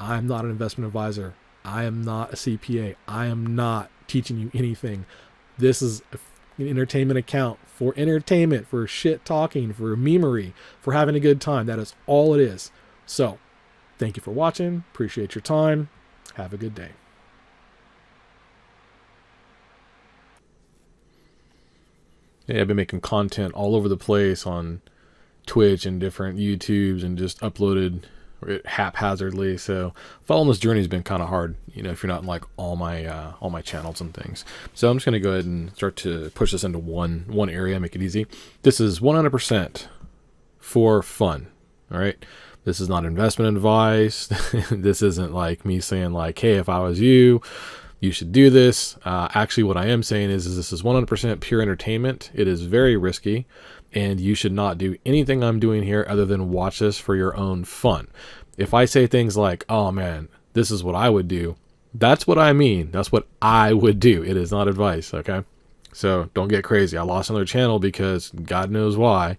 I'm not an investment advisor. I am not a CPA. I am not teaching you anything. This is an entertainment account for entertainment, for shit talking, for memery, for having a good time. That is all it is. So, thank you for watching. Appreciate your time. Have a good day. Yeah, I've been making content all over the place on Twitch and different YouTubes and just uploaded it haphazardly. So following this journey has been kind of hard, if you're not in like all my channels and things. So I'm just going to go ahead and start to push this into one area, make it easy. This is 100% for fun. All right. This is not investment advice. This isn't like me saying like, hey, if I was you, you should do this. Actually, what I am saying is this is 100% pure entertainment. It is very risky, and you should not do anything I'm doing here other than watch this for your own fun. If I say things like, oh man, this is what I would do, that's what I mean. That's what I would do. It is not advice, okay? So don't get crazy. I lost another channel because God knows why.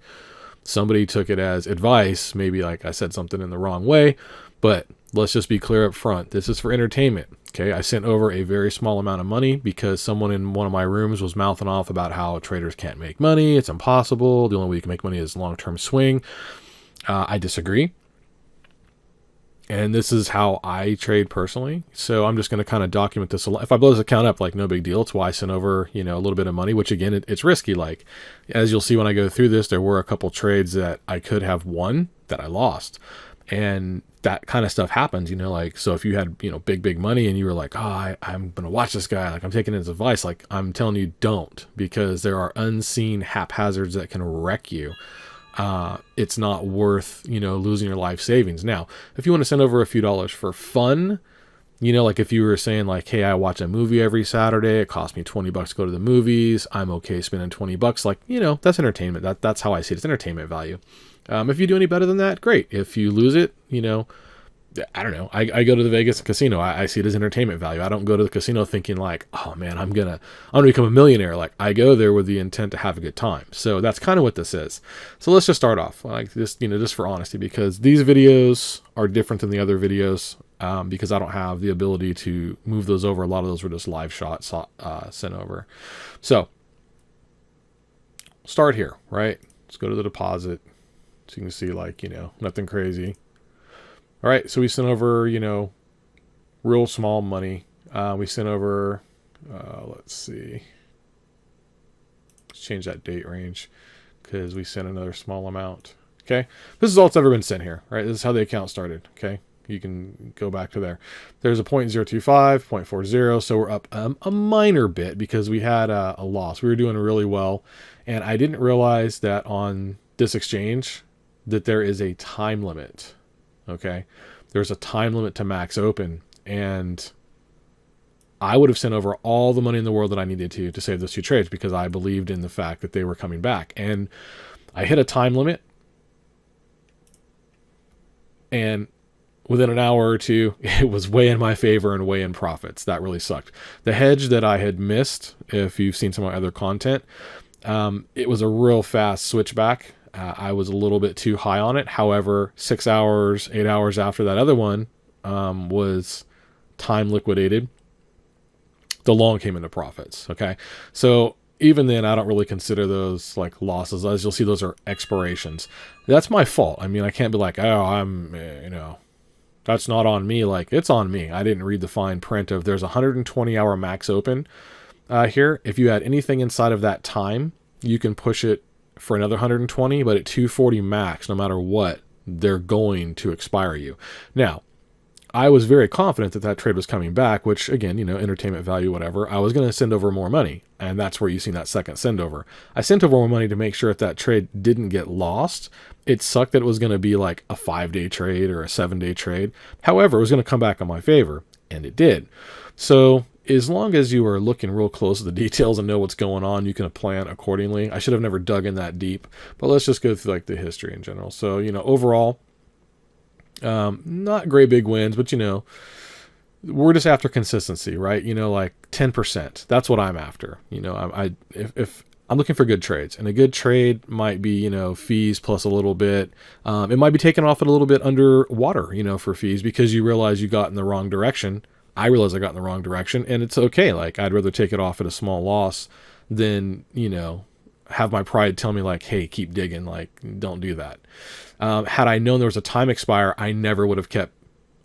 Somebody took it as advice. Maybe like I said something in the wrong way, but let's just be clear up front. This is for entertainment. Okay, I sent over a very small amount of money because someone in one of my rooms was mouthing off about how traders can't make money. It's impossible. The only way you can make money is long-term swing. I disagree. And this is how I trade personally. So I'm just going to kind of document this. If I blow this account up, like no big deal. It's why I sent over, a little bit of money, which again, it's risky. Like as you'll see when I go through this, there were a couple trades that I could have won that I lost. And that kind of stuff happens, like, so if you had, big money and you were like, oh, I'm going to watch this guy, like I'm taking his advice, like I'm telling you, don't, because there are unseen haphazards that can wreck you. It's not worth, losing your life savings. Now, if you want to send over a few dollars for fun, like if you were saying like, hey, I watch a movie every Saturday, it costs me $20 to go to the movies, I'm okay spending $20, like, that's entertainment. That's how I see it. It's entertainment value. If you do any better than that, great. If you lose it, I don't know. I go to the Vegas casino. I see it as entertainment value. I don't go to the casino thinking like, oh man, I'm gonna become a millionaire. Like I go there with the intent to have a good time. So that's kind of what this is. So let's just start off like this, just for honesty, because these videos are different than the other videos, because I don't have the ability to move those over. A lot of those were just live shots sent over. So start here, right? Let's go to the deposit. So you can see like, nothing crazy. All right. So we sent over, real small money. We sent over, let's see. Let's change that date range because we sent another small amount. Okay. This is all that's ever been sent here, right? This is how the account started. Okay. You can go back to there. There's a 0.025, 0.40. So we're up a minor bit because we had a loss. We were doing really well. And I didn't realize that on this exchange that there is a time limit. Okay. There's a time limit to max open, and I would have sent over all the money in the world that I needed to save those two trades because I believed in the fact that they were coming back. And I hit a time limit, and within an hour or two, it was way in my favor and way in profits. That really sucked. The hedge that I had missed, if you've seen some of my other content, it was a real fast switchback. I was a little bit too high on it. However, 6 hours, 8 hours after that other one was time liquidated, the long came into profits. Okay. So even then, I don't really consider those like losses. As you'll see, those are expirations. That's my fault. I mean, I can't be like, oh, that's not on me. Like it's on me. I didn't read the fine print of there's a 120-hour max open here. If you had anything inside of that time, you can push it for another 120, but at 240 max, no matter what, they're going to expire you. Now, I was very confident that that trade was coming back, which again, entertainment value, whatever. I was going to send over more money, and that's where you see that second send over. I sent over more money to make sure that trade didn't get lost. It sucked that it was going to be like a 5-day trade or a 7-day trade. However, it was going to come back in my favor, and it did. So as long as you are looking real close at the details and know what's going on, you can plan accordingly. I should have never dug in that deep, but let's just go through like the history in general. So, overall, not great big wins, but we're just after consistency, right? Like 10%. That's what I'm after. If I'm looking for good trades, and a good trade might be, fees plus a little bit. It might be taken off at a little bit underwater, for fees because you realize you got in the wrong direction. I realize I got in the wrong direction, and it's okay. Like, I'd rather take it off at a small loss than, have my pride tell me like, hey, keep digging. Like, don't do that. Had I known there was a time expire, I never would have kept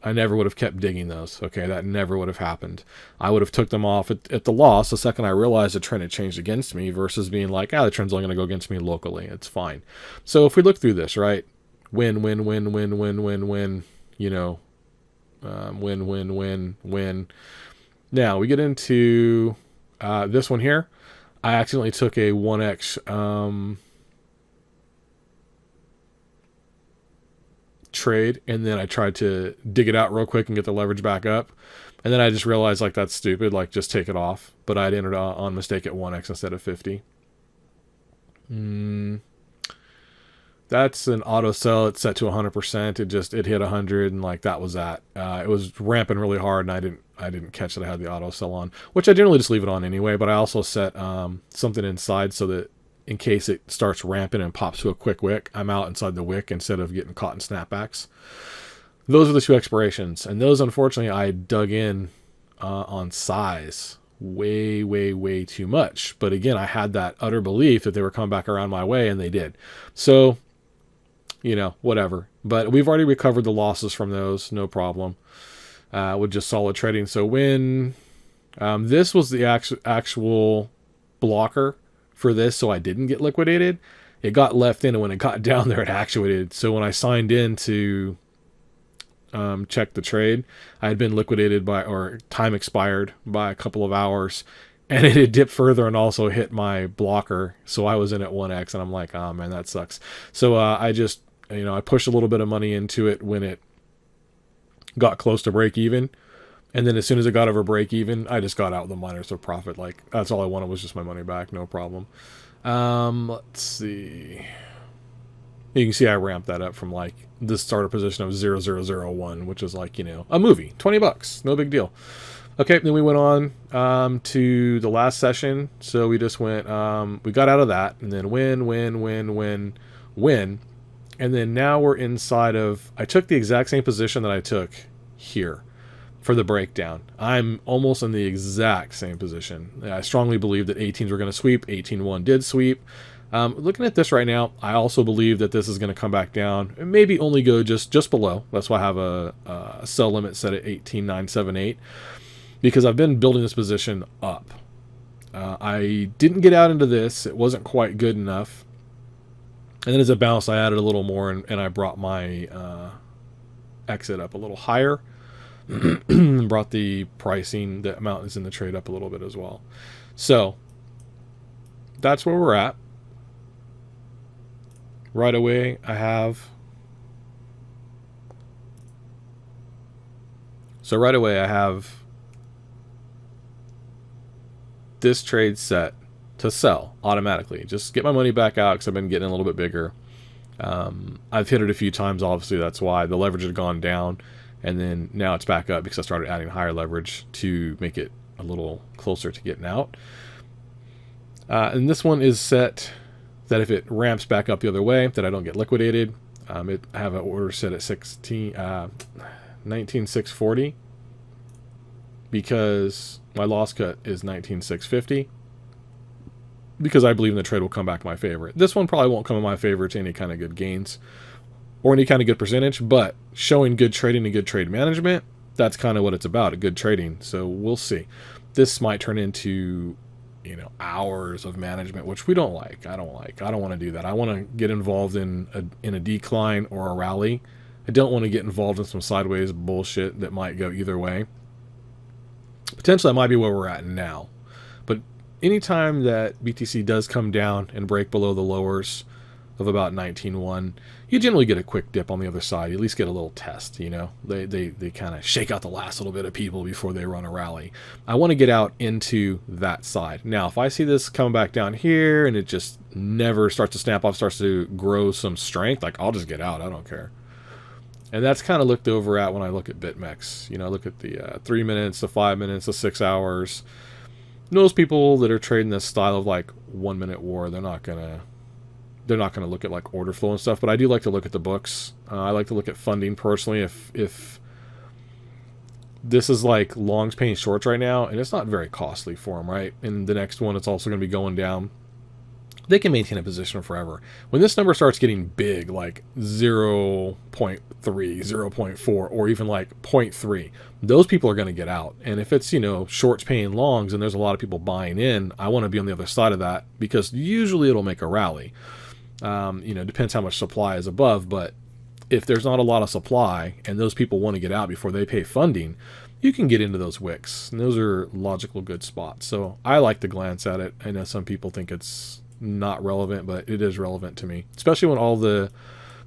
digging those. Okay, that never would have happened. I would have took them off at the loss the second I realized the trend had changed against me versus being like, the trend's only going to go against me locally. It's fine. So if we look through this, right, win, win, win, win, win, win, win, win, win, win, win. Now we get into this one here. I accidentally took a 1x trade, and then I tried to dig it out real quick and get the leverage back up, and then I just realized like that's stupid, like just take it off. But I'd entered on mistake at 1x instead of 50. That's an auto sell. It's set to 100%. It hit 100, and like that was that. It was ramping really hard, and I didn't catch that I had the auto sell on, which I generally just leave it on anyway. But I also set something inside so that in case it starts ramping and pops to a quick wick, I'm out inside the wick instead of getting caught in snapbacks. Those are the two expirations, and those unfortunately I dug in on size way, way, way too much. But again, I had that utter belief that they were coming back around my way, and they did. So, whatever. But we've already recovered the losses from those, no problem, with just solid trading. So when this was the actual blocker for this, so I didn't get liquidated, it got left in, and when it got down there, it actuated. So when I signed in to check the trade, I had been liquidated or time expired by a couple of hours, and it had dipped further and also hit my blocker. So I was in at 1x, and I'm like, oh man, that sucks. So I just, I pushed a little bit of money into it when it got close to break even. And then as soon as it got over break even, I just got out with the miners of profit. Like, that's all I wanted was just my money back. No problem. Let's see. You can see I ramped that up from like the starter position of 0001, which is like, a movie. $20. No big deal. Okay, then we went on to the last session. So we just went, we got out of that, and then win, win, win, win, win. And then now we're inside of, I took the exact same position that I took here for the breakdown. I'm almost in the exact same position. I strongly believe that 18s were going to sweep. 18-1 did sweep. Looking at this right now, I also believe that this is going to come back down and maybe only go just below. That's why I have a sell limit set at 18,978, because I've been building this position up. I didn't get out into this. It wasn't quite good enough. And then as it bounced, I added a little more, and I brought my exit up a little higher. Brought the pricing, the amount that's in the trade, up a little bit as well. So that's where we're at. Right away, I have this trade set to sell automatically. Just get my money back out because I've been getting a little bit bigger. I've hit it a few times, obviously. That's why the leverage had gone down. And then now it's back up because I started adding higher leverage to make it a little closer to getting out. And this one is set that if it ramps back up the other way, that I don't get liquidated. I have an order set at 19,640 because my loss cut is 19,650 because I believe in the trade will come back in my favor. This one probably won't come in my favor to any kind of good gains or any kind of good percentage, but showing good trading and good trade management, that's kind of what it's about, good trading. So we'll see. This might turn into, hours of management, which we don't like. I don't want to do that. I want to get involved in a decline or a rally. I don't want to get involved in some sideways bullshit that might go either way. Potentially that might be where we're at now. But anytime that BTC does come down and break below the lowers of about 19.1, you generally get a quick dip on the other side. You at least get a little test, They kind of shake out the last little bit of people before they run a rally. I want to get out into that side. Now, if I see this come back down here and it just never starts to snap off, starts to grow some strength, like, I'll just get out. I don't care. And that's kind of looked over at when I look at BitMEX. I look at the 3 minutes, the 5 minutes, the 6 hours. Most people that are trading this style of like 1 minute war, they're not gonna look at like order flow and stuff. But I do like to look at the books. I like to look at funding personally. If this is like longs paying shorts right now, and it's not very costly for them, right? And the next one, it's also going to be going down. They can maintain a position forever. When this number starts getting big, like 0.3, 0.4, or even like 0.3, those people are going to get out. And if it's, shorts paying longs and there's a lot of people buying in, I want to be on the other side of that, because usually it'll make a rally. Depends how much supply is above, but if there's not a lot of supply and those people want to get out before they pay funding, you can get into those wicks. And those are logical good spots. So I like to glance at it. I know some people think it's not relevant, but it is relevant to me, especially when all the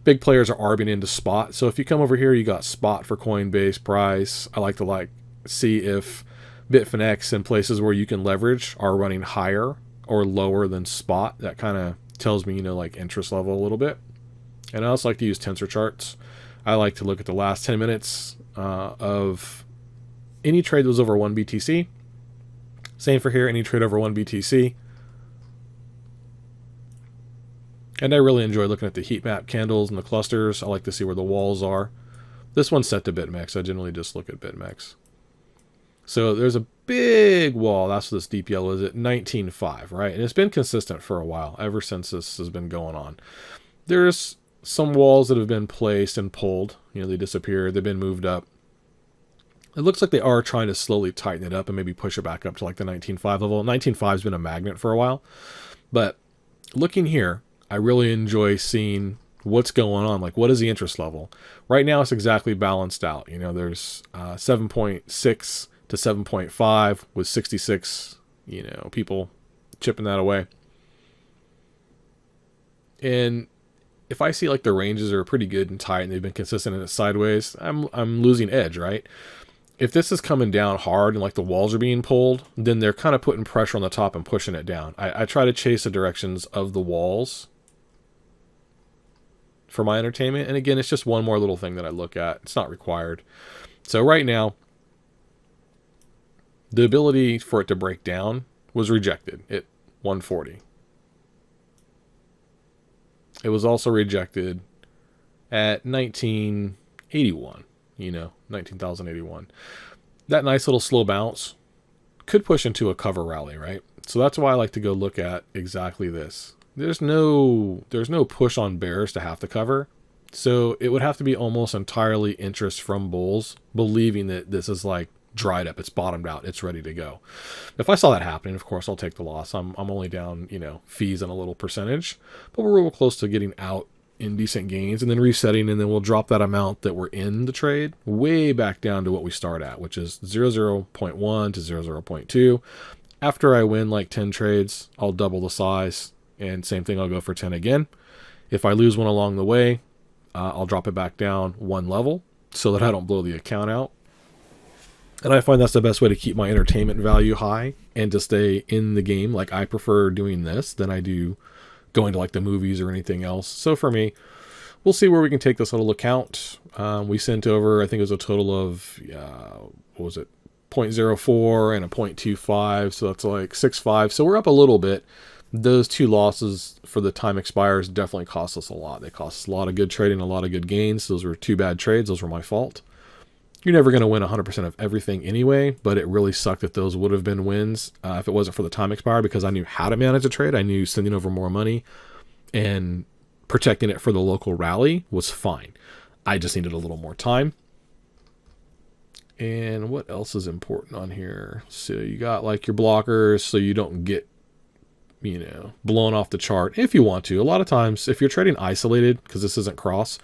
big players are arbing into spot. So if you come over here, you got spot for Coinbase price. I like to see if Bitfinex and places where you can leverage are running higher or lower than spot. That kind of tells me, interest level a little bit. And I also like to use tensor charts. I like to look at the last 10 minutes of any trade that was over 1 BTC. Same for here, any trade over 1 BTC. And I really enjoy looking at the heat map candles and the clusters. I like to see where the walls are. This one's set to BitMEX. I generally just look at BitMEX. So there's a big wall. That's what this deep yellow is at 19.5, right? And it's been consistent for a while, ever since this has been going on. There's some walls that have been placed and pulled. They disappeared. They've been moved up. It looks like they are trying to slowly tighten it up and maybe push it back up to like the 19.5 level. 19.5 has been a magnet for a while. But looking here, I really enjoy seeing what's going on. Like, what is the interest level? Right now, it's exactly balanced out. There's 7.6 to 7.5 with 66, people chipping that away. And if I see like the ranges are pretty good and tight and they've been consistent and it's sideways, I'm losing edge, right? If this is coming down hard and like the walls are being pulled, then they're kind of putting pressure on the top and pushing it down. I try to chase the directions of the walls for my entertainment. And again, it's just one more little thing that I look at. It's not required. So right now, the ability for it to break down was rejected at 140. It was also rejected at 1981, 19,081. That nice little slow bounce could push into a cover rally, right? So that's why I like to go look at exactly this. There's no push on bears to have to cover. So it would have to be almost entirely interest from bulls believing that this is like dried up, it's bottomed out, it's ready to go. If I saw that happening, of course I'll take the loss. I'm only down, fees on a little percentage, but we're real close to getting out in decent gains and then resetting, and then we'll drop that amount that we're in the trade way back down to what we start at, which is 0.1 to 0.2. After I win like 10 trades, I'll double the size, and same thing, I'll go for 10 again. If I lose one along the way, I'll drop it back down one level so that I don't blow the account out. And I find that's the best way to keep my entertainment value high and to stay in the game. Like, I prefer doing this than I do going to like the movies or anything else. So for me, we'll see where we can take this little account. We sent over, I think it was a total of, 0.04 and a 0.25. So that's like 6.5. So we're up a little bit. Those two losses for the time expires definitely cost us a lot. They cost us a lot of good trading, a lot of good gains. Those were two bad trades. Those were my fault. You're never going to win 100% of everything anyway, but it really sucked that those would have been wins if it wasn't for the time expire, because I knew how to manage a trade. I knew sending over more money and protecting it for the local rally was fine. I just needed a little more time. And what else is important on here? So you got like your blockers so you don't get, blown off the chart if you want to. A lot of times, if you're trading isolated, because this isn't cross,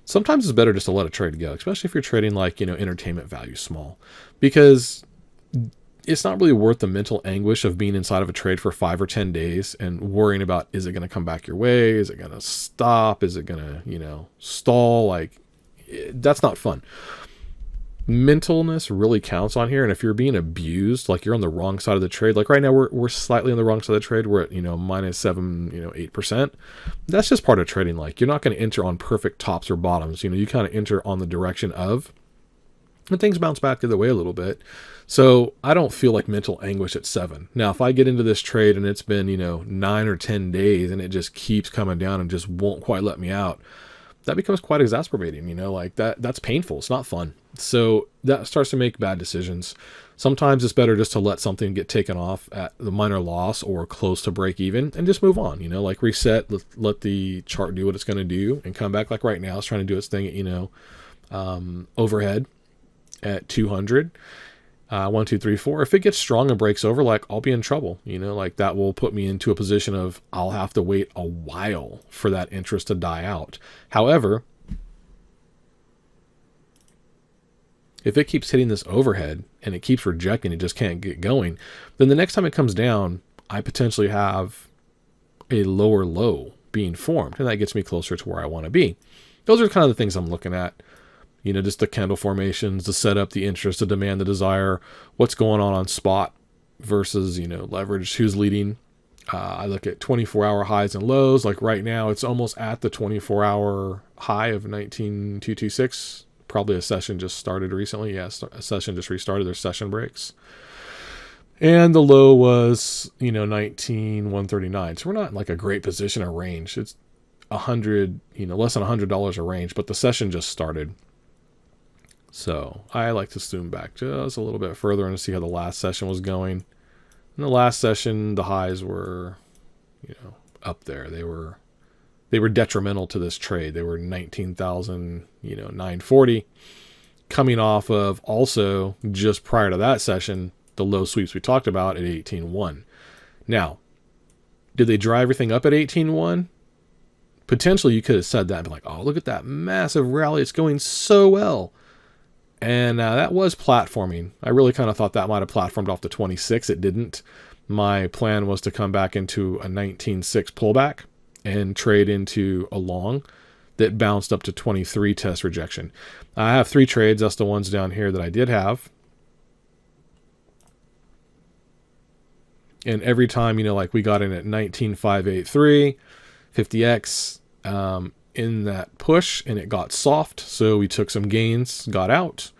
sometimes it's better just to let a trade go, especially if you're trading like, entertainment value small, because it's not really worth the mental anguish of being inside of a trade for 5 or 10 days and worrying about, is it going to come back your way? Is it going to stop? Is it going to, stall? Like, that's not fun. Mentalness really counts on here. And if you're being abused, like you're on the wrong side of the trade, like right now we're slightly on the wrong side of the trade. We're at, minus 7, 8%. That's just part of trading. Like, you're not going to enter on perfect tops or bottoms. You kind of enter on the direction of. and things bounce back the other way a little bit. So I don't feel like mental anguish at 7. Now, if I get into this trade and it's been, 9 or 10 days and it just keeps coming down and just won't quite let me out, that becomes quite exasperating, like that's painful. It's not fun. So that starts to make bad decisions. Sometimes it's better just to let something get taken off at the minor loss or close to break even and just move on, like reset, let the chart do what it's going to do and come back. Like right now, it's trying to do its thing at, overhead at 200. 1, 2, 3, 4. If it gets strong and breaks over, like I'll be in trouble, like that will put me into a position of I'll have to wait a while for that interest to die out. However, if it keeps hitting this overhead and it keeps rejecting, it just can't get going, then the next time it comes down, I potentially have a lower low being formed, and that gets me closer to where I want to be. Those are kind of the things I'm looking at. Just the candle formations, the setup, the interest, the demand, the desire, what's going on spot versus, leverage, who's leading. I look at 24-hour highs and lows. Like right now, it's almost at the 24-hour high of 19,226. Probably a session just started recently. Yeah, a session just restarted. Their session breaks. And the low was, 19,139. So we're not in like a great position or range. It's 100, less than $100 a range, but the session just started. So I like to zoom back just a little bit further and see how the last session was going. In the last session, the highs were, up there. They were detrimental to this trade. They were 19,940, coming off of also just prior to that session, the low sweeps we talked about at 18.1. Now, did they drive everything up at 18.1? Potentially, you could have said that and be like, oh, look at that massive rally. It's going so well. And that was platforming. I really kind of thought that might have platformed off the 26. It didn't. My plan was to come back into a 19.6 pullback and trade into a long that bounced up to 23 test rejection. I have 3 trades. That's the ones down here that I did have. And every time, like we got in at 19.583, 50x, in that push, and it got soft, so we took some gains, got out,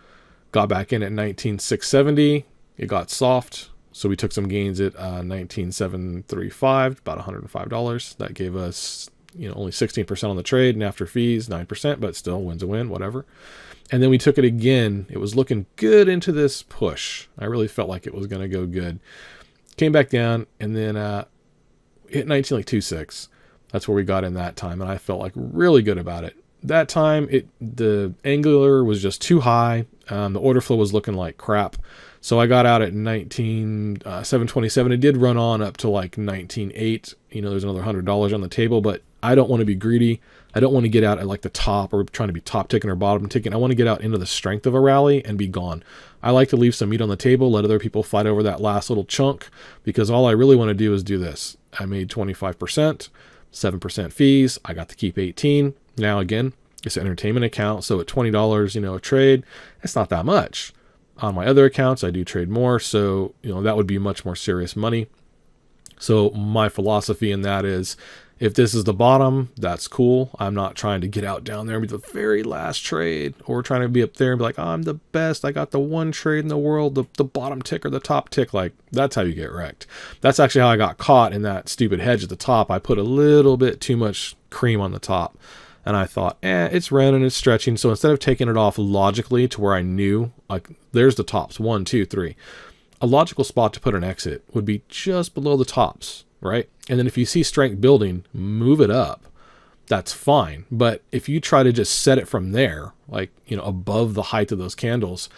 got back in at 19,670, it got soft, so we took some gains at 19,735, about $105. That gave us only 16% on the trade, and after fees 9%, but still win's a win, whatever. And then we took it again. It was looking good into this push. I really felt like it was going to go good. Came back down and then hit 19.26. That's where we got in that time, and I felt like really good about it. That time, the angular was just too high. The order flow was looking like crap. So I got out at 19,727. It did run on up to like 19.8. There's another $100 on the table, but I don't want to be greedy. I don't want to get out at like the top or trying to be top ticking or bottom ticking. I want to get out into the strength of a rally and be gone. I like to leave some meat on the table, let other people fight over that last little chunk, because all I really want to do is do this. I made 25%. 7% fees. I got to keep 18. Now again, it's an entertainment account, so at $20, a trade, it's not that much. On my other accounts, I do trade more, so that would be much more serious money. So my philosophy in that is, if this is the bottom, that's cool. I'm not trying to get out down there and be the very last trade, or trying to be up there and be like, oh, I'm the best. I got the one trade in the world, the bottom tick or the top tick. Like, that's how you get wrecked. That's actually how I got caught in that stupid hedge at the top. I put a little bit too much cream on the top, and I thought, it's running, it's stretching. So instead of taking it off logically to where I knew, like, there's the tops, 1, 2, 3. A logical spot to put an exit would be just below the tops, right? And then if you see strength building, move it up. That's fine. But if you try to just set it from there, like, above the height of those candles,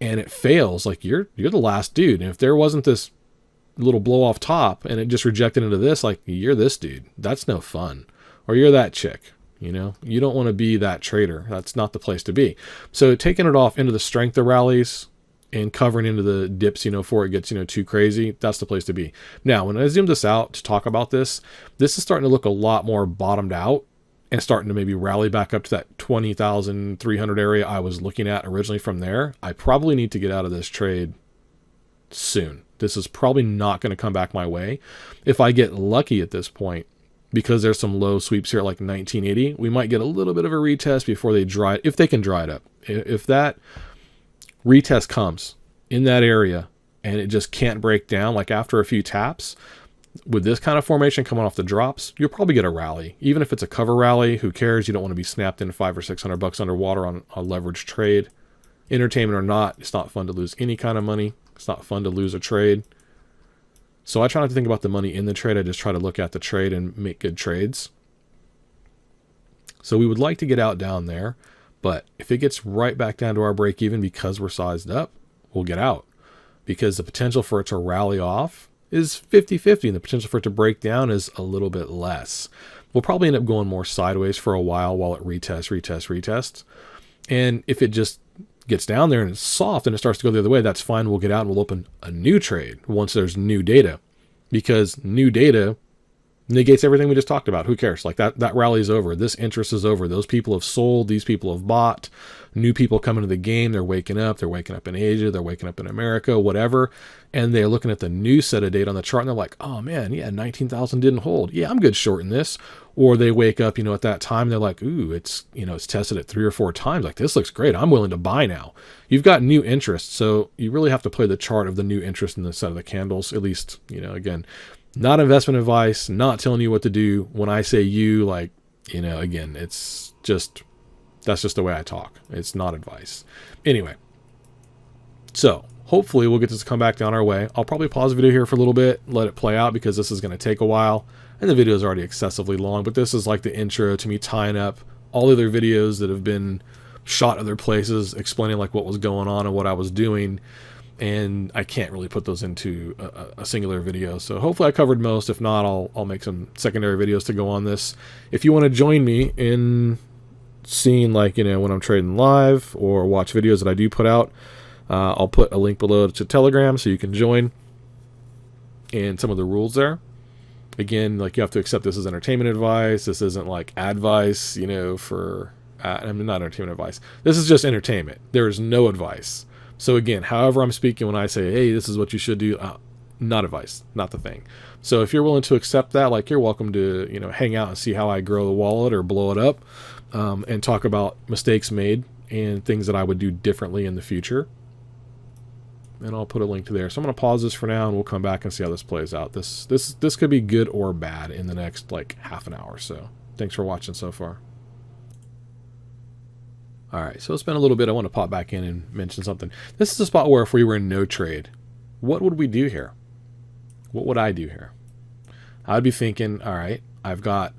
and it fails, like you're the last dude. And if there wasn't this little blow off top and it just rejected into this, like, you're this dude. That's no fun. Or you're that chick. You don't want to be that trader. That's not the place to be. So taking it off into the strength of rallies and covering into the dips, before it gets, too crazy, that's the place to be. Now, when I zoom this out to talk about this is starting to look a lot more bottomed out and starting to maybe rally back up to that 20,300 area I was looking at originally from there. I probably need to get out of this trade soon. This is probably not going to come back my way. If I get lucky at this point, because there's some low sweeps here at like 1980, we might get a little bit of a retest before they dry it, if they can dry it up. If that retest comes in that area and it just can't break down, like after a few taps, with this kind of formation coming off the drops, you'll probably get a rally. Even if it's a cover rally, who cares? You don't want to be snapped in $500 or $600 underwater on a leveraged trade. Entertainment or not, it's not fun to lose any kind of money. It's not fun to lose a trade. So I try not to think about the money in the trade. I just try to look at the trade and make good trades. So we would like to get out down there, but if it gets right back down to our break even because we're sized up, we'll get out, because the potential for it to rally off is 50-50 and the potential for it to break down is a little bit less. We'll probably end up going more sideways for a while it retests. And if it just gets down there and it's soft and it starts to go the other way, that's fine. We'll get out and we'll open a new trade once there's new data, because new data negates everything we just talked about. Who cares? Like that rally is over. This interest is over. Those people have sold. These people have bought. New people come into the game. They're waking up. They're waking up in Asia. They're waking up in America, whatever. And they're looking at the new set of data on the chart and they're like, oh man, yeah, 19,000 didn't hold. Yeah, I'm good shorting this. Or they wake up, at that time, they're like, ooh, it's tested it 3 or 4 times. Like, this looks great. I'm willing to buy now. You've got new interest. So you really have to play the chart of the new interest in the set of the candles. At least, again, not investment advice, not telling you what to do. When I say you, again, it's just, that's just the way I talk. It's not advice. Anyway, so hopefully we'll get this to come back down our way. I'll probably pause the video here for a little bit, let it play out, because this is going to take a while. And the video is already excessively long, but this is like the intro to me tying up all the other videos that have been shot other places, explaining like what was going on and what I was doing. And I can't really put those into a singular video. So hopefully I covered most. If not, I'll make some secondary videos to go on this. If you want to join me in seeing when I'm trading live or watch videos that I do put out, I'll put a link below to Telegram so you can join, and some of the rules there. Again, you have to accept this as entertainment advice. This isn't like advice, for, not entertainment advice. This is just entertainment. There is no advice. So again, however I'm speaking when I say, hey, this is what you should do, not advice, not the thing. So if you're willing to accept that, you're welcome to, hang out and see how I grow the wallet or blow it up, and talk about mistakes made and things that I would do differently in the future. And I'll put a link to there. So I'm going to pause this for now and we'll come back and see how this plays out. This could be good or bad in the next half an hour or so. Thanks for watching so far. All right, so it's been a little bit. I want to pop back in and mention something. This is a spot where if we were in no trade, what would we do here? What would I do here? I'd be thinking, all right, I've got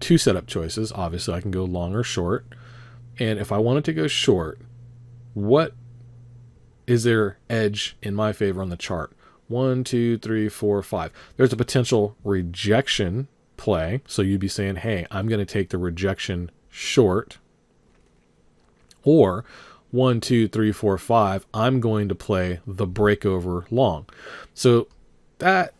2 setup choices. Obviously, I can go long or short. And if I wanted to go short, what is there edge in my favor on the chart? 1, 2, 3, 4, 5. There's a potential rejection play. So you'd be saying, hey, I'm going to take the rejection short. Or 1, 2, 3, 4, 5, I'm going to play the breakover long. So that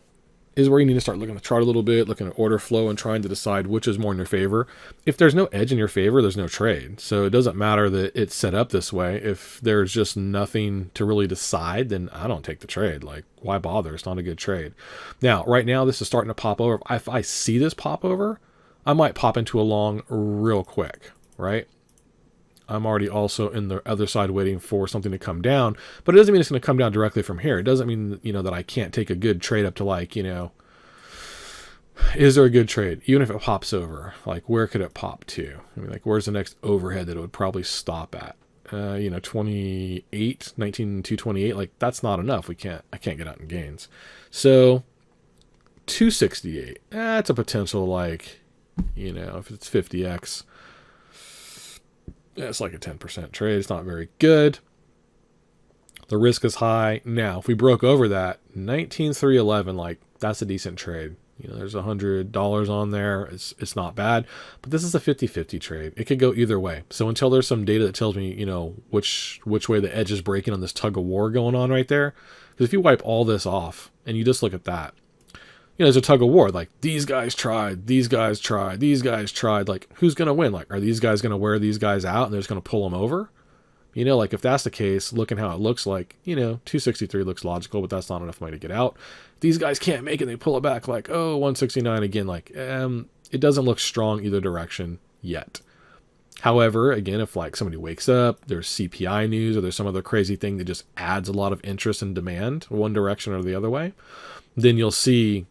is where you need to start looking at the chart a little bit, looking at order flow and trying to decide which is more in your favor. If there's no edge in your favor, there's no trade. So it doesn't matter that it's set up this way. If there's just nothing to really decide, then I don't take the trade. Why bother? It's not a good trade. Now, right now, this is starting to pop over. If I see this pop over, I might pop into a long real quick, right? I'm already also in the other side waiting for something to come down, but it doesn't mean it's going to come down directly from here. It doesn't mean, that I can't take a good trade up to is there a good trade? Even if it pops over, where could it pop to? I mean, where's the next overhead that it would probably stop at? 19,228, that's not enough. I can't get out in gains. So 268, that's a potential, if it's 50x, it's like a 10% trade. It's not very good. The risk is high. Now, if we broke over that, 19,311, that's a decent trade. There's $100 on there. It's not bad, but this is a 50-50 trade. It could go either way. So until there's some data that tells me, which way the edge is breaking on this tug of war going on right there. Because if you wipe all this off and you just look at that, there's a tug of war. These guys tried, these guys tried, these guys tried. Who's going to win? Are these guys going to wear these guys out and they're just going to pull them over? If that's the case, looking how it looks 263 looks logical, but that's not enough money to get out. These guys can't make it. They pull it back 169 again. It doesn't look strong either direction yet. However, again, if like somebody wakes up, there's CPI news or there's some other crazy thing that just adds a lot of interest and demand one direction or the other way, then you'll see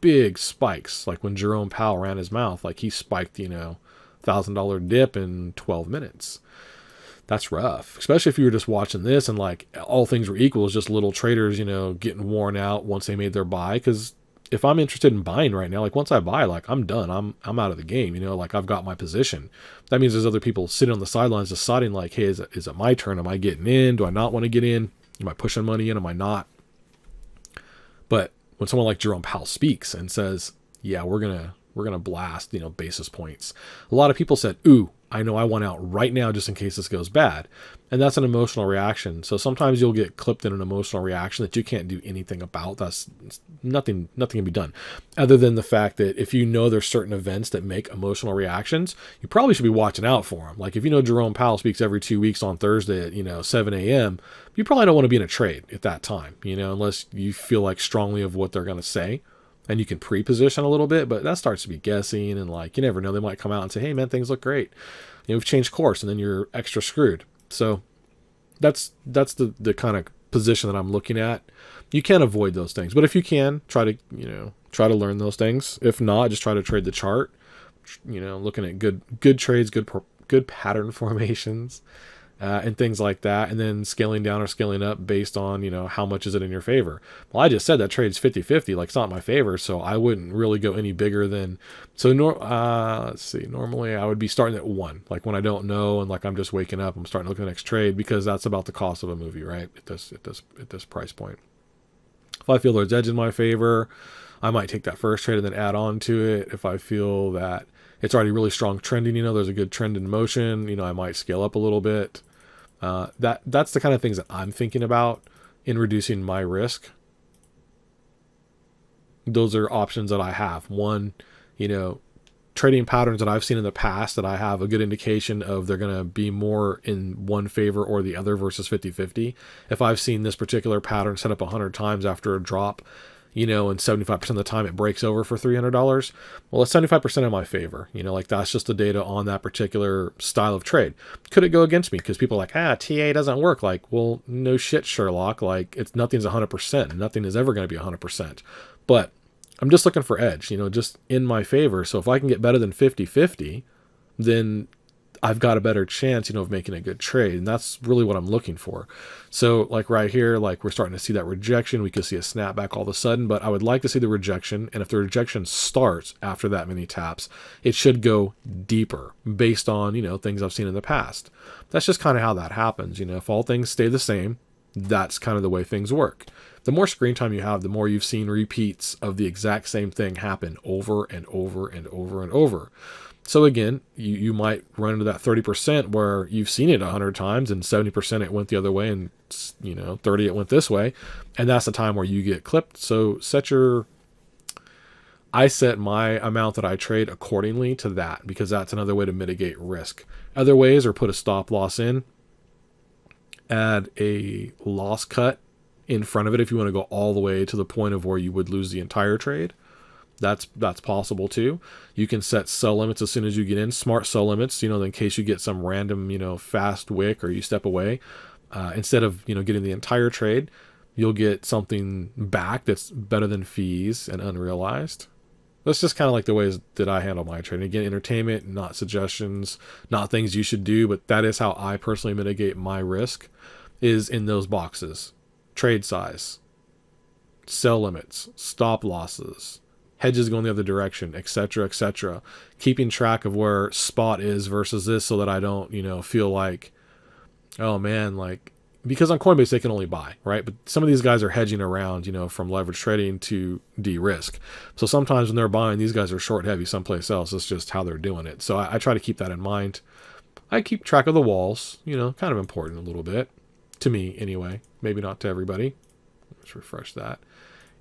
big spikes. Like when Jerome Powell ran his mouth, like he spiked, $1,000 dip in 12 minutes. That's rough, especially if you were just watching this and like all things were equal, it's just little traders, getting worn out once they made their buy. Because if I'm interested in buying right now, like once I buy, like I'm done. I'm out of the game. Like I've got my position. That means there's other people sitting on the sidelines deciding like, hey, is it my turn? Am I getting in? Do I not want to get in? Am I pushing money in? Am I not? But when someone like Jerome Powell speaks and says, yeah, we're gonna blast, basis points, a lot of people said, ooh, I know I want out right now just in case this goes bad. And that's an emotional reaction. So sometimes you'll get clipped in an emotional reaction that you can't do anything about. That's nothing can be done other than the fact that if there's certain events that make emotional reactions, you probably should be watching out for them. Like if Jerome Powell speaks every 2 weeks on Thursday at 7 a.m., you probably don't want to be in a trade at that time, unless you feel like strongly of what they're going to say. And you can pre-position a little bit, but that starts to be guessing, and like you never know, they might come out and say, hey man, things look great, we've changed course, and then you're extra screwed. So that's the kind of position that I'm looking at. You can't avoid those things, but if you can, try to learn those things. If not, just try to trade the chart, looking at good trades, good pattern formations, and things like that, and then scaling down or scaling up based on, how much is it in your favor. Well, I just said that trade's 50-50, like it's not in my favor, so I wouldn't really go any bigger than, let's see, normally I would be starting at 1, like when I don't know and like I'm just waking up, I'm starting to look at the next trade because that's about the cost of a movie, right? At this price point. If I feel there's edge in my favor, I might take that first trade and then add on to it. If I feel that it's already really strong trending, there's a good trend in motion, I might scale up a little bit. That's the kind of things that I'm thinking about in reducing my risk. Those are options that I have. One, trading patterns that I've seen in the past that I have a good indication of they're going to be more in one favor or the other versus 50-50. If I've seen this particular pattern set up 100 times after a drop, and 75% of the time it breaks over for $300, well, it's 75% in my favor. Like that's just the data on that particular style of trade. Could it go against me? Because people are like, TA doesn't work. Like, well, no shit, Sherlock. Like nothing's 100%. Nothing is ever going to be 100%. But I'm just looking for edge, just in my favor. So if I can get better than 50-50, then I've got a better chance, of making a good trade. And that's really what I'm looking for. So like right here, like we're starting to see that rejection. We could see a snapback all of a sudden, but I would like to see the rejection. And if the rejection starts after that many taps, it should go deeper based on, things I've seen in the past. That's just kind of how that happens. If all things stay the same, that's kind of the way things work. The more screen time you have, the more you've seen repeats of the exact same thing happen over and over and over and over. So again, you might run into that 30% where you've seen it 100 times and 70% it went the other way and 30 it went this way. And that's the time where you get clipped. So I set my amount that I trade accordingly to that, because that's another way to mitigate risk. Other ways are put a stop loss in, add a loss cut in front of it if you want to go all the way to the point of where you would lose the entire trade. That's possible too. You can set sell limits as soon as you get in. Smart sell limits, in case you get some random, fast wick or you step away. Instead of, getting the entire trade, you'll get something back that's better than fees and unrealized. That's just kind of like the ways that I handle my trading. Again, entertainment, not suggestions, not things you should do, but that is how I personally mitigate my risk, is in those boxes. Trade size, sell limits, stop losses, hedges going the other direction, etc., etc. Keeping track of where spot is versus this so that I don't, feel like, oh man, like, because on Coinbase they can only buy, right? But some of these guys are hedging around, from leverage trading to de-risk. So sometimes when they're buying, these guys are short heavy someplace else. It's just how they're doing it. So I try to keep that in mind. I keep track of the walls, kind of important a little bit. To me, anyway. Maybe not to everybody. Let's refresh that.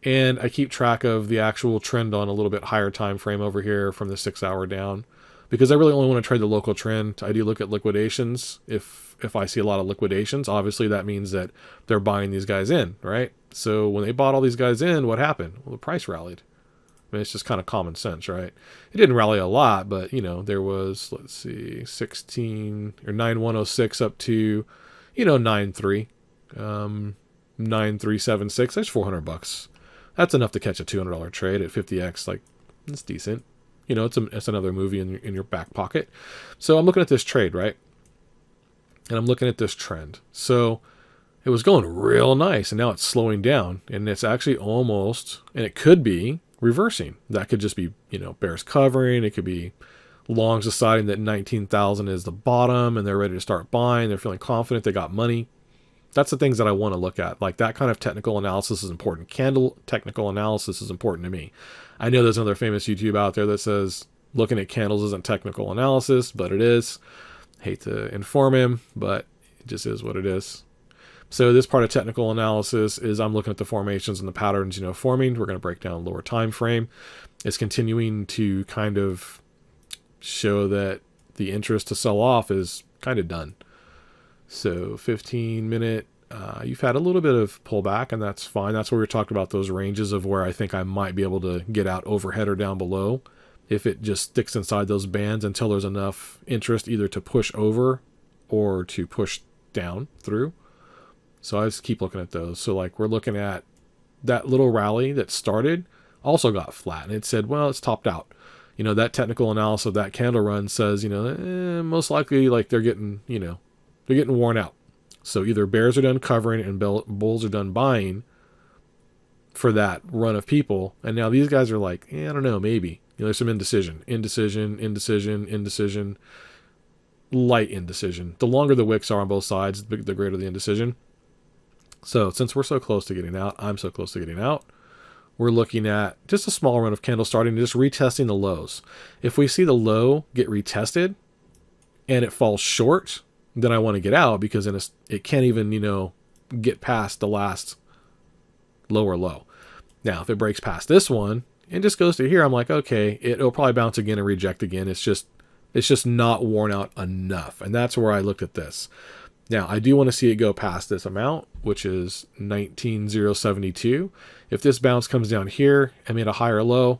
And I keep track of the actual trend on a little bit higher time frame over here from the 6 hour down, because I really only want to trade the local trend. I do look at liquidations. If I see a lot of liquidations, obviously that means that they're buying these guys in, right? So when they bought all these guys in, what happened? Well, the price rallied. I mean, it's just kind of common sense, right? It didn't rally a lot, but, you know, there was, let's see, 16 or 9106 up to, you know, 93, 9376. That's $400. That's enough to catch a $200 trade at 50x. Like, it's decent. You know, it's another movie in your back pocket. So I'm looking at this trade, right? And I'm looking at this trend. So it was going real nice, and now it's slowing down, and it's actually almost, and it could be reversing. That could just be, you know, bears covering. It could be longs deciding that 19,000 is the bottom, and they're ready to start buying. They're feeling confident. They got money. That's the things that I want to look at. Like, that kind of technical analysis is important. Candle technical analysis is important to me. I know there's another famous YouTube out there that says looking at candles isn't technical analysis, but it is. Hate to inform him, but it just is what it is. So this part of technical analysis is I'm looking at the formations and the patterns, you know, forming. We're going to break down lower time frame. It's continuing to kind of show that the interest to sell off is kind of done. So 15-minute, you've had a little bit of pullback, and that's fine. That's where we talked about those ranges of where I think I might be able to get out overhead or down below if it just sticks inside those bands until there's enough interest either to push over or to push down through. So I just keep looking at those. So like we're looking at that little rally that started also got flat, and it said, well, it's topped out. You know, that technical analysis of that candle run says, you know, most likely like they're getting, you know, they're getting worn out. So either bears are done covering and bulls are done buying for that run of people. And now these guys are like, I don't know, maybe. You know, there's some indecision, light indecision. The longer the wicks are on both sides, the greater the indecision. So since we're so close to getting out, I'm so close to getting out, we're looking at just a small run of candles starting, just retesting the lows. If we see the low get retested and it falls short, then I want to get out because then it can't even, you know, get past the last lower low. Now, if it breaks past this one and just goes to here, I'm like, okay, it'll probably bounce again and reject again. It's just not worn out enough. And that's where I looked at this. Now, I do want to see it go past this amount, which is 19,072. If this bounce comes down here and made a higher low,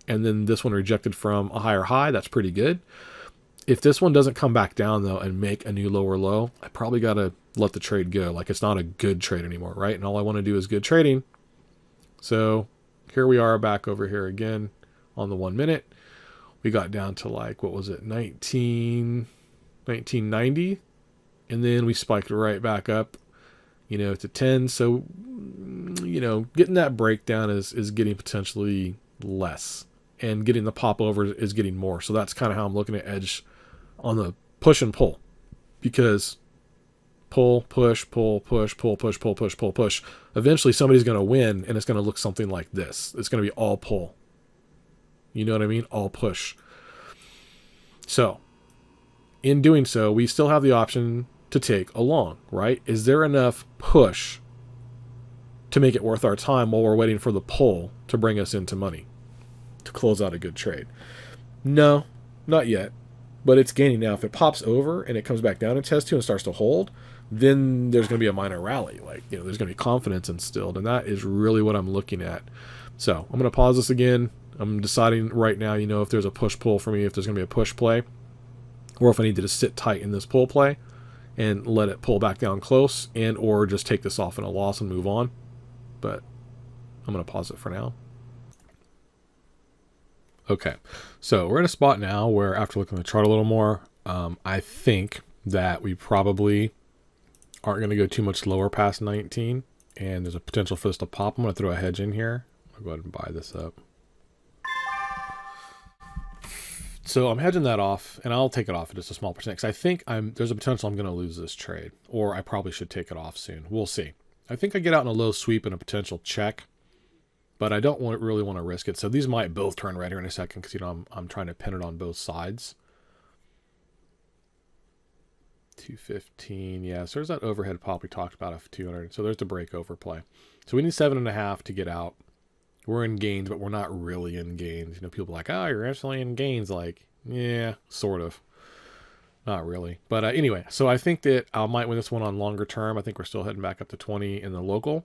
and then this one rejected from a higher high, that's pretty good. If this one doesn't come back down, though, and make a new lower low, I probably got to let the trade go. Like, it's not a good trade anymore, right? And all I want to do is good trading. So here we are back over here again on the 1 minute. We got down to like, what was it, 1990. And then we spiked right back up, you know, to 10. So, you know, getting that breakdown is getting potentially less. And getting the pop over is getting more. So that's kind of how I'm looking at edge on the push and pull. Because pull, push, pull, push, pull, push, pull, push, pull, push. Eventually somebody's going to win, and it's going to look something like this. It's going to be all pull. You know what I mean? All push. So, in doing so, we still have the option to take a long, right? Is there enough push to make it worth our time while we're waiting for the pull to bring us into money to close out a good trade? No, not yet. But it's gaining now. If it pops over and it comes back down in test 2 and starts to hold, then there's going to be a minor rally. Like, you know, there's going to be confidence instilled, and that is really what I'm looking at. So I'm going to pause this again. I'm deciding right now, you know, if there's a push-pull for me, if there's going to be a push play, or if I need to just sit tight in this pull play and let it pull back down close, and or just take this off in a loss and move on. But I'm going to pause it for now. Okay, so we're in a spot now where after looking at the chart a little more, I think that we probably aren't going to go too much lower past 19, and there's a potential for this to pop. I'm going to throw a hedge in here. I'll go ahead and buy this up. So I'm hedging that off, and I'll take it off at just a small percent, because I think there's a potential I'm going to lose this trade, or I probably should take it off soon. We'll see. I think I get out in a low sweep and a potential check, but I don't really want to risk it. So these might both turn red here in a second, because, you know, I'm trying to pin it on both sides. 215, yeah. So there's that overhead pop we talked about of 200. So there's the breakover play. So we need 7.5 to get out. We're in gains, but we're not really in gains. You know, people are like, oh, you're actually in gains. Like, yeah, sort of. Not really. But anyway, so I think that I might win this one on longer term. I think we're still heading back up to 20 in the local.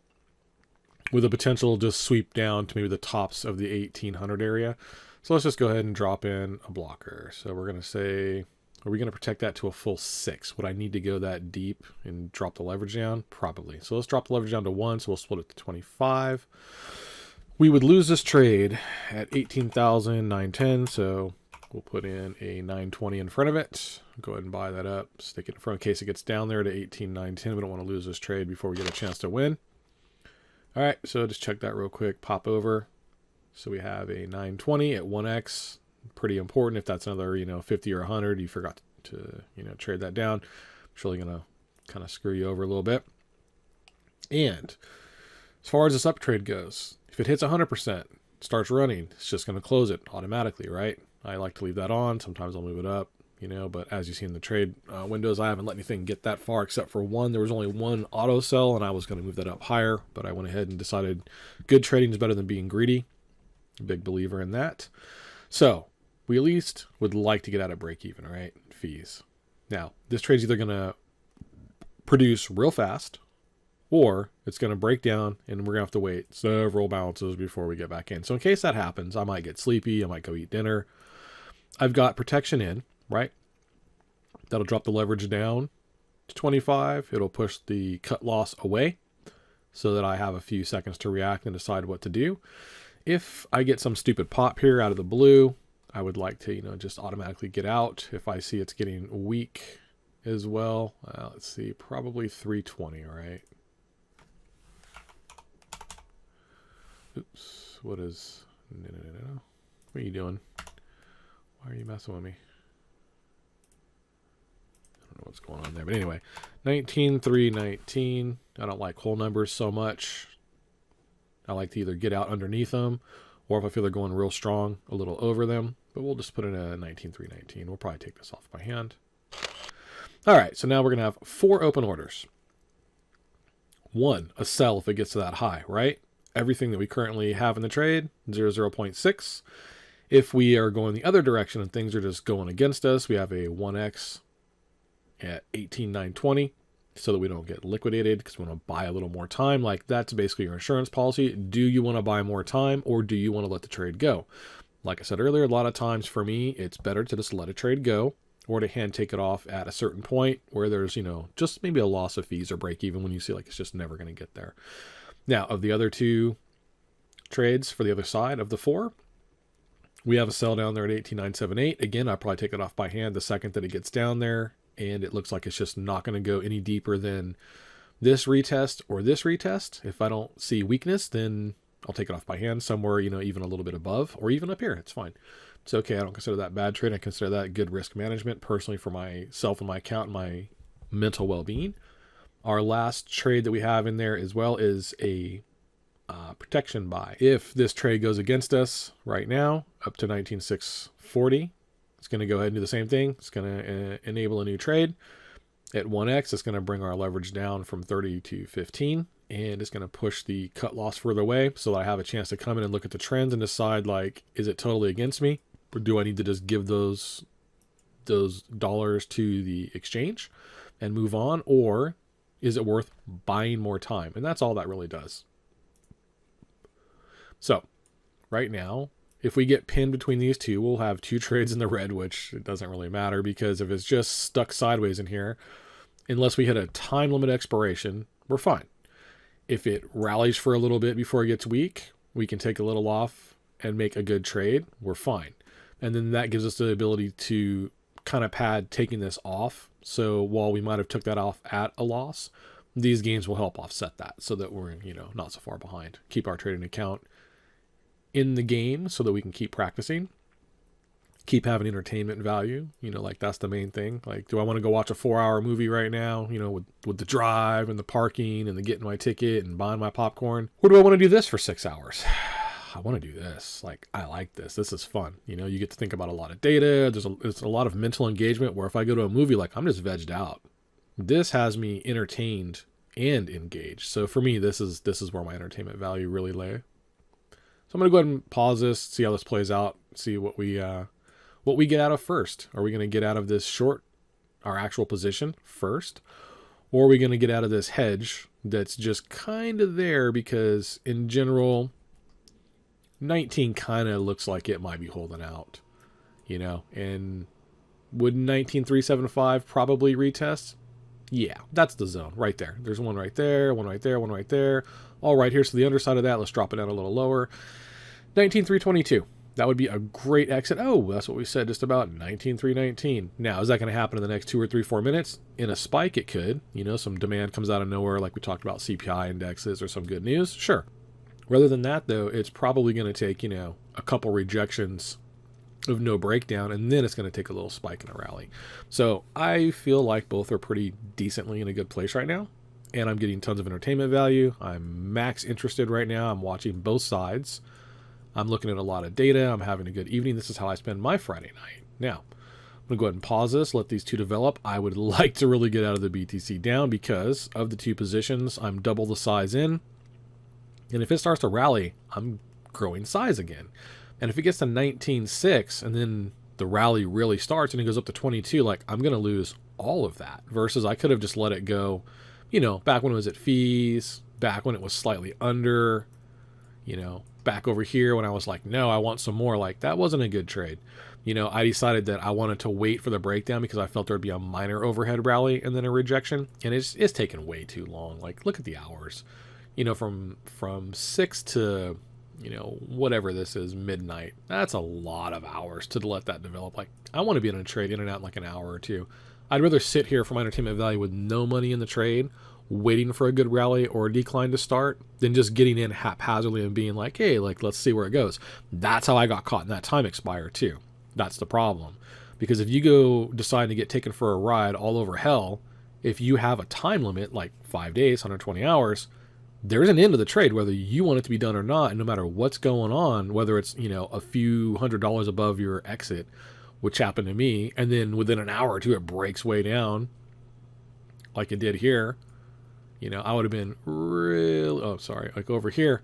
with a potential to just sweep down to maybe the tops of the 1800 area. So let's just go ahead and drop in a blocker. So we're going to say, are we going to protect that to a full 6? Would I need to go that deep and drop the leverage down? Probably. So let's drop the leverage down to 1. So we'll split it to 25. We would lose this trade at 18,910. So we'll put in a 920 in front of it. Go ahead and buy that up. Stick it in front in case it gets down there to 18,910. We don't want to lose this trade before we get a chance to win. All right, so just check that real quick. Pop over. So we have a 920 at 1x. Pretty important. If that's another, 50 or 100, you forgot to, trade that down. It's really going to kind of screw you over a little bit. And as far as this up trade goes, if it hits 100%, starts running, it's just going to close it automatically, right? I like to leave that on. Sometimes I'll move it up, but as you see in the trade windows, I haven't let anything get that far except for one. There was only one auto sell, and I was going to move that up higher, but I went ahead and decided good trading is better than being greedy. Big believer in that. So we at least would like to get out of break even, right? Fees. Now, this trade's either going to produce real fast, or it's going to break down and we're going to have to wait several bounces before we get back in. So in case that happens, I might get sleepy. I might go eat dinner. I've got protection in, right? That'll drop the leverage down to 25. It'll push the cut loss away so that I have a few seconds to react and decide what to do. If I get some stupid pop here out of the blue, I would like to, just automatically get out. If I see it's getting weak as well, let's see, probably 320, all right? Oops, what is, no. What are you doing? Why are you messing with me? I don't know what's going on there, but anyway, 19,319. I don't like whole numbers so much. I like to either get out underneath them, or if I feel they're going real strong, a little over them. But we'll just put in a 19,319. We'll probably take this off by hand. All right, so now we're going to have 4 open orders. 1, a sell if it gets to that high, right? Everything that we currently have in the trade, 0.6. If we are going the other direction and things are just going against us, we have a 1x at 18,920 so that we don't get liquidated because we want to buy a little more time. Like, that's basically your insurance policy. Do you want to buy more time, or do you want to let the trade go? Like I said earlier, a lot of times for me, it's better to just let a trade go or to hand take it off at a certain point where there's, just maybe a loss of fees or break even when you see like it's just never going to get there. Now, of the other 2 trades for the other side of the 4, we have a sell down there at 18,978. Again, I'll probably take it off by hand the second that it gets down there, and it looks like it's just not going to go any deeper than this retest or this retest. If I don't see weakness, then I'll take it off by hand somewhere, even a little bit above or even up here. It's fine. It's okay. I don't consider that bad trade. I consider that good risk management personally for myself and my account and my mental well-being. Our last trade that we have in there as well is a protection buy. If this trade goes against us right now, up to 19,640, it's going to go ahead and do the same thing. It's going to enable a new trade. At 1x, it's going to bring our leverage down from 30 to 15, and it's going to push the cut loss further away so that I have a chance to come in and look at the trends and decide, like, is it totally against me? Or do I need to just give those dollars to the exchange and move on? Or is it worth buying more time? And that's all that really does. So right now, if we get pinned between these 2, we'll have 2 trades in the red, which it doesn't really matter because if it's just stuck sideways in here, unless we hit a time limit expiration, we're fine. If it rallies for a little bit before it gets weak, we can take a little off and make a good trade. We're fine. And then that gives us the ability to kind of pad taking this off. So while we might have took that off at a loss, these gains will help offset that so that we're, not so far behind. Keep our trading account in the game so that we can keep practicing, keep having entertainment value, like that's the main thing. Like, do I want to go watch a 4-hour movie right now, with the drive and the parking and the getting my ticket and buying my popcorn? Or do I want to do this for 6 hours? I want to do this. Like, I like this. This is fun. You get to think about a lot of data. There's a lot of mental engagement where if I go to a movie, like, I'm just vegged out. This has me entertained and engaged. So for me, this is where my entertainment value really lay. So I'm going to go ahead and pause this, see how this plays out, see what we get out of first. Are we going to get out of this short, our actual position first? Or are we going to get out of this hedge that's just kind of there because in general, 19 kind of looks like it might be holding out, and would 19375 probably retest? Yeah, that's the zone right there. There's one right there, one right there, one right there. All right, here's to the underside of that. Let's drop it down a little lower. 19322. That would be a great exit. Oh, that's what we said just about 19319. Now, is that going to happen in the next 2 or 3, 4 minutes? In a spike, it could. Some demand comes out of nowhere, like we talked about CPI indexes or some good news. Sure. Rather than that, though, it's probably going to take, a couple rejections of no breakdown, and then it's going to take a little spike in a rally. So I feel like both are pretty decently in a good place right now, and I'm getting tons of entertainment value. I'm max interested right now. I'm watching both sides. I'm looking at a lot of data. I'm having a good evening. This is how I spend my Friday night. Now, I'm going to go ahead and pause this, let these two develop. I would like to really get out of the BTC down because of the two positions. I'm double the size in, and if it starts to rally, I'm growing size again. And if it gets to 19.6 and then the rally really starts and it goes up to 22, like I'm going to lose all of that versus I could have just let it go, back when it was at fees, back when it was slightly under, back over here when I was like, no, I want some more. Like that wasn't a good trade. I decided that I wanted to wait for the breakdown because I felt there'd be a minor overhead rally and then a rejection. And it's taken way too long. Like look at the hours, from 6 to, whatever this is, midnight. That's a lot of hours to let that develop. Like, I want to be in a trade in and out in like an hour or two. I'd rather sit here for my entertainment value with no money in the trade, waiting for a good rally or a decline to start, than just getting in haphazardly and being like, hey, like, let's see where it goes. That's how I got caught in that time expire too. That's the problem. Because if you go decide to get taken for a ride all over hell, if you have a time limit, like 5 days, 120 hours, there's an end to the trade, whether you want it to be done or not. And no matter what's going on, whether it's, a few $100 above your exit, which happened to me, and then within an hour or two, it breaks way down like it did here, I would have been like over here,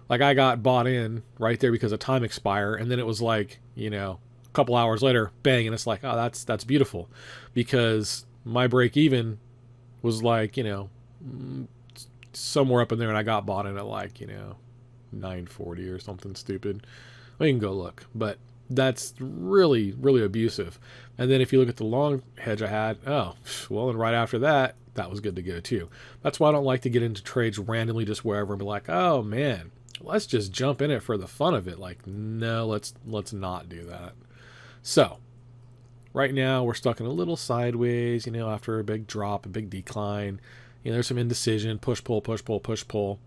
like I got bought in right there because of time expire. And then it was like, a couple hours later, bang. And it's like, oh, that's beautiful because my break even was like, somewhere up in there, and I got bought in at like 940 or something stupid. We can go look, but that's really, really abusive. And then if you look at the long hedge I had, and right after that, that was good to go too. That's why I don't like to get into trades randomly just wherever and be like, oh man, let's just jump in it for the fun of it. Like, no, let's not do that. So right now we're stuck in a little sideways, after a big drop, a big decline. There's some indecision, push, pull, push, pull, push, pull.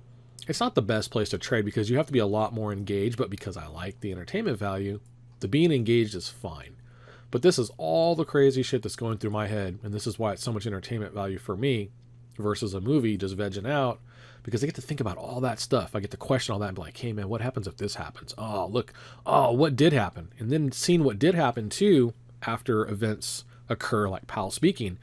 It's not the best place to trade because you have to be a lot more engaged, but because I like the entertainment value, the being engaged is fine. But this is all the crazy shit that's going through my head, and this is why it's so much entertainment value for me versus a movie just vegging out, because I get to think about all that stuff. I get to question all that and be like, hey man, what happens if this happens? Oh, look, what did happen? And then seeing what did happen too after events occur, like Powell speaking.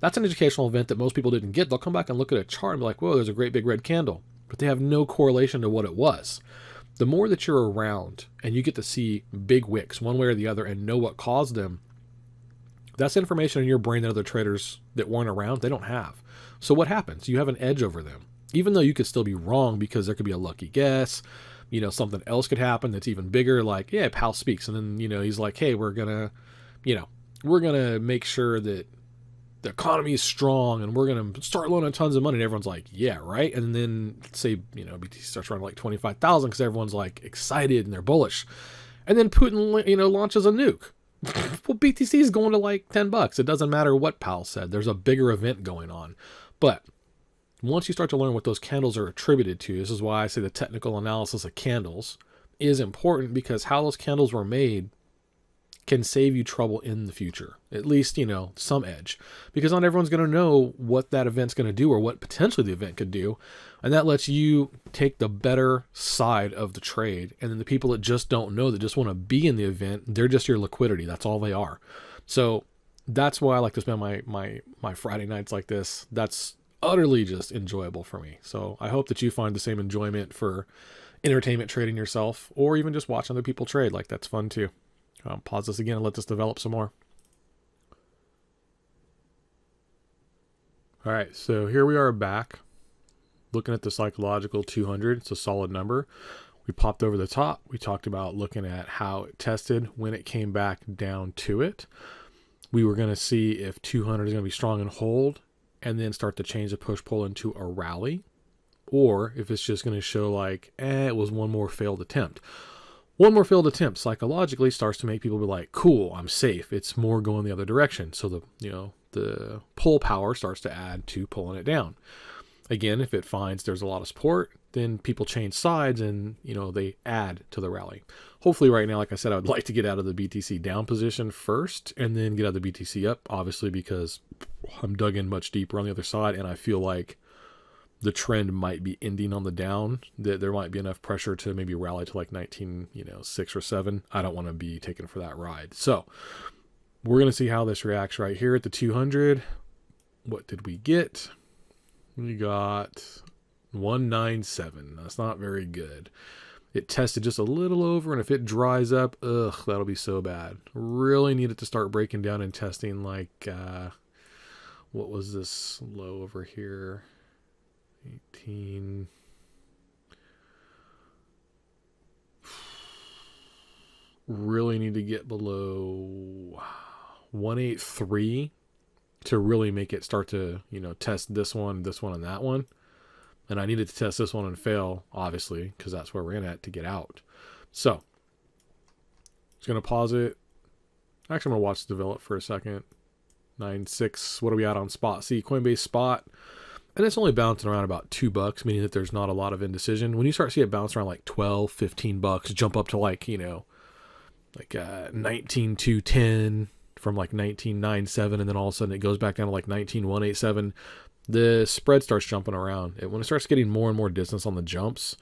That's an educational event that most people didn't get. They'll come back and look at a chart and be like, whoa, there's a great big red candle. But they have no correlation to what it was. The more that you're around and you get to see big wicks one way or the other and know what caused them, that's information in your brain that other traders that weren't around, they don't have. So what happens? You have an edge over them. Even though you could still be wrong because there could be a lucky guess, something else could happen that's even bigger. Like, yeah, Powell speaks. And then, he's like, hey, we're going to make sure that the economy is strong and we're going to start loaning tons of money. And everyone's like, yeah, right. And then say, BTC starts running like 25,000 because everyone's like excited and they're bullish. And then Putin, launches a nuke. Well, BTC is going to like $10. It doesn't matter what Powell said. There's a bigger event going on. But once you start to learn what those candles are attributed to, this is why I say the technical analysis of candles is important, because how those candles were made can save you trouble in the future. At least, some edge. Because not everyone's going to know what that event's going to do or what potentially the event could do. And that lets you take the better side of the trade. And then the people that just don't know, that just want to be in the event, they're just your liquidity. That's all they are. So that's why I like to spend my Friday nights like this. That's utterly just enjoyable for me. So I hope that you find the same enjoyment for entertainment trading yourself, or even just watch other people trade. Like, that's fun too. Pause this again and let this develop some more. All right, so here we are back. looking at the psychological 200, it's a solid number. We popped over the top. We talked about looking at how it tested when it came back down to it. We were going to see if 200 is going to be strong and hold, and then start to change the push-pull into a rally, or if it's just going to show like, it was one more failed attempt. One more failed attempt psychologically starts to make people be like, cool, I'm safe. It's more going the other direction. So the pull power starts to add to pulling it down. Again, if it finds there's a lot of support, then people change sides and, they add to the rally. Hopefully right now, like I said, I would like to get out of the BTC down position first and then get out of the BTC up, obviously, because I'm dug in much deeper on the other side and I feel like the trend might be ending on the down, that there might be enough pressure to maybe rally to like 19.6 or 7. I don't want to be taken for that ride. So we're going to see how this reacts right here at the 200. What did we get? We got 197. That's not very good. It tested just a little over, and if it dries up, that'll be so bad. Really need it to start breaking down and testing like, what was this low over here? 18. Really need to get below 183 to really make it start to, test this one, and that one. And I needed to test this one and fail, obviously, because that's where we're in at to get out. So, just going to pause it. Actually, I'm going to watch it develop for a second. 9.6. What are we at on spot? See, Coinbase spot. And it's only bouncing around about $2, meaning that there's not a lot of indecision. When you start to see it bounce around like $12, $15, jump up to like, 19,210 from like 19,970, and then all of a sudden it goes back down to like 19,187. The spread starts jumping around. When it starts getting more and more distance on the jumps,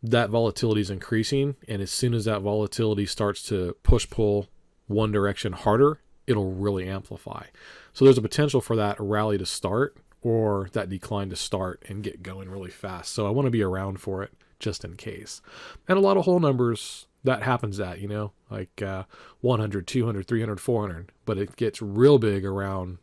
that volatility is increasing. And as soon as that volatility starts to push-pull one direction harder, it'll really amplify. So there's a potential for that rally to start or that decline to start and get going really fast. So I want to be around for it just in case. And a lot of whole numbers, that happens at, like 100, 200, 300, 400. But it gets real big around,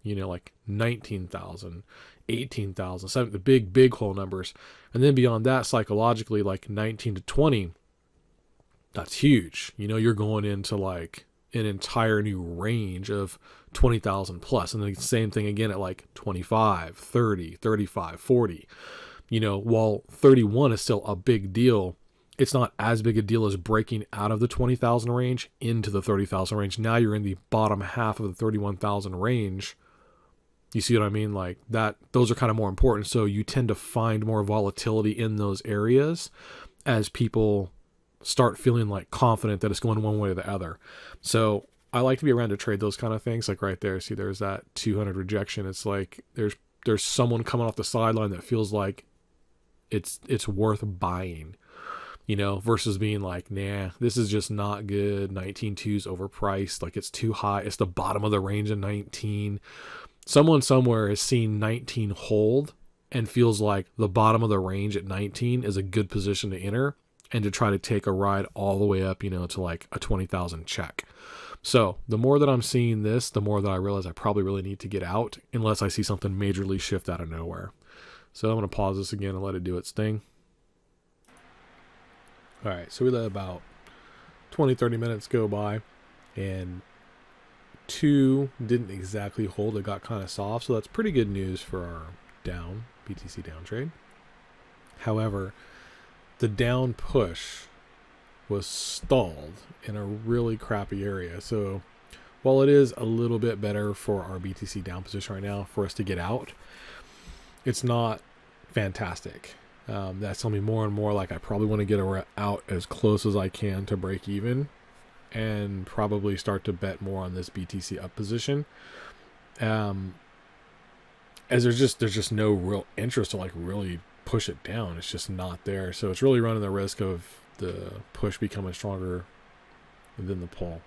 like 19,000, 18,000, the big whole numbers. And then beyond that, psychologically, like 19 to 20, that's huge. You're going into like an entire new range of 20,000 plus. And then the same thing again at like 25, 30, 35, 40. While 31 is still a big deal, it's not as big a deal as breaking out of the 20,000 range into the 30,000 range. Now you're in the bottom half of the 31,000 range. You see what I mean? Like that, those are kind of more important. So you tend to find more volatility in those areas as people start feeling like confident that it's going one way or the other. So I like to be around to trade those kind of things. Like right there, see, there's that 200 rejection. It's like there's someone coming off the sideline that feels like it's worth buying, versus being like, nah, this is just not good. 19.2's overpriced. Like it's too high. It's the bottom of the range of 19. Someone somewhere has seen 19 hold and feels like the bottom of the range at 19 is a good position to enter and to try to take a ride all the way up, to like a 20,000 check. So the more that I'm seeing this, the more that I realize I probably really need to get out unless I see something majorly shift out of nowhere. So I'm going to pause this again and let it do its thing. All right, so we let about 20, 30 minutes go by, and 2 didn't exactly hold. It got kind of soft, so that's pretty good news for our BTC down trade. However, the down push was stalled in a really crappy area. So while it is a little bit better for our BTC down position right now for us to get out, it's not fantastic. That's telling me more and more like I probably want to get out as close as I can to break even and probably start to bet more on this BTC up position. As there's just no real interest to like really push it down. It's just not there. So it's really running the risk of the push becoming stronger than the pull.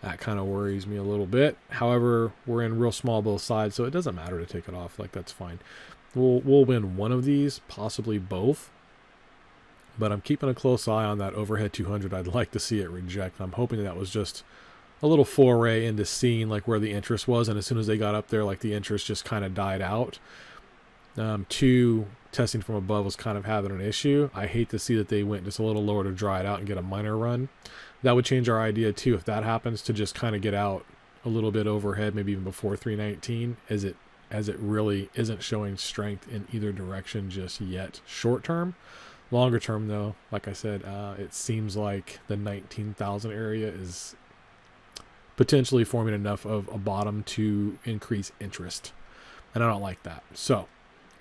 That kind of worries me a little bit. However, we're in real small both sides, so it doesn't matter to take it off. Like that's fine. We'll win one of these, possibly both. But I'm keeping a close eye on that overhead 200. I'd like to see it reject. I'm hoping that was just a little foray into seeing like where the interest was, and as soon as they got up there, like the interest just kind of died out. Two, testing from above was kind of having an issue. I hate to see that they went just a little lower to dry it out and get a minor run. That would change our idea too if that happens, to just kind of get out a little bit overhead, maybe even before 319, as it really isn't showing strength in either direction just yet short term. Longer term though, like I said, it seems like the 19,000 area is potentially forming enough of a bottom to increase interest, and I don't like that. So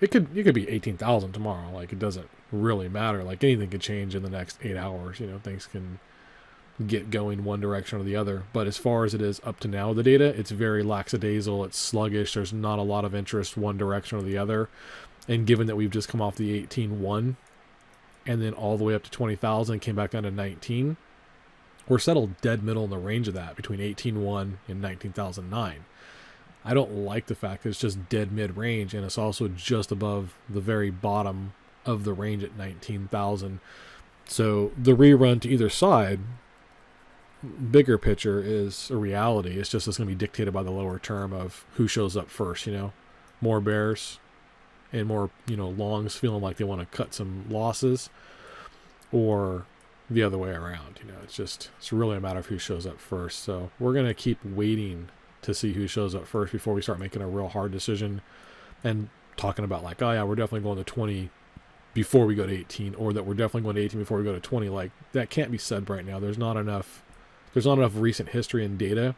it could be 18,000 tomorrow. Like, it doesn't really matter. Like, anything could change in the next 8 hours. You know, things can get going one direction or the other. But as far as it is up to now, the data, it's very lackadaisical. It's sluggish. There's not a lot of interest one direction or the other. And given that we've just come off the 18.1 and then all the way up to 20,000, came back down to 19, we're settled dead middle in the range of that between 18.1 and 19,009. I don't like the fact that it's just dead mid-range, and it's also just above the very bottom of the range at 19,000. So the rerun to either side, bigger picture, is a reality. It's just, it's going to be dictated by the lower term of who shows up first, you know. More bears and more, you know, longs feeling like they want to cut some losses, or the other way around. You know, it's really a matter of who shows up first. So we're going to keep waiting to see who shows up first before we start making a real hard decision and talking about like, oh yeah, we're definitely going to 20 before we go to 18, or that we're definitely going to 18 before we go to 20. Like, that can't be said right now. There's not enough recent history and data,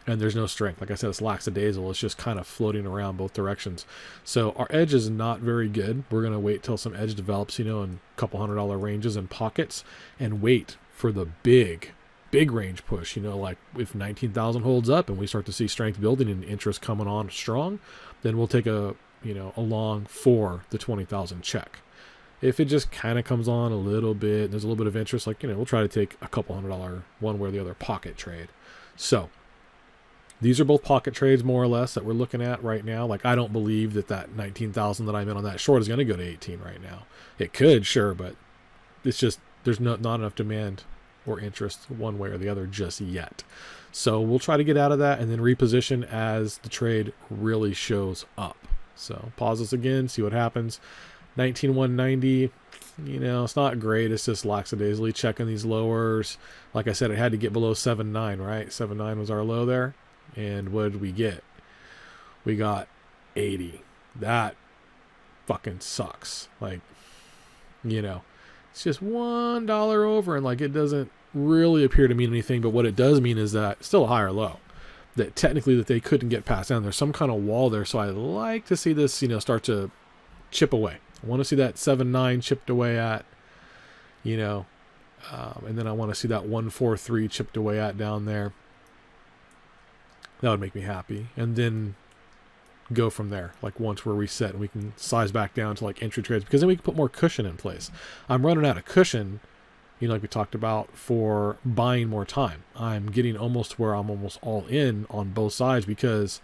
and there's no strength. Like I said, it's lackadaisical. It's just kind of floating around both directions. So our edge is not very good. We're going to wait till some edge develops, you know, in a couple $100 ranges and pockets, and wait for the big range push. You know, like if 19,000 holds up and we start to see strength building and interest coming on strong, then we'll take a long for the 20,000 check. If it just kind of comes on a little bit, there's a little bit of interest, like, you know, we'll try to take a couple $100 one way or the other pocket trade. So these are both pocket trades, more or less, that we're looking at right now. Like, I don't believe that 19,000 that I'm in on that short is going to go to 18 right now. It could, sure, but it's just, there's not enough demand or interest one way or the other just yet. So we'll try to get out of that and then reposition as the trade really shows up. So pause this again, see what happens. 19,190, you know, it's not great. It's just lackadaisically checking these lowers. Like I said, it had to get below 7.9, right? 7.9 was our low there. And what did we get? We got 80. That fucking sucks. Like, you know, it's just $1 over, and like, it doesn't really appear to mean anything, but what it does mean is that it's still a higher low, that technically that they couldn't get past down. There's some kind of wall there. So I'd like to see this, you know, start to chip away. I want to see that 7.9 chipped away at, you know, and then I want to see that 143 chipped away at down there. That would make me happy. And then go from there. Like, once we're reset and we can size back down to like entry trades, because then we can put more cushion in place. I'm running out of cushion, you know, like we talked about, for buying more time. I'm getting almost to where I'm almost all in on both sides, because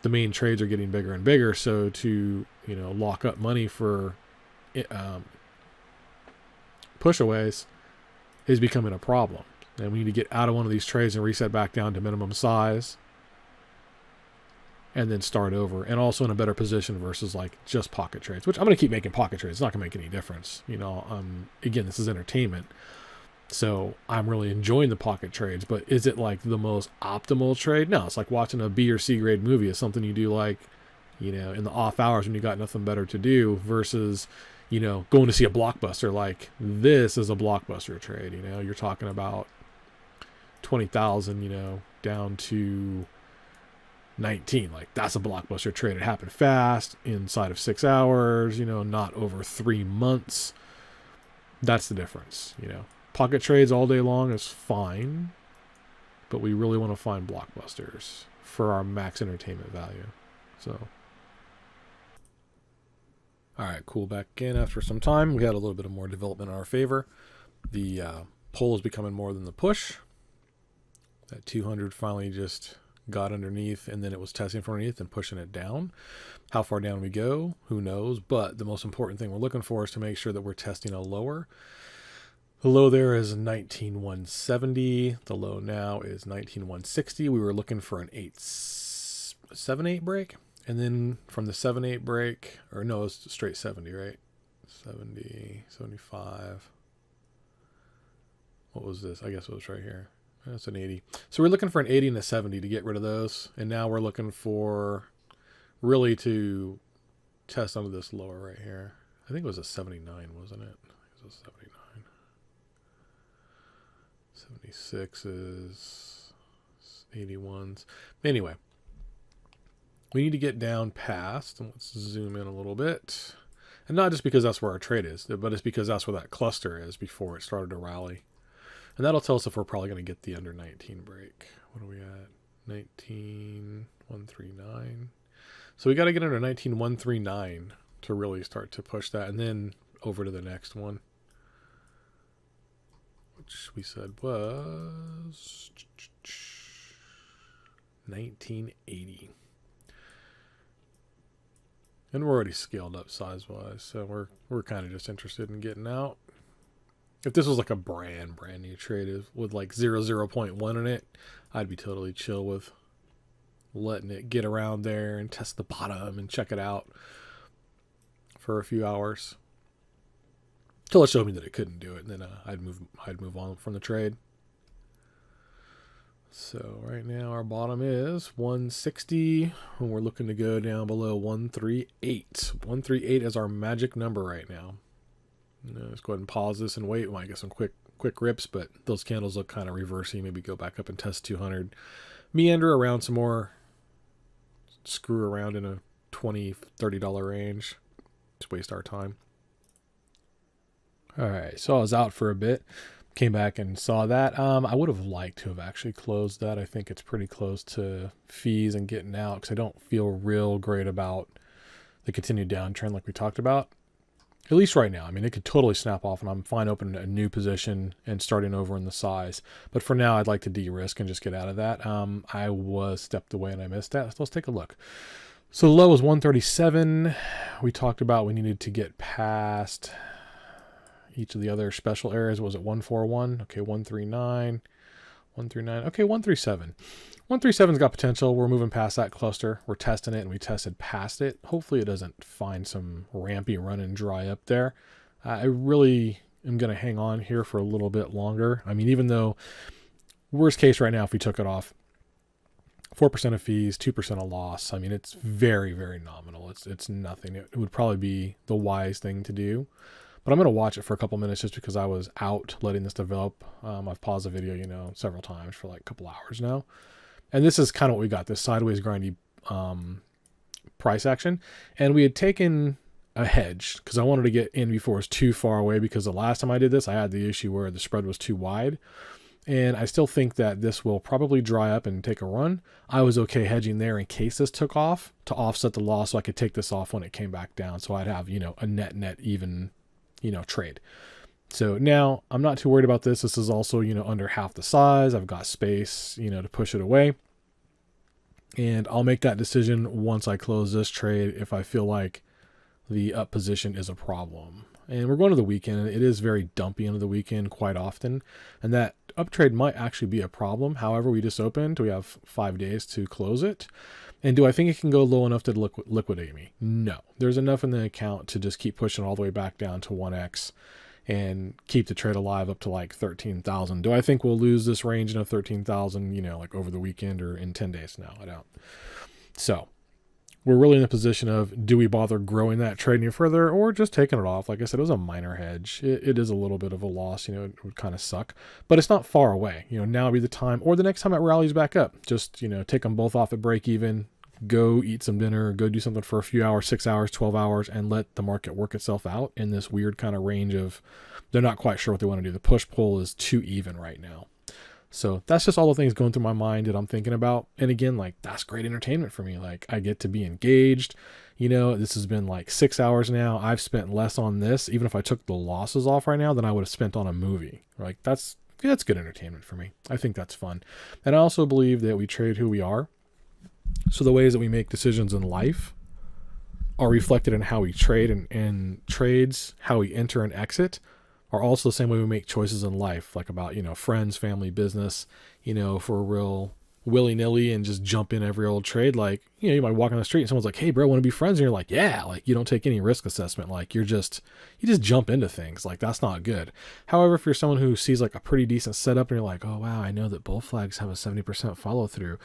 the main trades are getting bigger and bigger. So to, you know, lock up money for pushaways is becoming a problem. And we need to get out of one of these trades and reset back down to minimum size, and then start over, and also in a better position versus like just pocket trades, which I'm going to keep making pocket trades. It's not going to make any difference. You know, again, this is entertainment. So I'm really enjoying the pocket trades, but is it like the most optimal trade? No, it's like watching a B or C grade movie. It's something you do, like, you know, in the off hours when you got nothing better to do, versus, you know, going to see a blockbuster. Like, this is a blockbuster trade. You know, you're talking about 20,000, you know, down to 19. Like, that's a blockbuster trade. It happened fast, inside of 6 hours, you know, not over 3 months. That's the difference. You know, pocket trades all day long is fine, but we really want to find blockbusters for our max entertainment value. So, all right, cool. Back in after some time. We had a little bit of more development in our favor. The pull is becoming more than the push. That 200 finally just got underneath, and then it was testing from underneath and pushing it down. How far down we go, who knows? But the most important thing we're looking for is to make sure that we're testing a lower. The low there is 19,170. The low now is 19,160. We were looking for an 878 break. And then from the 7-8 break, or no, it's straight 70, right? 70, 75. What was this? I guess it was right here. That's an 80. So we're looking for an 80 and a 70 to get rid of those. And now we're looking for really to test under this lower right here. I think it was a 79, wasn't it? I think it was a 79. 76 is 81s. Anyway, we need to get down past, and let's zoom in a little bit. And not just because that's where our trade is, but it's because that's where that cluster is before it started to rally. And that'll tell us if we're probably going to get the under 19 break. What are we at? 19,139. So we got to get under 19,139 to really start to push that. And then over to the next one, which we said was 1980. And we're already scaled up size-wise, so we're kind of just interested in getting out. If this was like a brand new trade with like 0.1 in it, I'd be totally chill with letting it get around there and test the bottom and check it out for a few hours till it showed me that it couldn't do it, and then I'd move on from the trade. So right now our bottom is 160, and we're looking to go down below 138. 138 is our magic number right now. Let's go ahead and pause this and wait. We might get some quick rips, but those candles look kind of reversey. Maybe go back up and test 200. Meander around some more. Screw around in a $20, $30 range. Just waste our time. All right, so I was out for a bit. Came back and saw that. I would have liked to have actually closed that. I think it's pretty close to fees and getting out because I don't feel real great about the continued downtrend like we talked about. At least right now. I mean, it could totally snap off and I'm fine opening a new position and starting over in the size. But for now, I'd like to de-risk and just get out of that. I was stepped away and I missed that. So let's take a look. So the low was 137. We talked about we needed to get past each of the other special areas. Was it 141? Okay, 139. 139. Okay, 137. 137's got potential. We're moving past that cluster. We're testing it, and we tested past it. Hopefully it doesn't find some rampy run and dry up there. I really am going to hang on here for a little bit longer. I mean, even though worst case right now, if we took it off, 4% of fees, 2% of loss. I mean, it's very, very nominal. It's nothing. It would probably be the wise thing to do. But I'm going to watch it for a couple minutes just because I was out letting this develop. I've paused the video, several times for like a couple hours now. And this is kind of what we got, this sideways grindy price action. And we had taken a hedge because I wanted to get in before it was too far away, because the last time I did this, I had the issue where the spread was too wide. And I still think that this will probably dry up and take a run. I was okay hedging there in case this took off to offset the loss so I could take this off when it came back down. So I'd have, a net even, trade. So now I'm not too worried about this. This is also, under half the size. I've got space, to push it away. And I'll make that decision once I close this trade if I feel like the up position is a problem. And we're going to the weekend, and it is very dumpy into the weekend quite often. And that up trade might actually be a problem. However, we just opened. We have 5 days to close it. And do I think it can go low enough to liquidate me? No. There's enough in the account to just keep pushing all the way back down to 1x and keep the trade alive up to like 13,000. Do I think we'll lose this range of 13,000, like over the weekend or in 10 days? No, I don't. So we're really in a position of, do we bother growing that trade any further or just taking it off? Like I said, it was a minor hedge. It is a little bit of a loss, it would kind of suck, but it's not far away. Now would be the time, or the next time it rallies back up, just, take them both off at break even, go eat some dinner, go do something for a few hours, 6 hours, 12 hours, and let the market work itself out in this weird kind of range of, they're not quite sure what they want to do. The push pull is too even right now. So that's just all the things going through my mind that I'm thinking about. And again, like, that's great entertainment for me. Like, I get to be engaged. This has been like 6 hours now. I've spent less on this, even if I took the losses off right now, than I would have spent on a movie. Like, that's good entertainment for me. I think that's fun. And I also believe that we trade who we are. So the ways that we make decisions in life are reflected in how we trade, and trades, how we enter and exit, are also the same way we make choices in life, like about, friends, family, business, for real willy-nilly and just jump in every old trade. Like, you might walk on the street and someone's like, hey bro, want to be friends? And you're like, yeah. Like, you don't take any risk assessment. Like, you just jump into things. Like, that's not good. However, if you're someone who sees like a pretty decent setup and you're like, oh wow, I know that bull flags have a 70% follow through,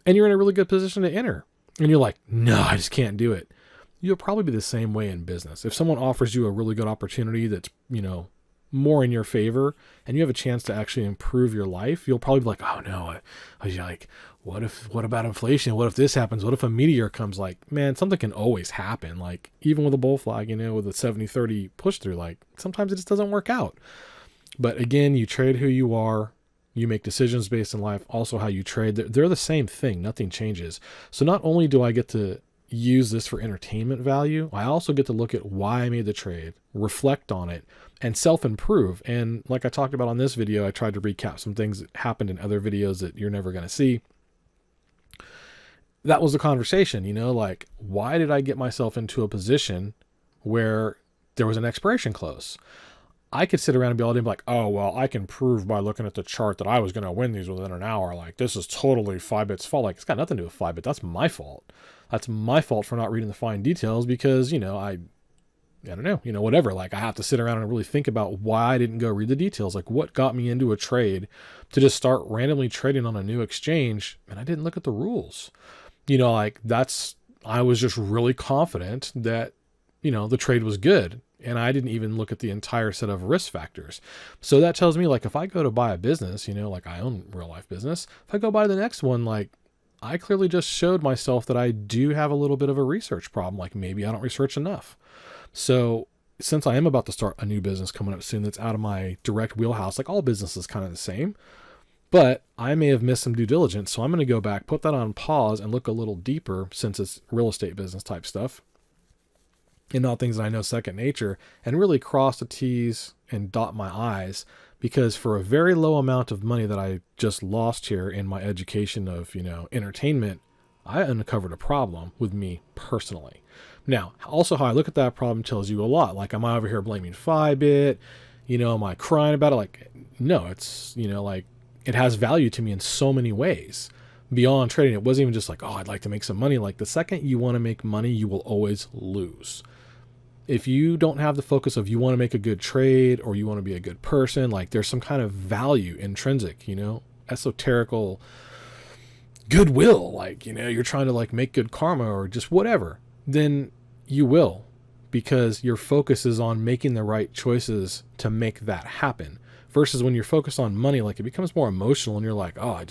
and you're in a really good position to enter, and you're like, no, I just can't do it. You'll probably be the same way in business. If someone offers you a really good opportunity that's, more in your favor, and you have a chance to actually improve your life, you'll probably be like, oh no, like, what about inflation? What if this happens? What if a meteor comes? Like, man, something can always happen. Like, even with a bull flag, with a 70-30 push through, like, sometimes it just doesn't work out. But again, you trade who you are. You make decisions based on life. Also how you trade. They're the same thing. Nothing changes. So not only do I get to use this for entertainment value, I also get to look at why I made the trade, reflect on it, and self-improve. And like I talked about on this video, I tried to recap some things that happened in other videos that you're never going to see. That was the conversation, like, why did I get myself into a position where there was an expiration close? I could sit around and be all day and be like, oh, well, I can prove by looking at the chart that I was going to win these within an hour. Like, this is totally Fibit's fault. Like, it's got nothing to do with Fibit. That's my fault. That's my fault for not reading the fine details because, I don't know, whatever. Like, I have to sit around and really think about why I didn't go read the details. Like, what got me into a trade to just start randomly trading on a new exchange, and I didn't look at the rules. I was just really confident that, the trade was good. And I didn't even look at the entire set of risk factors. So that tells me, like, if I go to buy a business, like I own real life business, if I go buy the next one, like, I clearly just showed myself that I do have a little bit of a research problem. Like, maybe I don't research enough. So since I am about to start a new business coming up soon that's out of my direct wheelhouse, like all business is kind of the same, but I may have missed some due diligence. So I'm going to go back, put that on pause, and look a little deeper since it's real estate business type stuff and not things that I know second nature, and really cross the T's and dot my I's, because for a very low amount of money that I just lost here in my education of, entertainment, I uncovered a problem with me personally. Now, also how I look at that problem tells you a lot. Like, am I over here blaming Fibit? Am I crying about it? Like, no, it's, like, it has value to me in so many ways. Beyond trading, it wasn't even just like, oh, I'd like to make some money. Like, the second you want to make money, you will always lose. If you don't have the focus of you want to make a good trade or you want to be a good person, like, there's some kind of value, intrinsic, esoterical goodwill, like, you're trying to, like, make good karma or just whatever, then you will, because your focus is on making the right choices to make that happen. Versus when you're focused on money, like, it becomes more emotional and you're like, oh,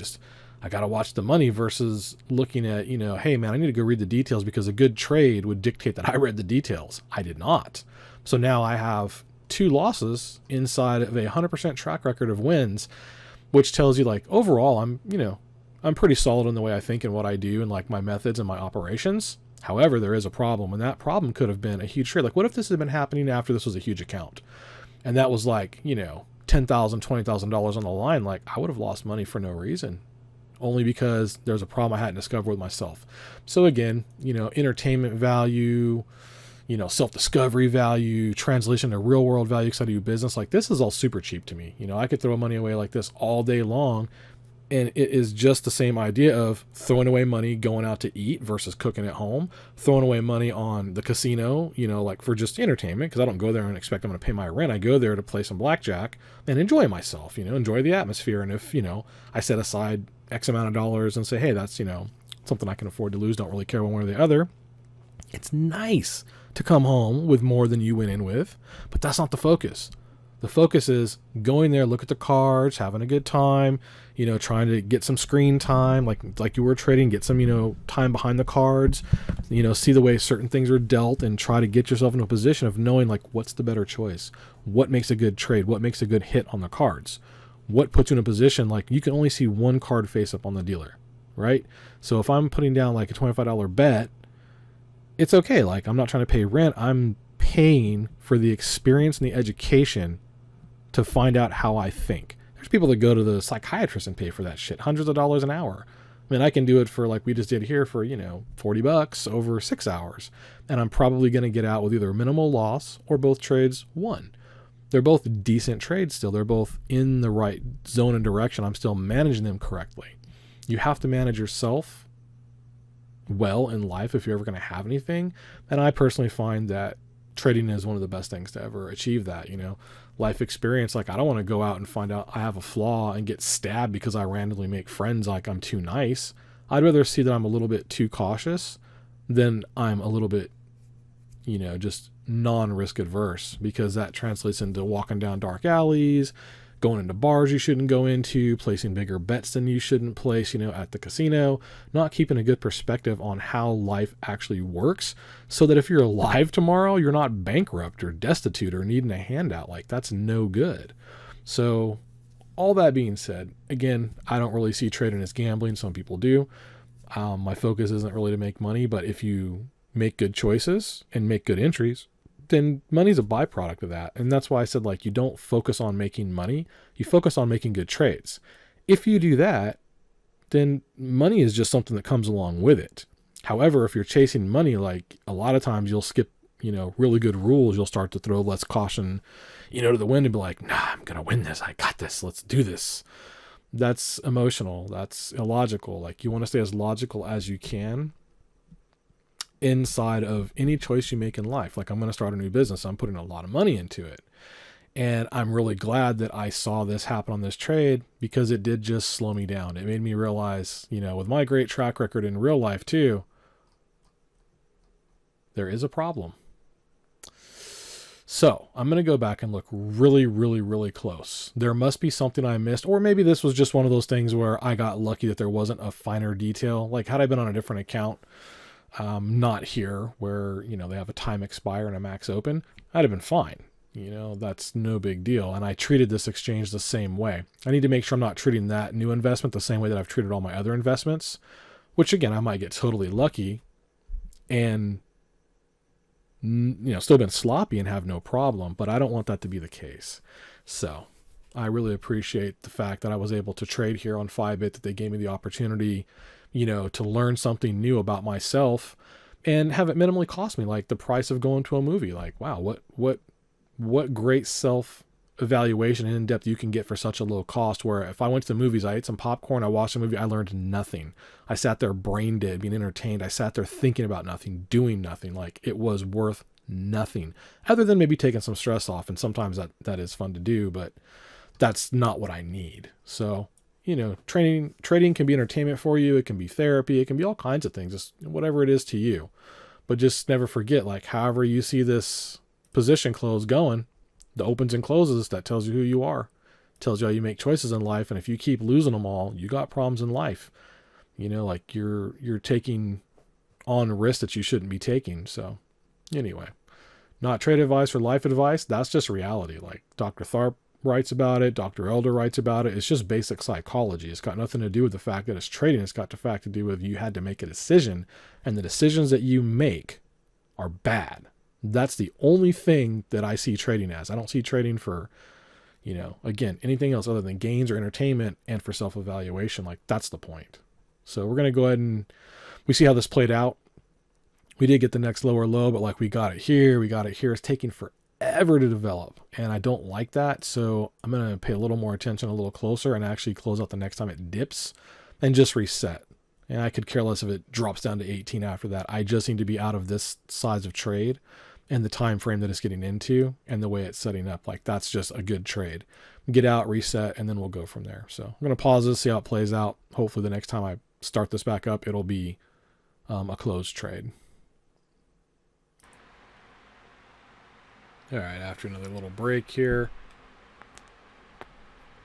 I got to watch the money, versus looking at, hey man, I need to go read the details, because a good trade would dictate that I read the details. I did not. So now I have 2 losses inside of a 100% track record of wins, which tells you, like, overall, I'm pretty solid in the way I think and what I do and, like, my methods and my operations. However, there is a problem, and that problem could have been a huge trade. Like, what if this had been happening after this was a huge account? And that was like, $10,000, $20,000 on the line. Like, I would have lost money for no reason, only because there's a problem I hadn't discovered with myself. So again, entertainment value, self-discovery value, translation to real world value, because I do business, like, this is all super cheap to me. I could throw money away like this all day long, and it is just the same idea of throwing away money going out to eat versus cooking at home, throwing away money on the casino, like, for just entertainment, because I don't go there and expect I'm going to pay my rent. I go there to play some blackjack and enjoy myself, enjoy the atmosphere. And if, I set aside X amount of dollars and say, hey, that's, something I can afford to lose, don't really care one way or the other, it's nice to come home with more than you went in with, but that's not the focus. The focus is going there, look at the cards, having a good time, trying to get some screen time, like you were trading, get some, time behind the cards, see the way certain things are dealt, and try to get yourself into a position of knowing, like, what's the better choice? What makes a good trade? What makes a good hit on the cards? What puts you in a position, like, you can only see one card face up on the dealer, right? So if I'm putting down, like, a $25 bet, it's okay. Like, I'm not trying to pay rent. I'm paying for the experience and the education to find out how I think. There's people that go to the psychiatrist and pay for that shit, hundreds of dollars an hour. I mean, I can do it for, like we just did here, for, $40 over 6 hours. And I'm probably going to get out with either a minimal loss or both trades won. They're both decent trades still. They're both in the right zone and direction. I'm still managing them correctly. You have to manage yourself well in life if you're ever going to have anything. And I personally find that trading is one of the best things to ever achieve that, life experience. Like, I don't want to go out and find out I have a flaw and get stabbed because I randomly make friends like I'm too nice. I'd rather see that I'm a little bit too cautious than I'm a little bit, just non-risk adverse, because that translates into walking down dark alleys, going into bars you shouldn't go into, placing bigger bets than you shouldn't place, at the casino, not keeping a good perspective on how life actually works, so that if you're alive tomorrow, you're not bankrupt or destitute or needing a handout. Like, that's no good. So all that being said, again, I don't really see trading as gambling. Some people do. My focus isn't really to make money, but if you make good choices and make good entries, then money's a byproduct of that. And that's why I said, like, you don't focus on making money, you focus on making good trades. If you do that, then money is just something that comes along with it. However, if you're chasing money, like, a lot of times you'll skip, really good rules. You'll start to throw less caution, to the wind and be like, nah, I'm going to win this. I got this. Let's do this. That's emotional. That's illogical. Like, you want to stay as logical as you can inside of any choice you make in life. Like, I'm going to start a new business. I'm putting a lot of money into it. And I'm really glad that I saw this happen on this trade, because it did just slow me down. It made me realize, with my great track record in real life too, there is a problem. So I'm going to go back and look really, really, really close. There must be something I missed, or maybe this was just one of those things where I got lucky that there wasn't a finer detail. Like, had I been on a different account, not here where, they have a time expire and a max open, I'd have been fine. That's no big deal. And I treated this exchange the same way. I need to make sure I'm not treating that new investment the same way that I've treated all my other investments, which, again, I might get totally lucky and, still been sloppy and have no problem, but I don't want that to be the case. So I really appreciate the fact that I was able to trade here on 5-bit, that they gave me the opportunity, to learn something new about myself and have it minimally cost me, like the price of going to a movie. Like, wow, what great self evaluation and in depth you can get for such a low cost, where if I went to the movies, I ate some popcorn, I watched a movie, I learned nothing. I sat there brain dead, being entertained. I sat there thinking about nothing, doing nothing. Like, it was worth nothing other than maybe taking some stress off. And sometimes that is fun to do, but that's not what I need. So, trading can be entertainment for you. It can be therapy. It can be all kinds of things, just whatever it is to you. But just never forget, like, however you see this position close going, the opens and closes, that tells you who you are, tells you how you make choices in life. And if you keep losing them all, you got problems in life. Like, you're taking on risks that you shouldn't be taking. So anyway, not trade advice or life advice. That's just reality. Like, Dr. Tharp writes about it. Dr. Elder writes about it. It's just basic psychology. It's got nothing to do with the fact that it's trading. It's got the fact to do with you had to make a decision, and the decisions that you make are bad. That's the only thing that I see trading as. I don't see trading for, again, anything else other than gains or entertainment and for self-evaluation. Like, that's the point. So we're going to go ahead and we see how this played out. We did get the next lower low, but like, we got it here. It's taking forever to develop, and I don't like that. So I'm going to pay a little more attention, a little closer, and actually close out the next time it dips and just reset. And I could care less if it drops down to 18 after that. I just need to be out of this size of trade and the time frame that it's getting into and the way it's setting up. Like, that's just a good trade. Get out, reset, and then we'll go from there. So I'm going to pause this, see how it plays out. Hopefully the next time I start this back up, it'll be a closed trade. All right, after another little break here,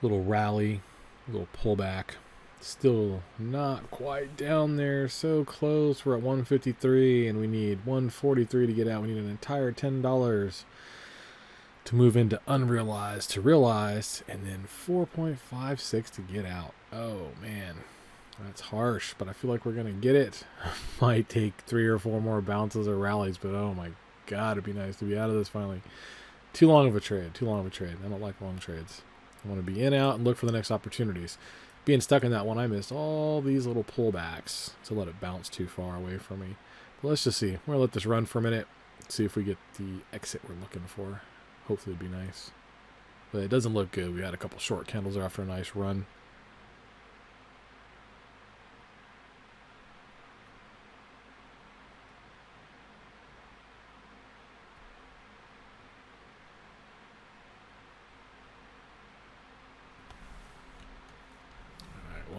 little rally, little pullback. Still not quite down there, so close. We're at 153 and we need 143 to get out. We need an entire $10 to move into unrealized to realized, and then 4.56 to get out. Oh man, that's harsh, but I feel like we're gonna get it. Might take 3 or 4 more bounces or rallies, but oh my god, it'd be nice to be out of this finally. Too long of a trade. I don't like long trades. I want to be in, out, and look for the next opportunities. Being stuck in that one, I missed all these little pullbacks to let it bounce too far away from me. But let's just see. We're going to let this run for a minute. See if we get the exit we're looking for. Hopefully it'd be nice. But it doesn't look good. We had a couple short candles there after a nice run.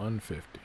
150.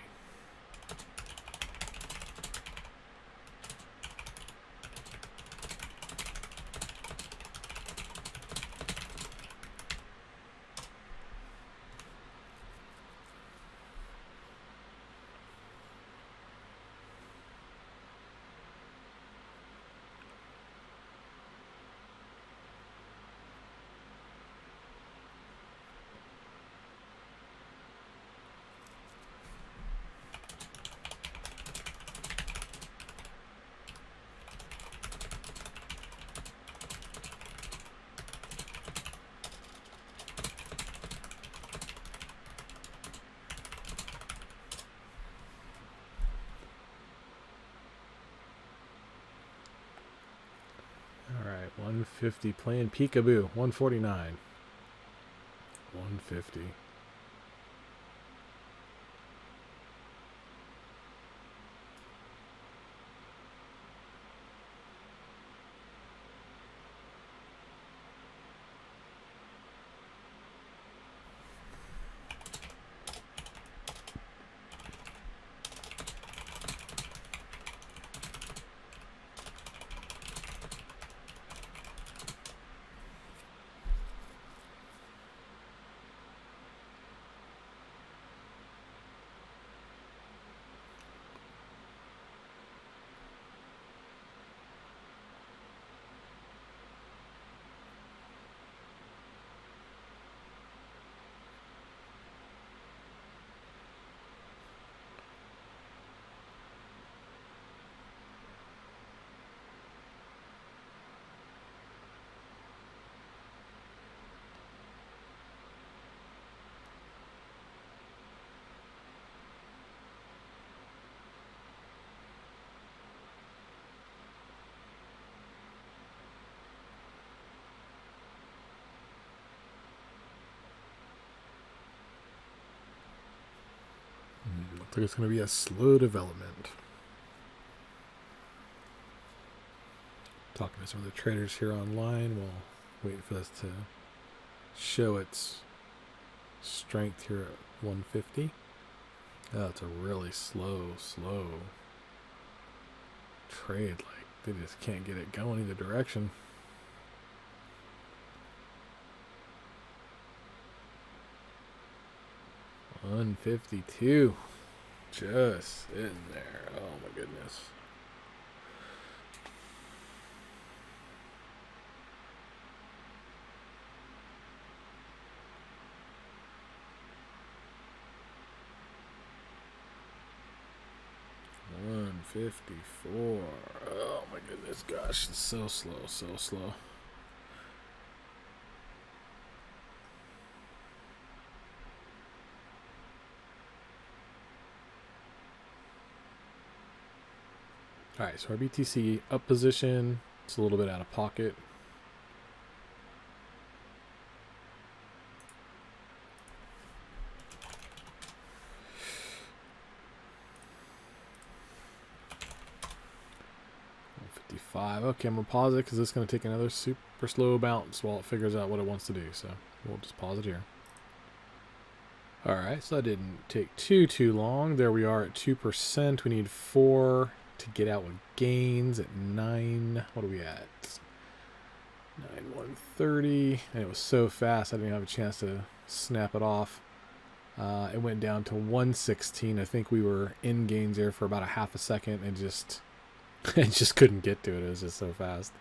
Alright, 150 playing peekaboo. 149. 150. Looks like it's going to be a slow development. Talking to some of the traders here online while waiting for this to show its strength here at 150. Oh, it's a really slow trade. Like, they just can't get it going either direction. $152. Just in there. Oh my goodness. $154. Oh my goodness, gosh, it's so slow, so slow. All right, so our BTC up position. It's a little bit out of pocket. Okay, I'm gonna pause it because this is gonna take another super slow bounce while it figures out what it wants to do. So we'll just pause it here. All right, so that didn't take too long. There we are at 2%. We need 4 to get out with gains at 9. What are we at? 9,130. And it was so fast I didn't have a chance to snap it off. It went down to 116. I think we were in gains there for about a half a second and just couldn't get to it. It was just so fast.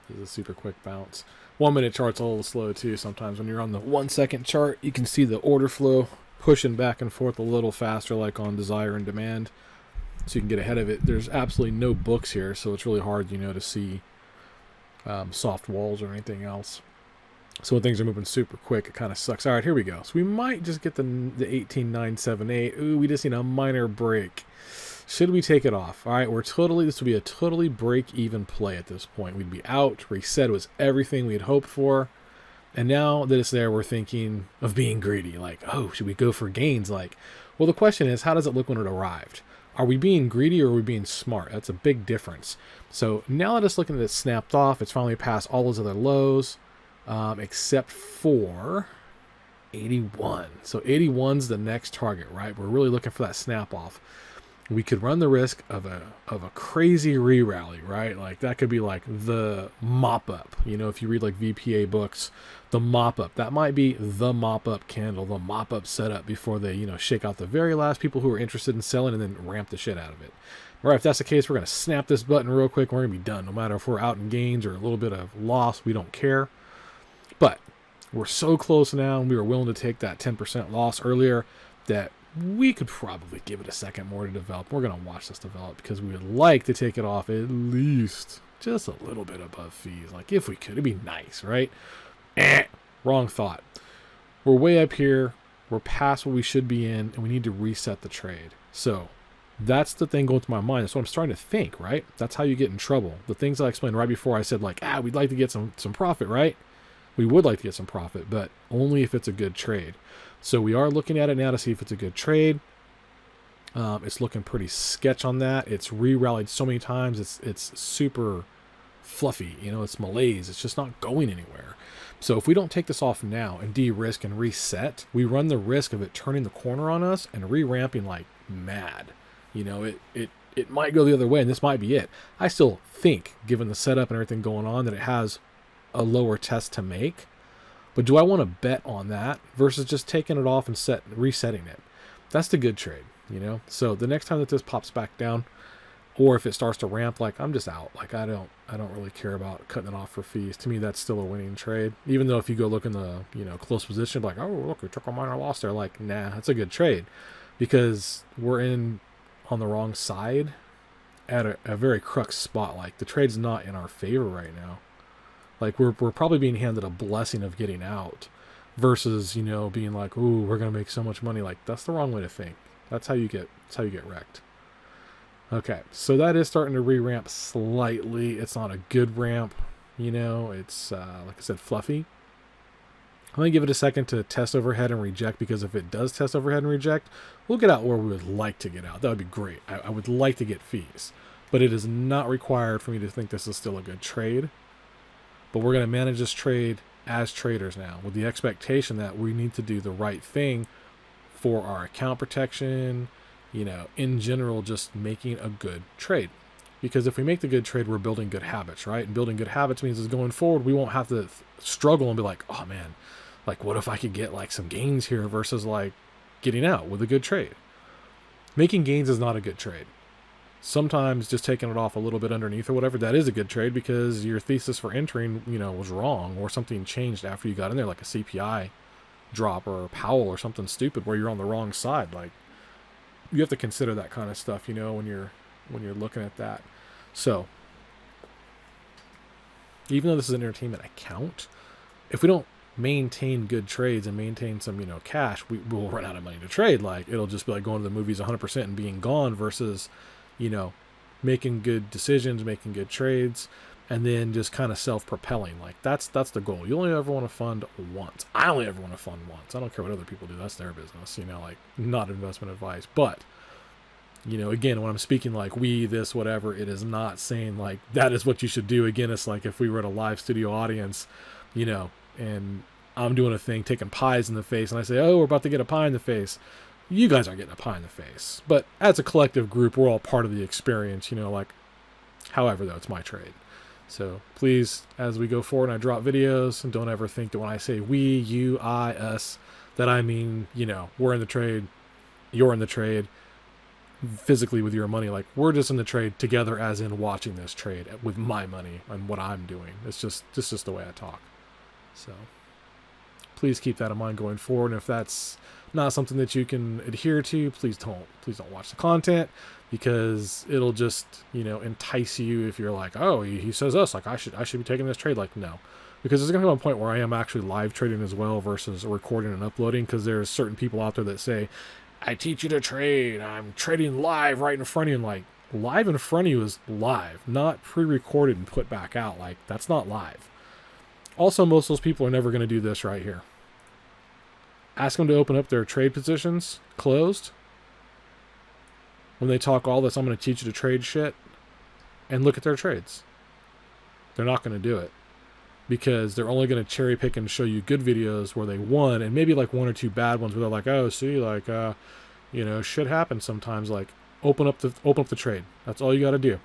It was a super quick bounce. 1 minute chart's a little slow too. Sometimes when you're on the 1 second chart, you can see the order flow pushing back and forth a little faster, like on desire and demand, so you can get ahead of it. There's absolutely no books here, so it's really hard, to see soft walls or anything else. So when things are moving super quick, it kind of sucks. All right, here we go. So we might just get the 18,978. Ooh, we just need a minor break. Should we take it off? All right, this would be a totally break-even play at this point. We'd be out. Reset was everything we had hoped for. And now that it's there, we're thinking of being greedy. Like, oh, should we go for gains? Like, well, the question is, how does it look when it arrived? Are we being greedy or are we being smart? That's a big difference. So now that it's looking at it snapped off, it's finally passed all those other lows, except for 81. So 81's the next target, right? We're really looking for that snap off. We could run the risk of a crazy re-rally, right? Like that could be like the mop up. You know, if you read like VPA books, the mop up, that might be the mop up candle, the mop up setup before they, you know, shake out the very last people who are interested in selling and then ramp the shit out of it. All right, if that's the case, we're going to snap this button real quick. And we're going to be done. No matter if we're out in gains or a little bit of loss, we don't care. But we're so close now, and we were willing to take that 10% loss earlier that we could probably give it a second more to develop. We're going to watch this develop because we would like to take it off at least just a little bit above fees. Like if we could, it'd be nice, right? Wrong thought. We're way up here. We're past what we should be in, and we need to reset the trade. So that's the thing going through my mind. That's what I'm starting to think, right? That's how you get in trouble. The things I explained right before, I said like, we'd like to get some profit, right? We would like to get some profit, but only if it's a good trade. So we are looking at it now to see if it's a good trade. It's looking pretty sketch on that. It's re-rallied so many times. It's super fluffy. You know, it's malaise. It's just not going anywhere. So if we don't take this off now and de-risk and reset, we run the risk of it turning the corner on us and re-ramping like mad. You know, it might go the other way, and this might be it. I still think, given the setup and everything going on, that it has a lower test to make. But do I want to bet on that versus just taking it off and resetting it? That's the good trade, you know? So the next time that this pops back down, or if it starts to ramp, like I'm just out. Like I don't really care about cutting it off for fees. To me, that's still a winning trade. Even though if you go look in the, you know, close position, like, oh, look, we took a minor loss there. Like, nah, that's a good trade because we're in on the wrong side at a very crux spot. Like the trade's not in our favor right now. Like we're probably being handed a blessing of getting out versus, you know, being like, ooh, we're going to make so much money. Like that's the wrong way to think. That's how you get wrecked. Okay. So that is starting to re-ramp slightly. It's not a good ramp. You know, it's, like I said, fluffy. I'm going to give it a second to test overhead and reject, because if it does test overhead and reject, we'll get out where we would like to get out. That would be great. I would like to get fees, but it is not required for me to think this is still a good trade. But we're going to manage this trade as traders now with the expectation that we need to do the right thing for our account protection, you know, in general, just making a good trade. Because if we make the good trade, we're building good habits, right? And building good habits means is going forward, we won't have to struggle and be like, oh man, like what if I could get like some gains here versus like getting out with a good trade. Making gains is not a good trade. Sometimes just taking it off a little bit underneath or whatever, that is a good trade because your thesis for entering, you know, was wrong, or something changed after you got in there, like a CPI drop or a Powell or something stupid where you're on the wrong side. Like you have to consider that kind of stuff, you know, when you're looking at that. So even though this is an entertainment account, if we don't maintain good trades and maintain some, you know, cash, we will run out of money to trade. Like it'll just be like going to the movies 100% and being gone versus, you know, making good decisions, making good trades, and then just kind of self-propelling. Like that's the goal. You only ever want to fund once. I only ever want to fund once. I don't care what other people do. That's their business, you know, like not investment advice. But, you know, again, when I'm speaking like we, this, whatever, it is not saying like that is what you should do. Again, it's like if we were at a live studio audience, you know, and I'm doing a thing, taking pies in the face, and I say, oh, we're about to get a pie in the face. You guys aren't getting a pie in the face. But as a collective group, we're all part of the experience, you know, like, however, though, it's my trade. So please, as we go forward and I drop videos, don't ever think that when I say we, you, I, us, that I mean, you know, we're in the trade, you're in the trade, physically with your money. Like, we're just in the trade together, as in watching this trade with my money and what I'm doing. It's just the way I talk. So please keep that in mind going forward. And if that's not something that you can adhere to, please don't watch the content, because it'll just, you know, entice you if you're like, oh, he says us, like I should be taking this trade. Like, no, because there's going to come a point where I am actually live trading as well versus recording and uploading, because there's certain people out there that say, I teach you to trade, I'm trading live right in front of you. And like, live in front of you is live, not pre-recorded and put back out. Like, that's not live. Also, most of those people are never going to do this right here. Ask them to open up their trade positions closed when they talk all this, I'm going to teach you to trade shit, and look at their trades. They're not going to do it. because they're only going to cherry pick and show you good videos where they won, and maybe like one or two bad ones where they're like, oh, see, like, shit happens sometimes. Like, open up the trade. That's all you got to do.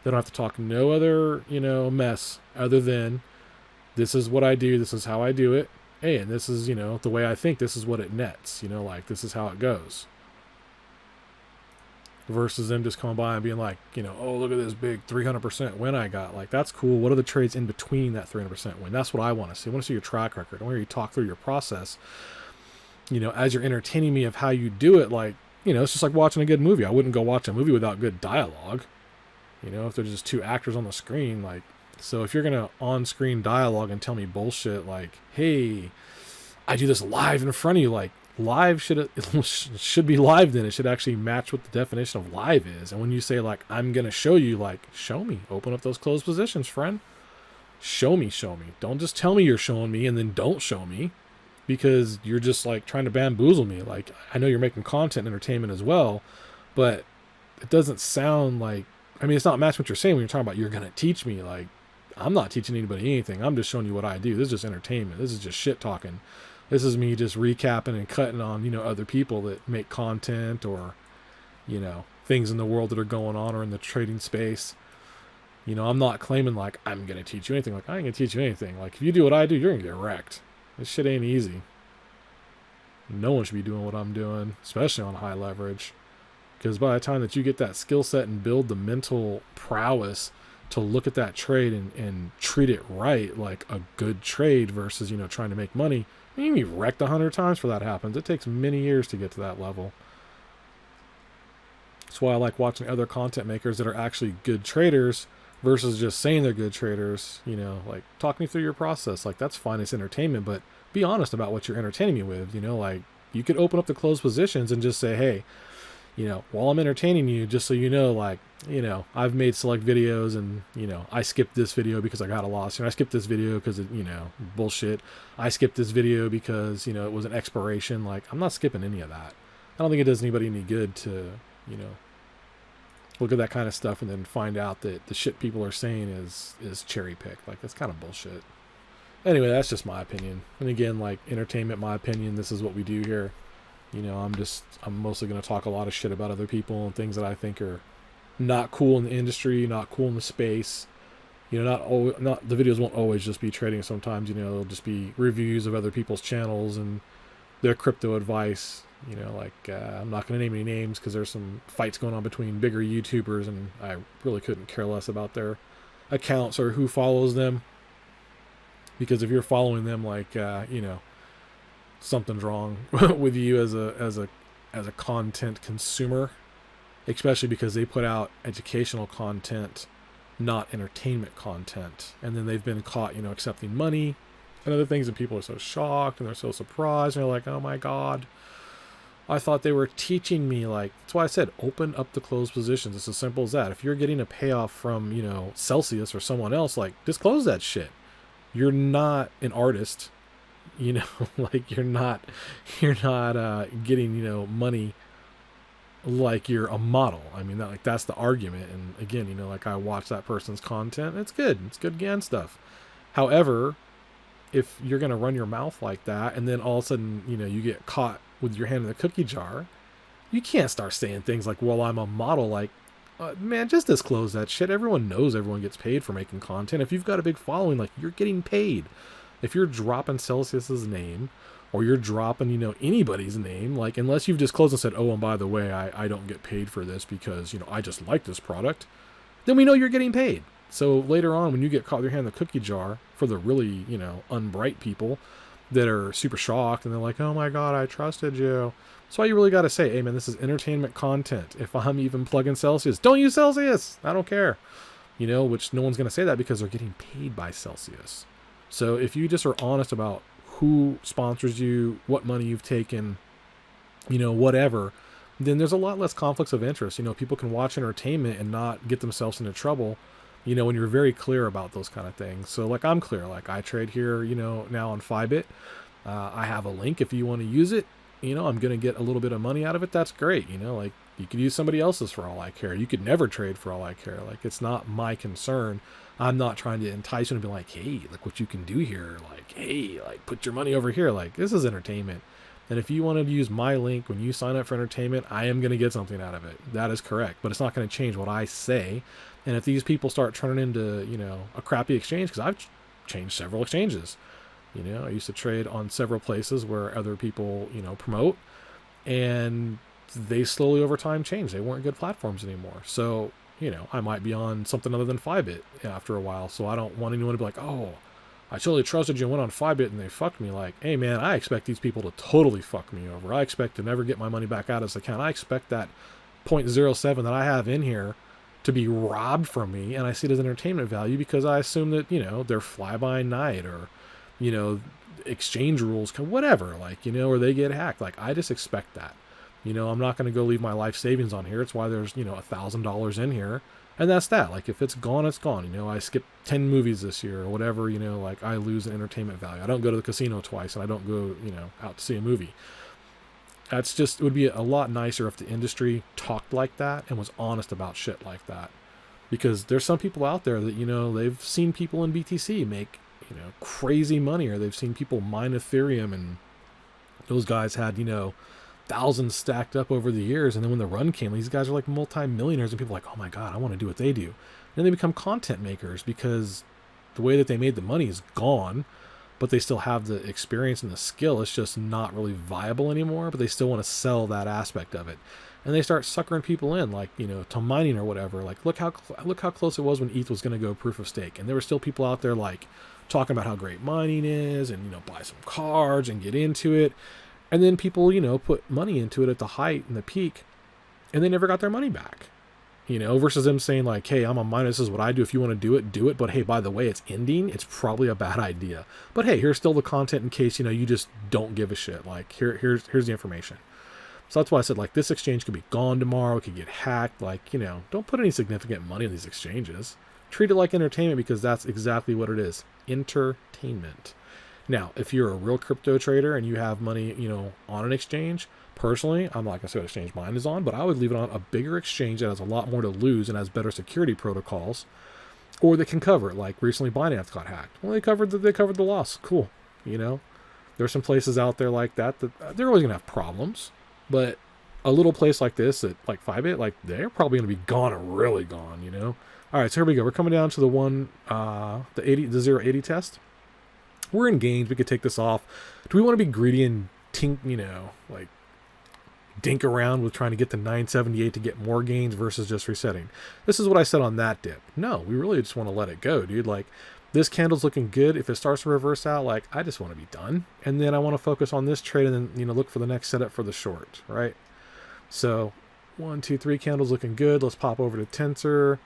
They don't have to talk no other, mess other than this is what I do. This is how I do it. Hey, and this is, the way I think. This is what it nets. Like, this is how it goes. Versus them just coming by and being like, oh, look at this big 300% win I got. Like, that's cool. What are the trades in between that 300% win? That's what I want to see. I want to see your track record. I want to hear you talk through your process. As you're entertaining me of how you do it, like, it's just like watching a good movie. I wouldn't go watch a movie without good dialogue. If there's just two actors on the screen, like, so if you're going to on-screen dialogue and tell me bullshit like, hey, I do this live in front of you, like, live should be live then. It should actually match what the definition of live is. And when you say, like, I'm going to show you, like, show me. Open up those closed positions, friend. Show me. Don't just tell me you're showing me and then don't show me, because you're just, like, trying to bamboozle me. Like, I know you're making content entertainment as well, but it doesn't sound like, it's not matching what you're saying when you're talking about you're going to teach me. Like, I'm not teaching anybody anything. I'm just showing you what I do. This is just entertainment. This is just shit talking. This is me just recapping and cutting on, other people that make content or, things in the world that are going on or in the trading space. I'm not claiming, like, I'm going to teach you anything. Like, I ain't going to teach you anything. Like, if you do what I do, you're going to get wrecked. This shit ain't easy. No one should be doing what I'm doing, especially on high leverage. Because by the time that you get that skill set and build the mental prowess to look at that trade and treat it right, like a good trade versus, trying to make money, you can be wrecked 100 times before that happens. It takes many years to get to that level. That's why I like watching other content makers that are actually good traders versus just saying they're good traders. Like, talk me through your process. Like, that's fine. It's entertainment, but be honest about what you're entertaining me with. Like, you could open up the closed positions and just say, hey, while I'm entertaining you, just so you know, like, I've made select videos and, I skipped this video because I got a loss. I skipped this video because it, bullshit. I skipped this video because, it was an expiration. Like, I'm not skipping any of that. I don't think it does anybody any good to, look at that kind of stuff and then find out that the shit people are saying is cherry picked. Like, that's kind of bullshit. Anyway, that's just my opinion. And again, like, entertainment, my opinion, this is what we do here. I'm mostly going to talk a lot of shit about other people and things that I think are not cool in the industry, not cool in the space. Not the videos won't always just be trading. Sometimes, they'll just be reviews of other people's channels and their crypto advice. I'm not going to name any names because there's some fights going on between bigger YouTubers, and I really couldn't care less about their accounts or who follows them. Because if you're following them, like, something's wrong with you as a content consumer, especially because they put out educational content, not entertainment content. And then they've been caught, accepting money and other things, and people are so shocked and they're so surprised and they're like, oh my God, I thought they were teaching me. Like, that's why I said open up the closed positions. It's as simple as that. If you're getting a payoff from, Celsius or someone else, like, disclose that shit. You're not an artist. Like, you're not getting, money like you're a model. That's the argument. And again, like, I watch that person's content. It's good GAN stuff. However, if you're going to run your mouth like that, and then all of a sudden, you get caught with your hand in the cookie jar, you can't start saying things like, well, I'm a model. Like, man, just disclose that shit. Everyone knows everyone gets paid for making content. If you've got a big following, like, you're getting paid. If you're dropping Celsius's name, or you're dropping, anybody's name, like, unless you've disclosed and said, oh, and by the way, I don't get paid for this because, I just like this product, then we know you're getting paid. So later on, when you get caught with your hand in the cookie jar, for the really, unbright people that are super shocked and they're like, oh my God, I trusted you. That's why you really got to say, hey man, this is entertainment content. If I'm even plugging Celsius, don't use Celsius. I don't care. Which no one's going to say that because they're getting paid by Celsius. So if you just are honest about who sponsors you, what money you've taken, whatever, then there's a lot less conflicts of interest. People can watch entertainment and not get themselves into trouble, when you're very clear about those kind of things. So, like, I'm clear. Like, I trade here, now on Fibit. I have a link if you want to use it. I'm going to get a little bit of money out of it. That's great. Like, you could use somebody else's for all I care. You could never trade for all I care. Like, it's not my concern I'm not trying to entice you to be like, hey, look what you can do here. Like, hey, like put your money over here. Like, this is entertainment. And if you wanted to use my link when you sign up for entertainment, I am going to get something out of it. That is correct. But it's not going to change what I say. And if these people start turning into, a crappy exchange, because I've changed several exchanges. I used to trade on several places where other people, promote. And they slowly over time changed. They weren't good platforms anymore. So, I might be on something other than Fybit after a while. So I don't want anyone to be like, oh, I totally trusted you and went on Fybit and they fucked me. Like, hey man, I expect these people to totally fuck me over. I expect to never get my money back out of this account. I expect that 0.07 that I have in here to be robbed from me, and I see it as entertainment value because I assume that, they're fly by night or, exchange rules, whatever, like, or they get hacked. Like, I just expect that. I'm not going to go leave my life savings on here. It's why there's, $1,000 in here. And that's that. Like, if it's gone, it's gone. I skipped 10 movies this year or whatever, like I lose an entertainment value. I don't go to the casino twice and I don't go, out to see a movie. That's just, it would be a lot nicer if the industry talked like that and was honest about shit like that. Because there's some people out there that, they've seen people in BTC make, crazy money, or they've seen people mine Ethereum, and those guys had, thousands stacked up over the years, and then when the run came, these guys are like multi-millionaires, and people are like, oh my god, I want to do what they do. And they become content makers because the way that they made the money is gone, but they still have the experience and the skill. It's just not really viable anymore, but they still want to sell that aspect of it. And they start suckering people in, like, to mining or whatever. Like, look how close it was when ETH was going to go proof of stake, and there were still people out there like talking about how great mining is, and buy some cards and get into it. And then people, put money into it at the height and the peak, and they never got their money back. Versus them saying like, hey, I'm a miner, this is what I do. If you want to do it, do it. But hey, by the way, it's ending. It's probably a bad idea. But hey, here's still the content in case, you just don't give a shit. Like, here's the information. So that's why I said, like, this exchange could be gone tomorrow. It could get hacked. Like, don't put any significant money in these exchanges. Treat it like entertainment, because that's exactly what it is. Entertainment. Now, if you're a real crypto trader and you have money, on an exchange, personally, I'm not going to say what exchange mine is on, but I would leave it on a bigger exchange that has a lot more to lose and has better security protocols, or that can cover it. Like, recently Binance got hacked. Well, they covered the loss. Cool. There's some places out there like that they're always going to have problems, but a little place like this, like Fybit, like, they're probably going to be gone and really gone. All right, so here we go. We're coming down to the 080 test. We're in gains. We could take this off. Do we want to be greedy and like dink around with trying to get to 978 to get more gains versus just resetting? This is what I said on that dip. No, we really just want to let it go, dude. Like, this candle's looking good. If it starts to reverse out, like, I just want to be done. And then I want to focus on this trade and then, look for the next setup for the short, right? So 1, 2, 3 candles looking good. Let's pop over to Tensor.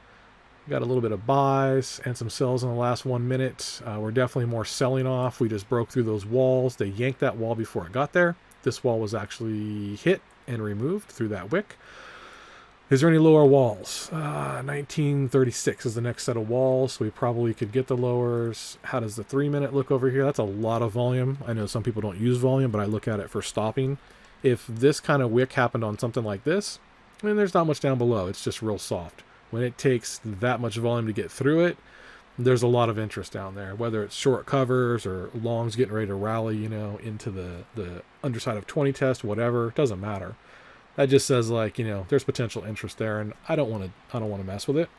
Got a little bit of buys and some sells in the last 1 minute. We're definitely more selling off. We just broke through those walls. They yanked that wall before it got there. This wall was actually hit and removed through that wick. Is there any lower walls? 1936 is the next set of walls, so we probably could get the lowers. How does the 3 minute look over here? That's a lot of volume. I know some people don't use volume, but I look at it for stopping. If this kind of wick happened on something like this, there's not much down below. It's just real soft. When it takes that much volume to get through it, there's a lot of interest down there, whether it's short covers or longs getting ready to rally, into the underside of 20 test, whatever. It doesn't matter. That just says, like, there's potential interest there, and I don't want to mess with it.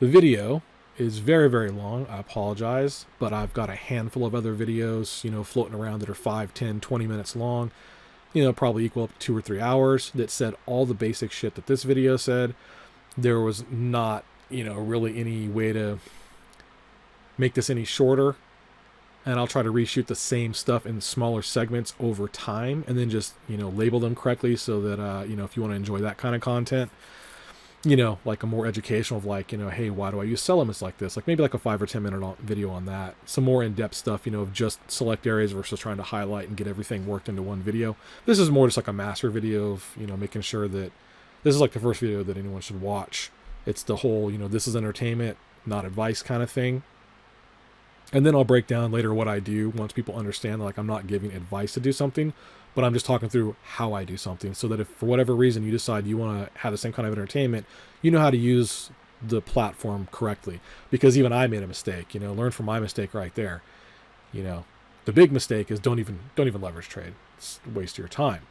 The video is very, very long. I apologize, but I've got a handful of other videos, floating around that are 5, 10, 20 minutes long, probably equal up to 2 or 3 hours, that said all the basic shit that this video said. There was not, really any way to make this any shorter. And I'll try to reshoot the same stuff in smaller segments over time, and then just, label them correctly so that, if you want to enjoy that kind of content, like a more educational of like, hey, why do I use elements like this? Like maybe like a 5 or 10 minute video on that. Some more in-depth stuff, of just select areas versus trying to highlight and get everything worked into one video. This is more just like a master video of, making sure that this is like the first video that anyone should watch. It's the whole, this is entertainment, not advice kind of thing. And then I'll break down later what I do once people understand that, like, I'm not giving advice to do something, but I'm just talking through how I do something, so that if for whatever reason you decide you want to have the same kind of entertainment, you know how to use the platform correctly, because even I made a mistake. Learn from my mistake right there. The big mistake is don't even leverage trade. It's a waste of your time,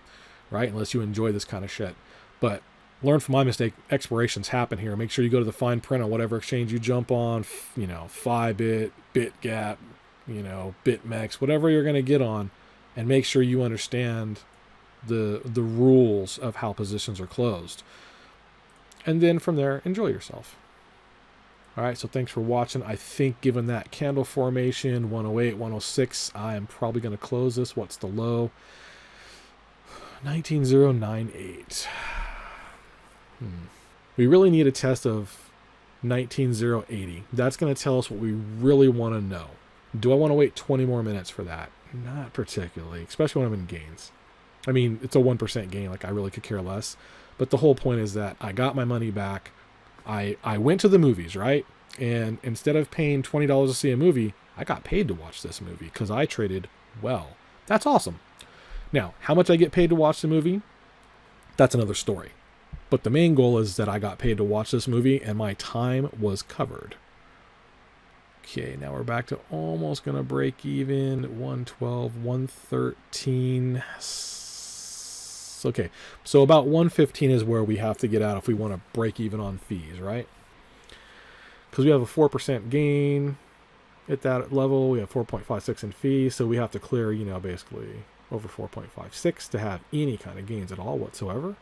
right? Unless you enjoy this kind of shit. But learn from my mistake. Expirations happen here. Make sure you go to the fine print on whatever exchange you jump on. Phi-bit, BitGap, BitMEX, whatever you're going to get on, and make sure you understand the rules of how positions are closed. And then from there, enjoy yourself. All right, so thanks for watching. I think given that candle formation, 108, 106, I am probably going to close this. What's the low? 19098. We really need a test of 19080. That's going to tell us what we really want to know. Do I want to wait 20 more minutes for that? Not particularly, especially when I'm in gains. I mean, it's a 1% gain. Like, I really could care less. But the whole point is that I got my money back. I went to the movies, right? And instead of paying $20 to see a movie, I got paid to watch this movie because I traded well. That's awesome. Now, how much I get paid to watch the movie, that's another story. But the main goal is that I got paid to watch this movie and my time was covered. Okay, now we're back to almost going to break even. 112, 113. Okay, so about 115 is where we have to get out if we want to break even on fees, right? Because we have a 4% gain at that level. We have 4.56 in fees, so we have to clear, basically over 4.56 to have any kind of gains at all whatsoever.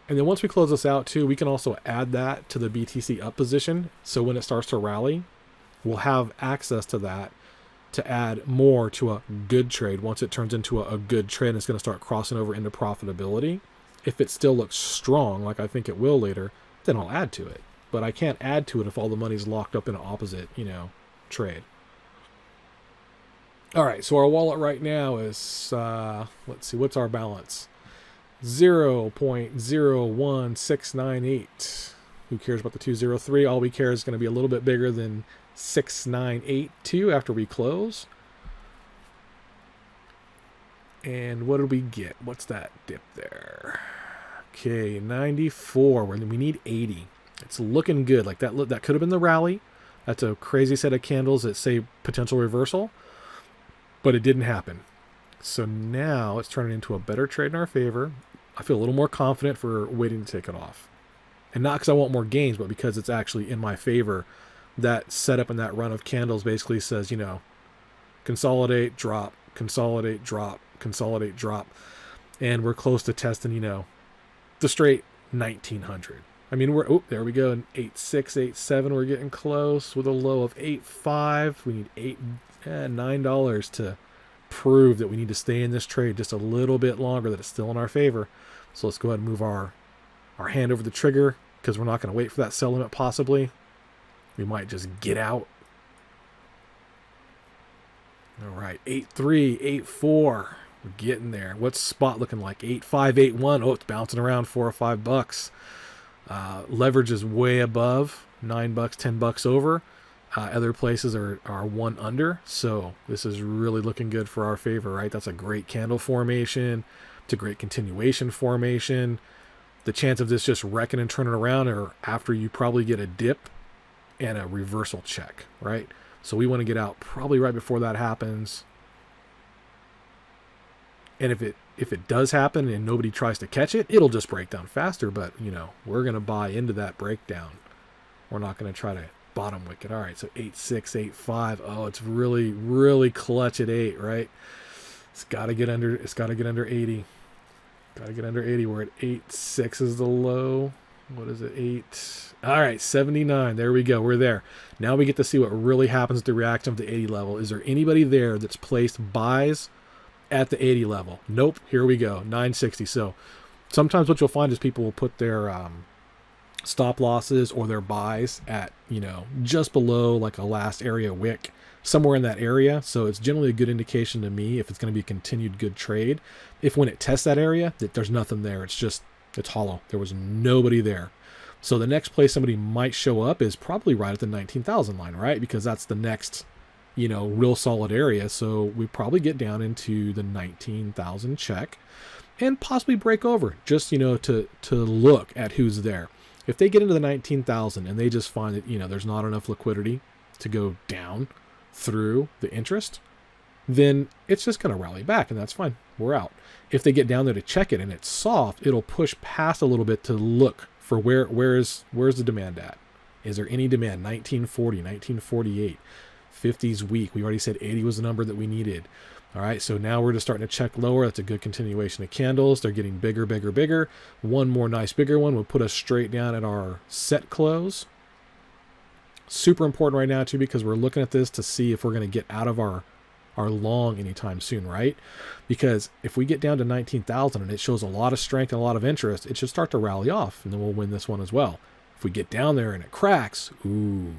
And then once we close this out too, we can also add that to the BTC up position. So when it starts to rally, we'll have access to that to add more to a good trade. Once it turns into a good trade and it's going to start crossing over into profitability, if it still looks strong, like I think it will later, then I'll add to it. But I can't add to it if all the money's locked up in an opposite, trade. All right, so our wallet right now is, let's see, what's our balance? 0.01698. Who cares about the 203? All we care is going to be a little bit bigger than 6982 after we close. And what did we get? What's that dip there? Okay, 94. We need 80. It's looking good. Like that could have been the rally. That's a crazy set of candles that say potential reversal, but it didn't happen. So now it's turning into a better trade in our favor. I feel a little more confident for waiting to take it off. And not because I want more gains, but because it's actually in my favor. That setup and that run of candles basically says, consolidate, drop, consolidate, drop, consolidate, drop. And we're close to testing, the straight 1900. I mean, there we go. 8.6, 8.7, we're getting close with a low of 8.5. We need $9 to prove that we need to stay in this trade just a little bit longer, that it's still in our favor. So let's go ahead and move our hand over the trigger, because we're not going to wait for that sell limit possibly. We might just get out. All right, 8.3, 8.4. We're getting there. What's spot looking like? 8.5, 8.1. Oh, it's bouncing around $4 or $5. Leverage is way above, $9, $10 over. Other places are one under. So this is really looking good for our favor, right? That's a great candle formation. It's a great continuation formation. The chance of this just wrecking and turning around are after you probably get a dip and a reversal check, right? So we want to get out probably right before that happens. And if it does happen and nobody tries to catch it, it'll just break down faster. But, we're going to buy into that breakdown. We're not going to try to bottom wick it. All right, so 8.6, 8.5. Oh, it's really, really clutch at 8, right? It's got to get under 80. Got to get under 80. We're at 8.6 is the low. What is it? 8. All right, 79. There we go. We're there. Now we get to see what really happens at the reaction of the 80 level. Is there anybody there that's placed buys at the 80 level? Nope. Here we go. 960. So sometimes what you'll find is people will put their stop losses or their buys at, just below like a last area wick, somewhere in that area. So it's generally a good indication to me if it's going to be a continued good trade. If when it tests that area, that there's nothing there, it's hollow. There was nobody there. So the next place somebody might show up is probably right at the 19,000 line, right? Because that's the next, real solid area. So we probably get down into the 19,000 check. and possibly break over, just, to look at who's there. If they get into the 19,000 and they just find that, there's not enough liquidity to go down through the interest, then it's just going to rally back, and that's fine. We're out. If they get down there to check it and it's soft, it'll push past a little bit to look for where's the demand at. Is there any demand? 1940, 1948, 50's weak. We already said 80 was the number that we needed. All right, so now we're just starting to check lower. That's a good continuation of candles. They're getting bigger, bigger, bigger. One more nice bigger one will put us straight down at our set close. Super important right now too, because we're looking at this to see if we're going to get out of our long anytime soon, right? Because if we get down to 19,000 and it shows a lot of strength and a lot of interest, it should start to rally off, and then we'll win this one as well. If we get down there and it cracks, ooh,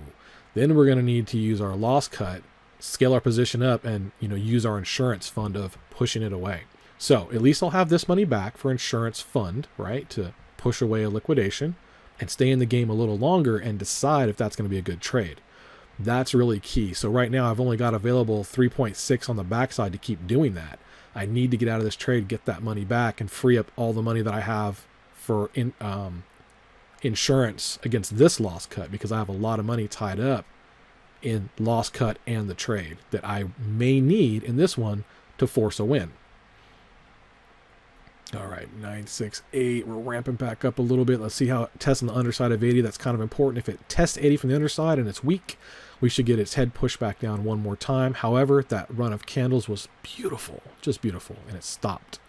then we're going to need to use our loss cut, scale our position up, and use our insurance fund of pushing it away. So at least I'll have this money back for insurance fund, right, to push away a liquidation and stay in the game a little longer and decide if that's going to be a good trade. That's really key. So right now I've only got available 3.6 on the backside to keep doing that. I need to get out of this trade, get that money back, and free up all the money that I have for insurance against this loss cut, because I have a lot of money tied up in loss cut and the trade that I may need in this one to force a win. All right, 968. We're ramping back up a little bit. Let's see how it tests on the underside of 80. That's kind of important. If it tests 80 from the underside and it's weak, we should get its head pushed back down one more time. However, that run of candles was beautiful, just beautiful, and it stopped.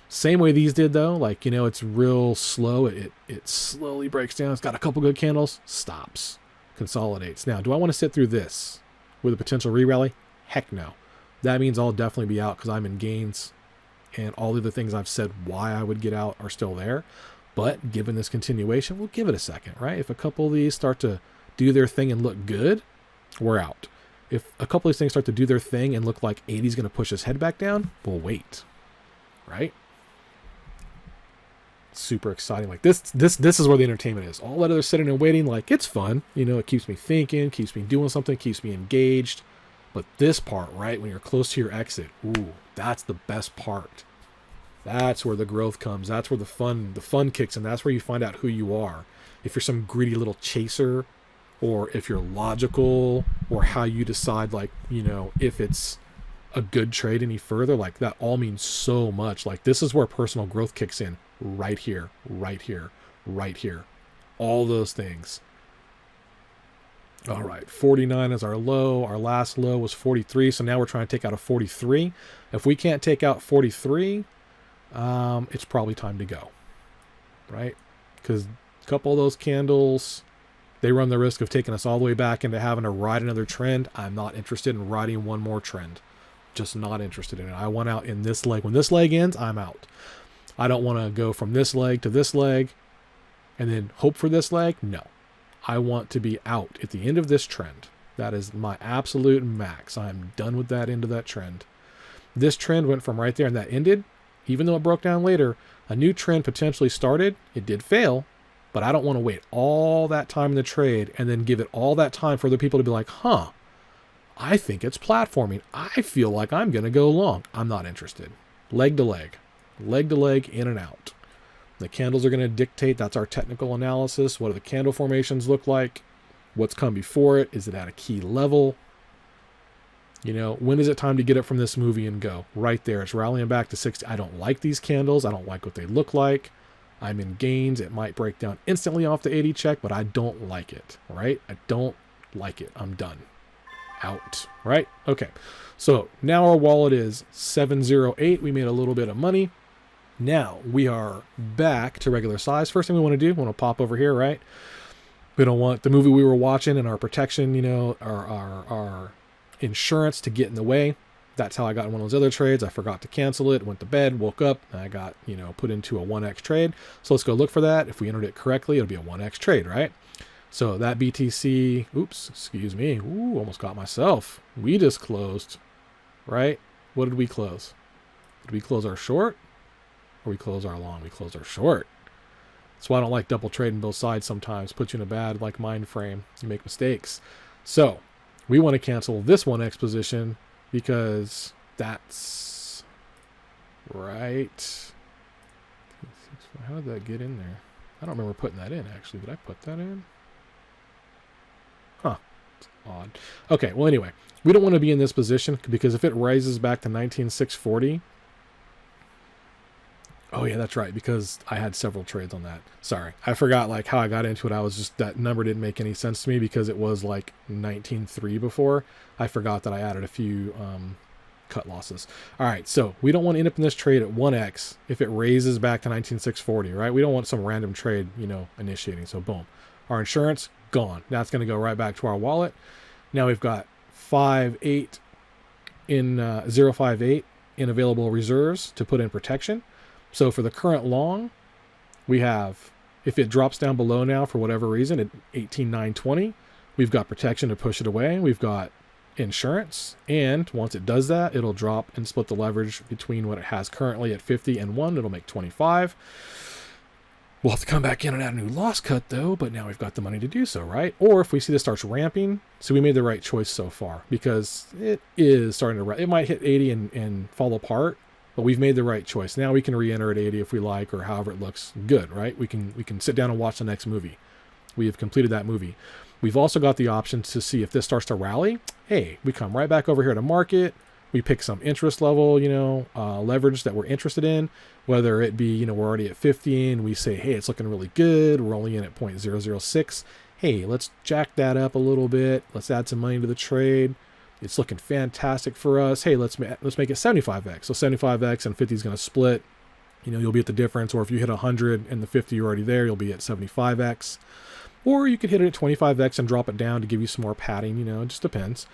Same way these did though, like, it's real slow. It slowly breaks down. It's got a couple good candles, stops, consolidates. Now, do I want to sit through this with a potential re-rally? Heck no. That means I'll definitely be out because I'm in gains, and all of the things I've said why I would get out are still there. But given this continuation, we'll give it a second, right? If a couple of these start to do their thing and look good, we're out. If a couple of these things start to do their thing and look like 80 is going to push his head back down, we'll wait, right? Super exciting. Like this is where the entertainment is. All that other sitting and waiting, like, it's fun. It keeps me thinking, keeps me doing something, keeps me engaged. But this part, right, when you're close to your exit, ooh, that's the best part. That's where the growth comes. That's where the fun kicks in. That's where you find out who you are. If you're some greedy little chaser, or if you're logical, or how you decide, like, if it's a good trade any further, like, that all means so much. Like, this is where personal growth kicks in. Right here, right here, right here. All those things. All right, 49 is our low. Our last low was 43, so now we're trying to take out a 43. If we can't take out 43, it's probably time to go, right? Because a couple of those candles, they run the risk of taking us all the way back into having to ride another trend. I'm not interested in riding one more trend. Just not interested in it. I want out in this leg. When this leg ends, I'm out. I don't want to go from this leg to this leg and then hope for this leg. No. I want to be out at the end of this trend. That is my absolute max. I'm done with that end of that trend. This trend went from right there and that ended. Even though it broke down later, a new trend potentially started. It did fail, but I don't want to wait all that time in the trade and then give it all that time for other people to be like, huh, I think it's platforming. I feel like I'm going to go long. I'm not interested. Leg to leg. Leg to leg, in and out. The candles are going to dictate. That's our technical analysis. What do the candle formations look like? What's come before it? Is it at a key level? When is it time to get up from this movie and go? Right there. It's rallying back to 60. I don't like these candles. I don't like what they look like. I'm in gains. It might break down instantly off the 80 check, but I don't like it, right? I don't like it. I'm done. Out, right? Okay. So now our wallet is 708. We made a little bit of money. Now we are back to regular size. First thing we want to do, we want to pop over here, right? We don't want the movie we were watching and our protection, our insurance to get in the way. That's how I got in one of those other trades. I forgot to cancel it, went to bed, woke up, and I got, put into a 1x trade. So let's go look for that. If we entered it correctly, it'll be a 1x trade, right? So that BTC, oops, excuse me. Ooh, almost got myself. We just closed, right? What did we close? Did we close our short? Or we close our long? We close our short. That's why I don't like double trading both sides sometimes. Puts you in a bad mind frame. You make mistakes. So we want to cancel this 1x position because that's right So how did that get in there? I don't remember putting that in, actually. Did I put that in? Huh. It's odd. Okay, well, anyway. We don't want to be in this position because if it rises back to 19,640... Oh, yeah, that's right, because I had several trades on that. Sorry. I forgot, like, how I got into it. I was just... That number didn't make any sense to me because it was, like, 19.3 before. I forgot that I added a few... cut losses. All right, so we don't want to end up in this trade at 1x if it raises back to 19,640, right? We don't want some random trade, initiating. So boom, our insurance gone. That's going to go right back to our wallet. Now we've got 0.58 in available reserves to put in protection. So for the current long, we have, if it drops down below now for whatever reason at 18,920, we've got protection to push it away. We've got insurance, and once it does that, it'll drop and split the leverage between what it has currently at 50 and 1. It'll make 25. We'll have to come back in and add a new loss cut though, but now we've got the money to do so, right? Or if we see this starts ramping, so we made the right choice so far because it is starting to it might hit 80 and fall apart, but we've made the right choice. Now we can re-enter at 80 if we like, or however it looks good, right? We can sit down and watch the next movie. We have completed that movie. We've also got the option to see if this starts to rally. Hey, we come right back over here to market. We pick some interest level, leverage that we're interested in, whether it be, we're already at 50 and we say, hey, it's looking really good. We're only in at 0.006. Hey, let's jack that up a little bit. Let's add some money to the trade. It's looking fantastic for us. Hey, let's make it 75x. So 75x and 50 is going to split. You'll be at the difference. Or if you hit 100 and the 50 you're already there, you'll be at 75x. Or you could hit it at 25x and drop it down to give you some more padding, it just depends.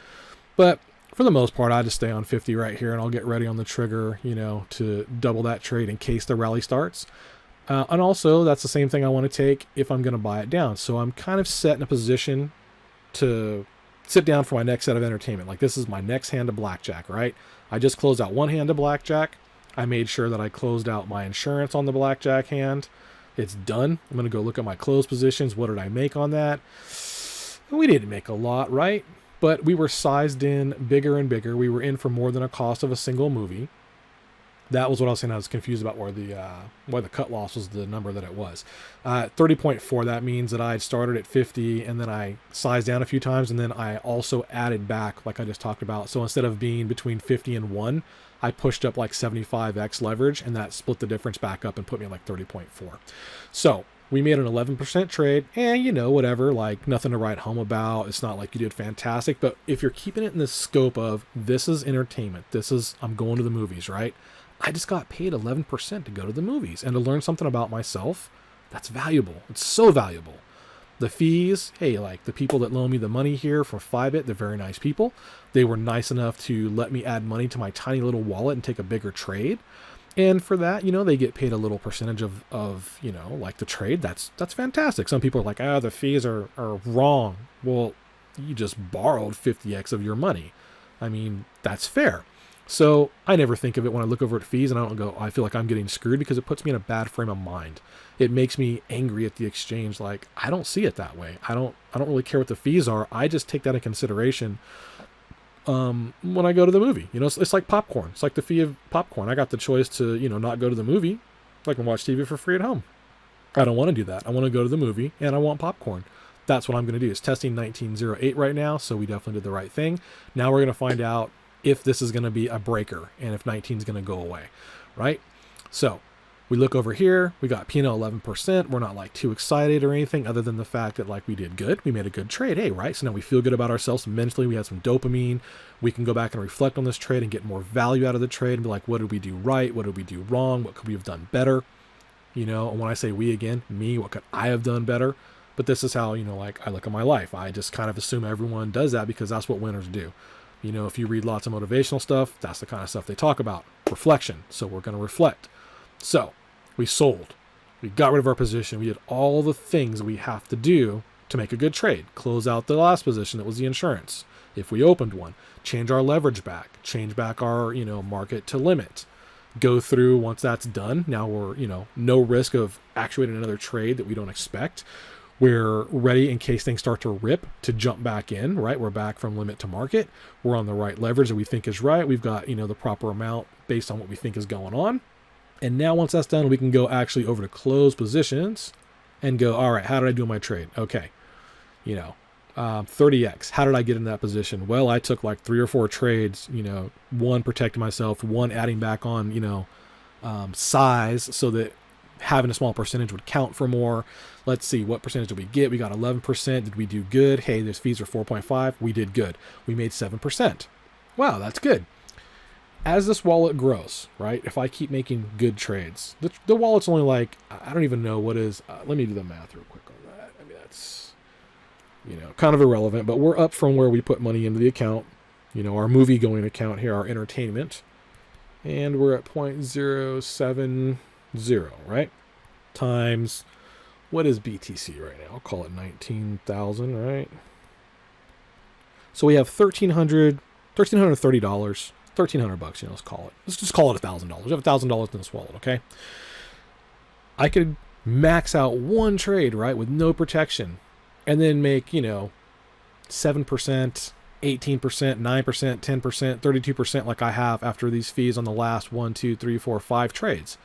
But for the most part, I just stay on 50 right here and I'll get ready on the trigger, to double that trade in case the rally starts. And also, that's the same thing I want to take if I'm going to buy it down. So I'm kind of set in a position to sit down for my next set of entertainment. Like this is my next hand of blackjack, right? I just closed out one hand of blackjack. I made sure that I closed out my insurance on the blackjack hand. It's done. I'm going to go look at my close positions. What did I make on that? We didn't make a lot, right? But we were sized in bigger and bigger. We were in for more than a cost of a single movie. That was what I was saying. I was confused about why the cut loss was the number that it was. 30.4, that means that I had started at 50 and then I sized down a few times and then I also added back like I just talked about. So instead of being between 50 and 1, I pushed up like 75x leverage and that split the difference back up and put me at like 30.4. So we made an 11% trade and whatever, like nothing to write home about. It's not like you did fantastic, but if you're keeping it in the scope of this is entertainment, I'm going to the movies, right? I just got paid 11% to go to the movies and to learn something about myself. That's valuable. It's so valuable. The fees, hey, like the people that loan me the money here for Fibit, they're very nice people. They were nice enough to let me add money to my tiny little wallet and take a bigger trade. And for that, they get paid a little percentage of like the trade. That's fantastic. Some people are like, the fees are wrong. Well, you just borrowed 50x of your money. I mean, that's fair. So I never think of it when I look over at fees and I don't go, I feel like I'm getting screwed because it puts me in a bad frame of mind. It makes me angry at the exchange. Like, I don't see it that way. I don't really care what the fees are. I just take that into consideration when I go to the movie. It's like popcorn. It's like the fee of popcorn. I got the choice to, not go to the movie. I can watch TV for free at home. I don't want to do that. I want to go to the movie and I want popcorn. That's what I'm going to do. It's testing 1908 right now. So we definitely did the right thing. Now we're going to find out if this is going to be a breaker and if 19 is going to go away, right? So we look over here, we got P&L 11%. We're not like too excited or anything other than the fact that like we did good. We made a good trade, hey, right? So now we feel good about ourselves mentally. We had some dopamine. We can go back and reflect on this trade and get more value out of the trade and be like, what did we do right? What did we do wrong? What could we have done better? And when I say we again, me, what could I have done better? But this is how, like I look at my life. I just kind of assume everyone does that because that's what winners do. If you read lots of motivational stuff, that's the kind of stuff they talk about. Reflection. So we're going to reflect. So we sold. We got rid of our position. We did all the things we have to do to make a good trade. Close out the last position that was the insurance. If we opened one, change our leverage back, change back our, market to limit. Go through once that's done. Now we're, no risk of actuating another trade that we don't expect. We're ready in case things start to rip to jump back in, right? We're back from limit to market. We're on the right leverage that we think is right. We've got, the proper amount based on what we think is going on. And now once that's done, we can go actually over to close positions and go, all right, how did I do my trade? Okay. 30x. How did I get in that position? Well, I took like 3 or 4 trades, one protecting myself, one adding back on, size so that having a small percentage would count for more. Let's see, what percentage did we get? We got 11%. Did we do good? Hey, those fees are 4.5. We did good. We made 7%. Wow, that's good. As this wallet grows, right? If I keep making good trades, the wallet's only like, I don't even know what is, let me do the math real quick on that. I mean, that's, kind of irrelevant, but we're up from where we put money into the account, our movie going account here, our entertainment, and we're at 0.070, right? Times, what is BTC right now? I'll call it 19,000, right? So we have $1,330, $1,300, let's call it. Let's just call it $1,000. We have $1,000 in this wallet, okay? I could max out one trade, right, with no protection, and then make, 7%, 18%, 9%, 10%, 32% like I have after these fees on the last 1, 2, 3, 4, 5 trades,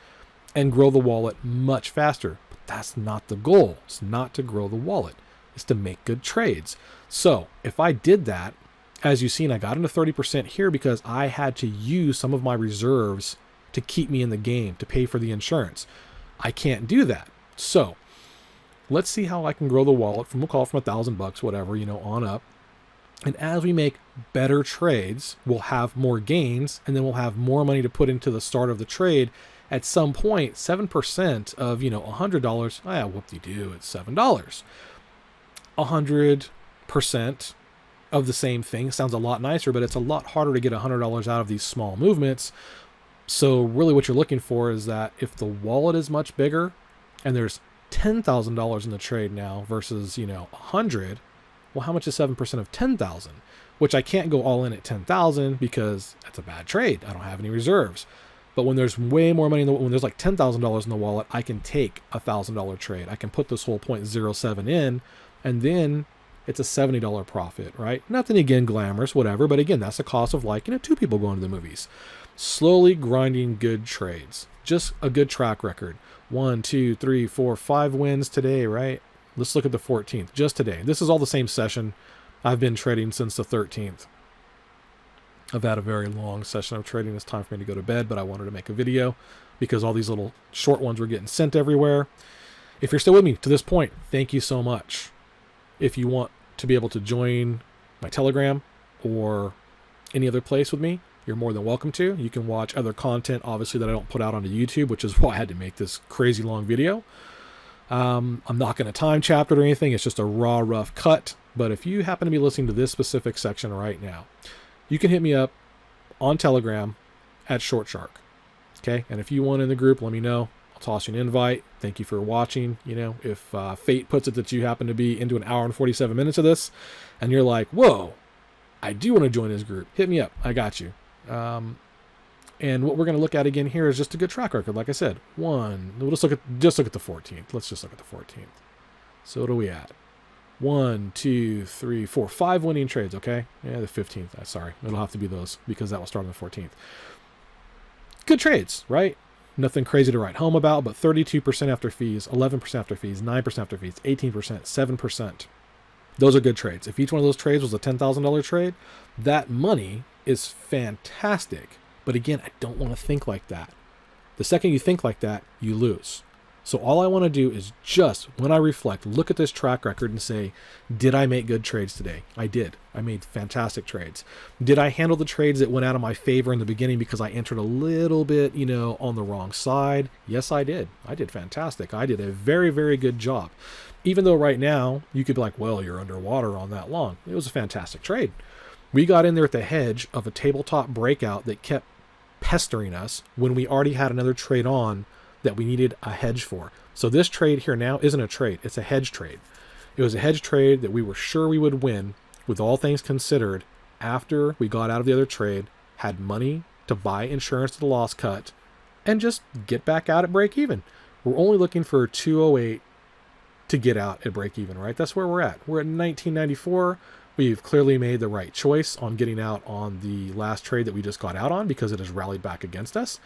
and grow the wallet much faster. But that's not the goal. It's not to grow the wallet. It's to make good trades. So if I did that, as you've seen, I got into 30% here because I had to use some of my reserves to keep me in the game, to pay for the insurance. I can't do that. So let's see how I can grow the wallet from, we'll call it from $1,000, whatever, on up. And as we make better trades, we'll have more gains, and then we'll have more money to put into the start of the trade. At some point, 7% of, $100, whoop-de-doo, it's $7. 100% of the same thing sounds a lot nicer, but it's a lot harder to get $100 out of these small movements. So really what you're looking for is that if the wallet is much bigger and there's $10,000 in the trade now versus, 100, well, how much is 7% of 10,000? Which I can't go all in at 10,000 because that's a bad trade. I don't have any reserves. But when there's way more money, when there's like $10,000 in the wallet, I can take a $1,000 trade. I can put this whole 0.07 in, and then it's a $70 profit, right? Nothing, again, glamorous, whatever. But again, that's the cost of 2 people going to the movies. Slowly grinding good trades. Just a good track record. 1, 2, 3, 4, 5 wins today, right? Let's look at the 14th, just today. This is all the same session. I've been trading since the 13th. I've had a very long session of trading. It's time for me to go to bed, but I wanted to make a video because all these little short ones were getting sent everywhere. If you're still with me to this point, thank you so much. If you want to be able to join my Telegram or any other place with me, you're more than welcome to. You can watch other content, obviously, that I don't put out onto YouTube, which is why I had to make this crazy long video. I'm not going to time chapter it or anything. It's just a raw, rough cut. But if you happen to be listening to this specific section right now, you can hit me up on Telegram at Short Shark. Okay? And if you want in the group, let me know. I'll toss you an invite. Thank you for watching. If fate puts it that you happen to be into an hour and 47 minutes of this, and you're like, whoa, I do want to join this group, hit me up. I got you. And what we're going to look at again here is just a good track record. Like I said, we'll just look at the 14th. Let's just look at the 14th. So what are we at? 1, 2, 3, 4, 5 winning trades. Okay. Yeah. The 15th. Sorry. It'll have to be those because that will start on the 14th. Good trades, right? Nothing crazy to write home about, but 32% after fees, 11% after fees, 9% after fees, 18%, 7%. Those are good trades. If each one of those trades was a $10,000 trade, that money is fantastic. But again, I don't want to think like that. The second you think like that, you lose. So all I want to do is just, when I reflect, look at this track record and say, did I make good trades today? I did. I made fantastic trades. Did I handle the trades that went out of my favor in the beginning because I entered a little bit, on the wrong side? Yes, I did. I did fantastic. I did a very, very good job. Even though right now you could be like, well, you're underwater on that long. It was a fantastic trade. We got in there at the hedge of a tabletop breakout that kept pestering us when we already had another trade on that we needed a hedge for. So this trade here now isn't a trade. It's a hedge trade. It was a hedge trade that we were sure we would win with all things considered after we got out of the other trade, had money to buy insurance to the loss cut, and just get back out at break even. We're only looking for 208 to get out at break even, right? That's where we're at. We're at 1994. We've clearly made the right choice on getting out on the last trade that we just got out on because it has rallied back against us.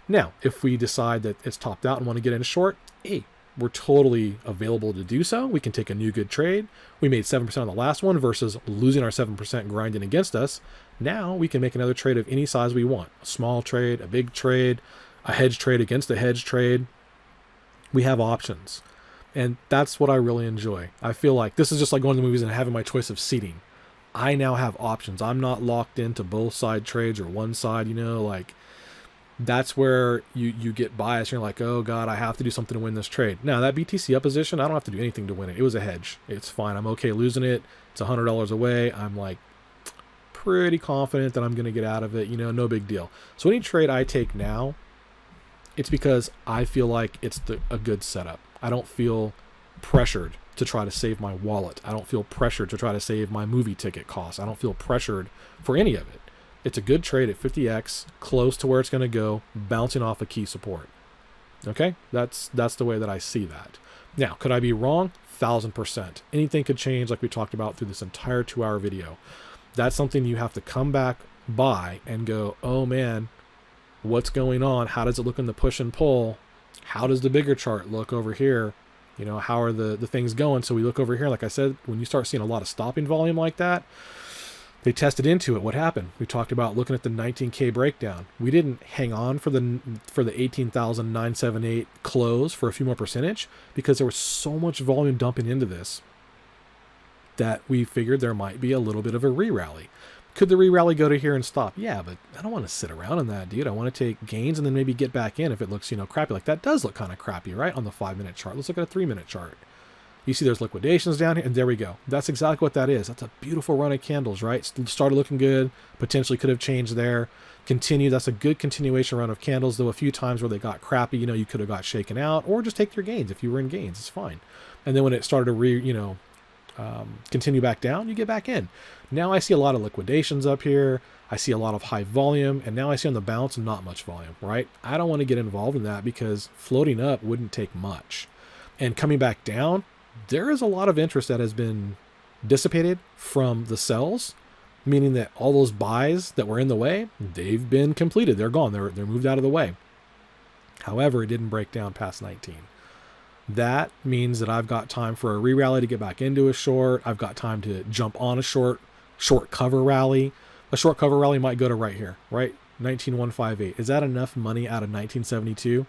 Now, if we decide that it's topped out and want to get in short, hey, we're totally available to do so. We can take a new good trade. We made 7% on the last one versus losing our 7% grinding against us. Now we can make another trade of any size we want. A small trade, a big trade, a hedge trade against a hedge trade. We have options. And that's what I really enjoy. I feel like this is just like going to the movies and having my choice of seating. I now have options. I'm not locked into both side trades or one side, like that's where you get biased. You're like, oh God, I have to do something to win this trade. Now that BTC up position, I don't have to do anything to win it. It was a hedge. It's fine. I'm okay losing it. It's $100 away. I'm like pretty confident that I'm going to get out of it. No big deal. So any trade I take now, it's because I feel like it's a good setup. I don't feel pressured to try to save my wallet. I don't feel pressured to try to save my movie ticket costs. I don't feel pressured for any of it. It's a good trade at 50x, close to where it's going to go, bouncing off a key support. Okay? That's the way that I see that. Now, could I be wrong? 1000%. Anything could change like we talked about through this entire 2-hour video. That's something you have to come back by and go, oh man, what's going on? How does it look in the push and pull? How does the bigger chart look over here? How are the things going? So we look over here, like I said, when you start seeing a lot of stopping volume like that, they tested into it. What happened? We talked about looking at the 19K breakdown. We didn't hang on for the 18,978 close for a few more percentage because there was so much volume dumping into this that we figured there might be a little bit of a re-rally. Could the re-rally go to here and stop? Yeah, but I don't want to sit around on that, dude. I want to take gains and then maybe get back in if it looks, crappy. Like that does look kind of crappy, right? On the 5-minute chart. Let's look at a 3-minute chart. You see there's liquidations down here, and there we go. That's exactly what that is. That's a beautiful run of candles, right? Started looking good, potentially could have changed there. Continue, that's a good continuation run of candles, though a few times where they got crappy, you could have got shaken out, or just take your gains. If you were in gains, it's fine. And then when it started to continue back down, you get back in. Now I see a lot of liquidations up here. I see a lot of high volume, and now I see on the bounce not much volume, right? I don't want to get involved in that because floating up wouldn't take much. And coming back down, there is a lot of interest that has been dissipated from the sells, meaning that all those buys that were in the way, they've been completed. They're gone. They're moved out of the way. However, it didn't break down past 19. That means that I've got time for a re-rally to get back into a short. I've got time to jump on a short cover rally. A short cover rally might go to right here, right? 19,158. Is that enough money out of 1972?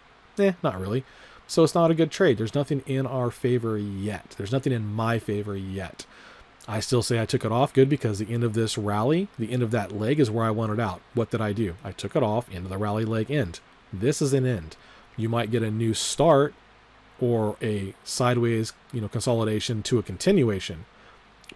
Not really. So it's not a good trade. There's nothing in our favor yet. There's nothing in my favor yet. I still say I took it off good because the end of this rally, the end of that leg is where I wanted out. What did I do? I took it off into the rally leg end. This is an end. You might get a new start or a sideways, consolidation to a continuation.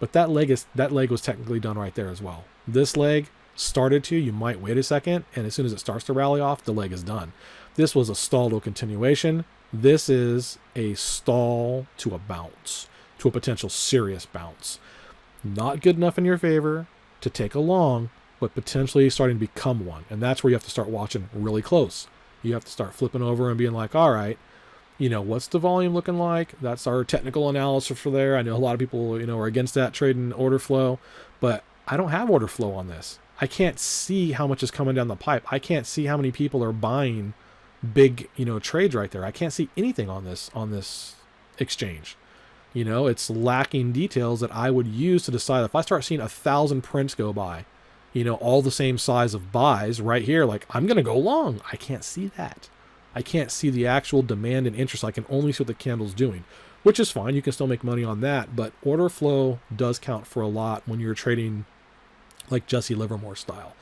But that leg was technically done right there as well. This leg started to, you might wait a second, and as soon as it starts to rally off, the leg is done. This was a stall to a continuation. This is a stall to a bounce, to a potential serious bounce. Not good enough in your favor to take a long, but potentially starting to become one. And that's where you have to start watching really close. You have to start flipping over and being like, all right, what's the volume looking like? That's our technical analysis for there. I know a lot of people, are against that trading order flow, but I don't have order flow on this. I can't see how much is coming down the pipe. I can't see how many people are buying big, trades right there. I can't see anything on this exchange. It's lacking details that I would use to decide if I start seeing 1,000 prints go by, all the same size of buys right here, like I'm going to go long. I can't see that. I can't see the actual demand and interest. I can only see what the candle's doing, which is fine. You can still make money on that, but order flow does count for a lot when you're trading like Jesse Livermore style.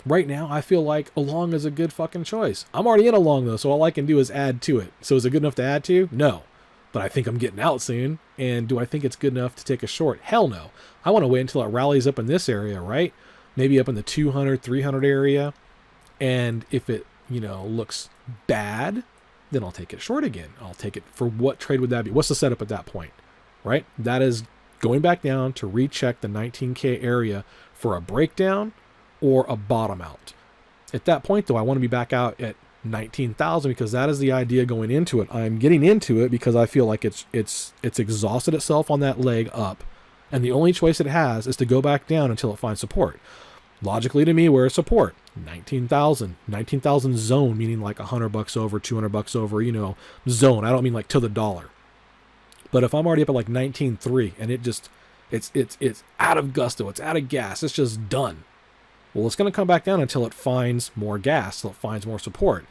Right now, I feel like a long is a good fucking choice. I'm already in a long though, so all I can do is add to it. So is it good enough to add to? No. But I think I'm getting out soon. And do I think it's good enough to take a short? Hell no. I want to wait until it rallies up in this area, right? Maybe up in the 200, 300 area. And if it, looks bad, then I'll take it short again. I'll take it for what trade would that be? What's the setup at that point, right? That is going back down to recheck the 19K area for a breakdown or a bottom out. At that point, though, I want to be back out at 19,000 because that is the idea going into it. I'm getting into it because I feel like it's exhausted itself on that leg up, And the only choice it has is to go back down until it finds support. Logically to me, where is support? 19,000 zone, meaning like $100 over, $200 over, zone. I don't mean like to the dollar. But if I'm already up at like 19.3 and it's out of gusto, it's out of gas, it's just done. Well, it's going to come back down until it finds more gas, till it finds more support.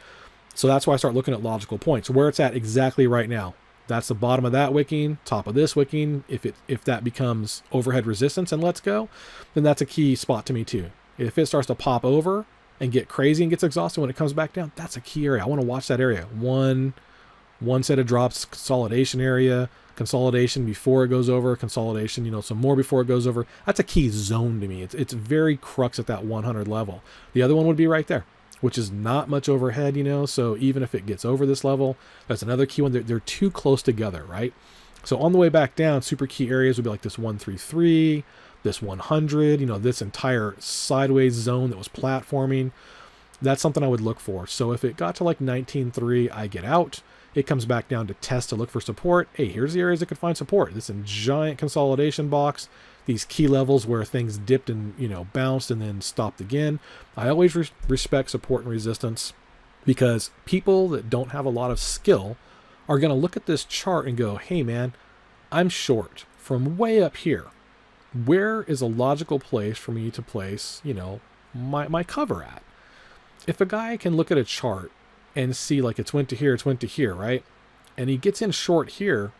So that's why I start looking at logical points, where it's at exactly right now. That's the bottom of that wicking, top of this wicking. If that becomes overhead resistance and lets go, then that's a key spot to me too. If it starts to pop over and get crazy and gets exhausted when it comes back down, that's a key area. I want to watch that area. One set of drops, consolidation area, consolidation before it goes over, consolidation, some more before it goes over. That's a key zone to me. It's very crux at that 100 level. The other one would be right there, which is not much overhead, so even if it gets over this level, that's another key one. They're too close together, right? So on the way back down, super key areas would be like this 133, this 100, this entire sideways zone that was platforming. That's something I would look for. So if it got to like 19.3, I get out. It comes back down to test to look for support. Hey, here's the areas that could find support. This is a giant consolidation box. These key levels where things dipped and, bounced and then stopped again. I always respect support and resistance, because people that don't have a lot of skill are going to look at this chart and go, hey man, I'm short from way up here. Where is a logical place for me to place, my cover at? If a guy can look at a chart and see like it's went to here, right? And he gets in short here,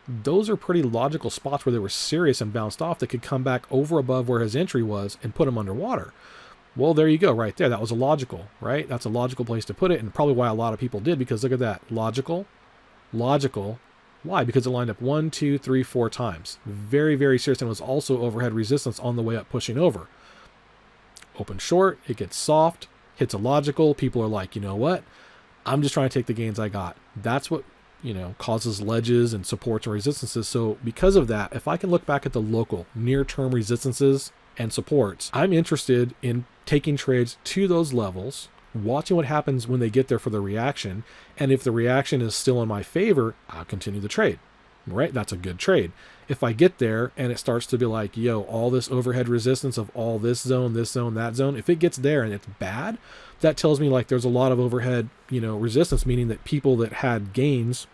those are pretty logical spots where they were serious and bounced off that could come back over above where his entry was and put him underwater. Well, there you go right there. That was a logical, right? That's a logical place to put it, and probably why a lot of people did, because look at that. Logical. Why? Because it lined up 1, 2, 3, 4 times. Very, very serious, and was also overhead resistance on the way up pushing over. Open short, it gets soft, hits a logical. People are like, you know what? I'm just trying to take the gains I got. That's what, causes ledges and supports and resistances. So because of that, if I can look back at the local near-term resistances and supports, I'm interested in taking trades to those levels, watching what happens when they get there for the reaction. And if the reaction is still in my favor, I'll continue the trade, right? That's a good trade. If I get there and it starts to be like, all this overhead resistance of all this zone, that zone, if it gets there and it's bad, that tells me like there's a lot of overhead, resistance, meaning that people that had gains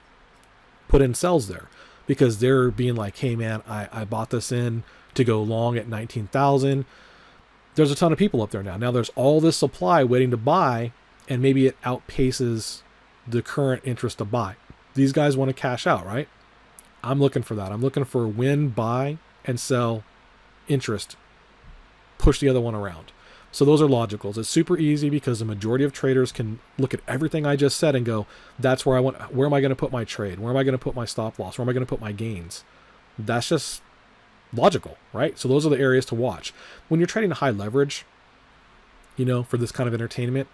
put in sells there, because they're being like, hey man, I bought this in to go long at 19,000. There's a ton of people up there now. Now there's all this supply waiting to buy, and maybe it outpaces the current interest to buy. These guys want to cash out, right? I'm looking for that. I'm looking for win, buy, and sell, interest, push the other one around. So those are logicals. It's super easy because the majority of traders can look at everything I just said and go, that's where I want, where am I going to put my trade? Where am I going to put my stop loss? Where am I going to put my gains? That's just logical, right? So those are the areas to watch. When you're trading high leverage, for this kind of entertainment,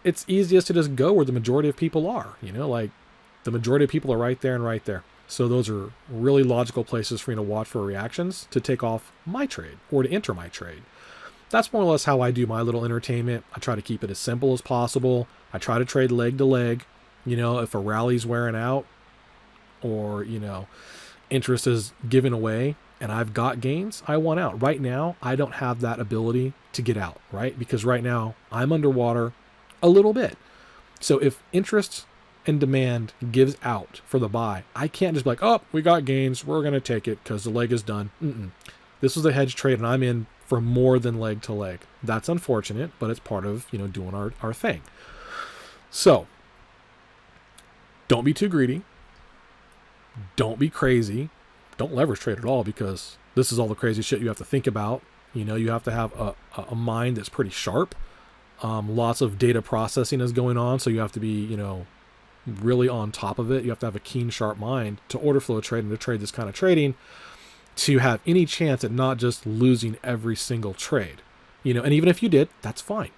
it's easiest to just go where the majority of people are, like the majority of people are right there and right there. So those are really logical places for me to watch for reactions to take off my trade or to enter my trade. That's more or less how I do my little entertainment. I try to keep it as simple as possible. I try to trade leg to leg. If a rally's wearing out or, interest is given away and I've got gains, I want out. Right now, I don't have that ability to get out, right? Because right now I'm underwater a little bit. So if interest and demand gives out for the buy, I can't just be like, oh, we got gains, we're going to take it because the leg is done. This was a hedge trade and I'm in for more than leg to leg. That's unfortunate, but it's part of, doing our thing. So don't be too greedy. Don't be crazy. Don't leverage trade at all, because this is all the crazy shit you have to think about. You have to have a mind that's pretty sharp. Lots of data processing is going on. So you have to be, really on top of it. You have to have a keen, sharp mind to order flow trade and to trade this kind of trading, to have any chance at not just losing every single trade, and even if you did, that's fine.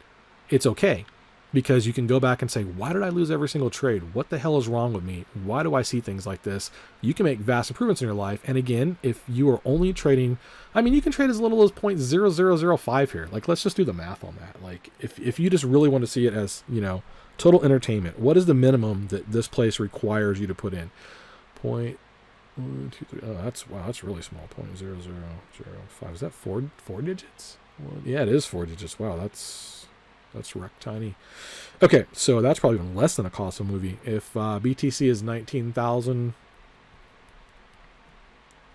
It's okay, because you can go back and say, why did I lose every single trade? What the hell is wrong with me? Why do I see things like this? You can make vast improvements in your life. And again, if you are only trading, you can trade as little as 0.0005 here. Like, let's just do the math on that. Like if you just really want to see it as, total entertainment, what is the minimum that this place requires you to put in? 1, 2, 3. Oh, that's really small. 0.0005. Is that four digits? Yeah, it is 4 digits. Wow, that's wreck tiny. Okay, so that's probably even less than the cost of a movie. If BTC is 19,000,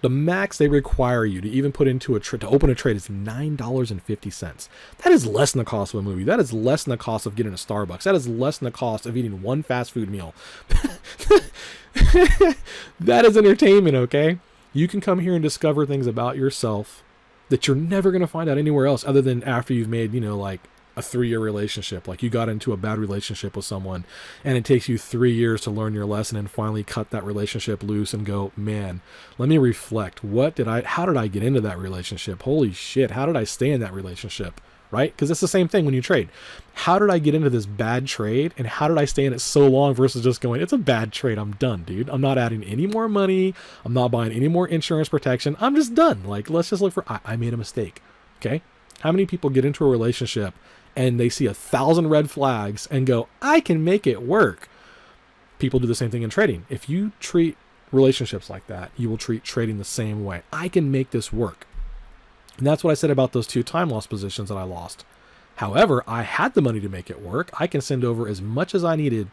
the max they require you to even put into to open a trade is $9.50. That is less than the cost of a movie. That is less than the cost of getting a Starbucks. That is less than the cost of eating one fast food meal. That is entertainment, okay? You can come here and discover things about yourself that you're never going to find out anywhere else other than after you've made, like a 3-year relationship. Like you got into a bad relationship with someone and it takes you 3 years to learn your lesson and finally cut that relationship loose and go, man, let me reflect. How did I get into that relationship? Holy shit. How did I stay in that relationship? Right? Because it's the same thing when you trade. How did I get into this bad trade and how did I stay in it so long versus just going, it's a bad trade. I'm done, dude. I'm not adding any more money. I'm not buying any more insurance protection. I'm just done. Like, let's just look for, I made a mistake. Okay. How many people get into a relationship and they see 1,000 red flags and go, I can make it work? People do the same thing in trading. If you treat relationships like that, you will treat trading the same way. I can make this work. And that's what I said about those 2 time loss positions that I lost. However, I had the money to make it work. I can send over as much as I needed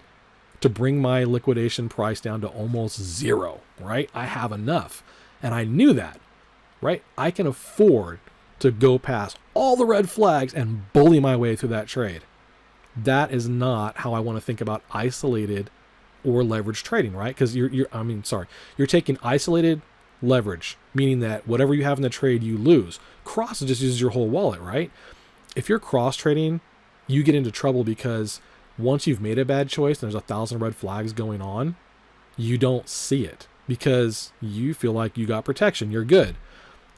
to bring my liquidation price down to almost 0, right? I have enough. And I knew that, right? I can afford to go past all the red flags and bully my way through that trade. That is not how I want to think about isolated or leverage trading, right? Because you're taking isolated leverage, meaning that whatever you have in the trade, you lose. Cross just uses your whole wallet, right? If you're cross trading, you get into trouble because once you've made a bad choice and there's 1,000 red flags going on, you don't see it because you feel like you got protection. You're good.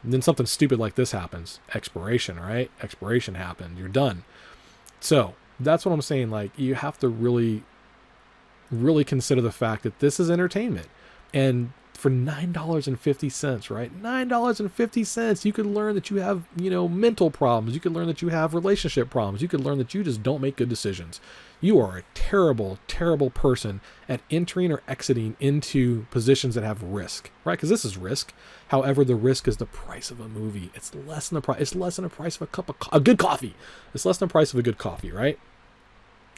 And then something stupid like this happens. Expiration, right? Expiration happened. You're done. So that's what I'm saying. Like, you have to really, really consider the fact that this is entertainment. And for $9.50, right? $9.50, you could learn that you have, mental problems. You could learn that you have relationship problems. You could learn that you just don't make good decisions. You are a terrible, terrible person at entering or exiting into positions that have risk, right? Because this is risk. However, the risk is the price of a movie. It's less than the price. It's less than the price of a cup of a good coffee. It's less than the price of a good coffee, right?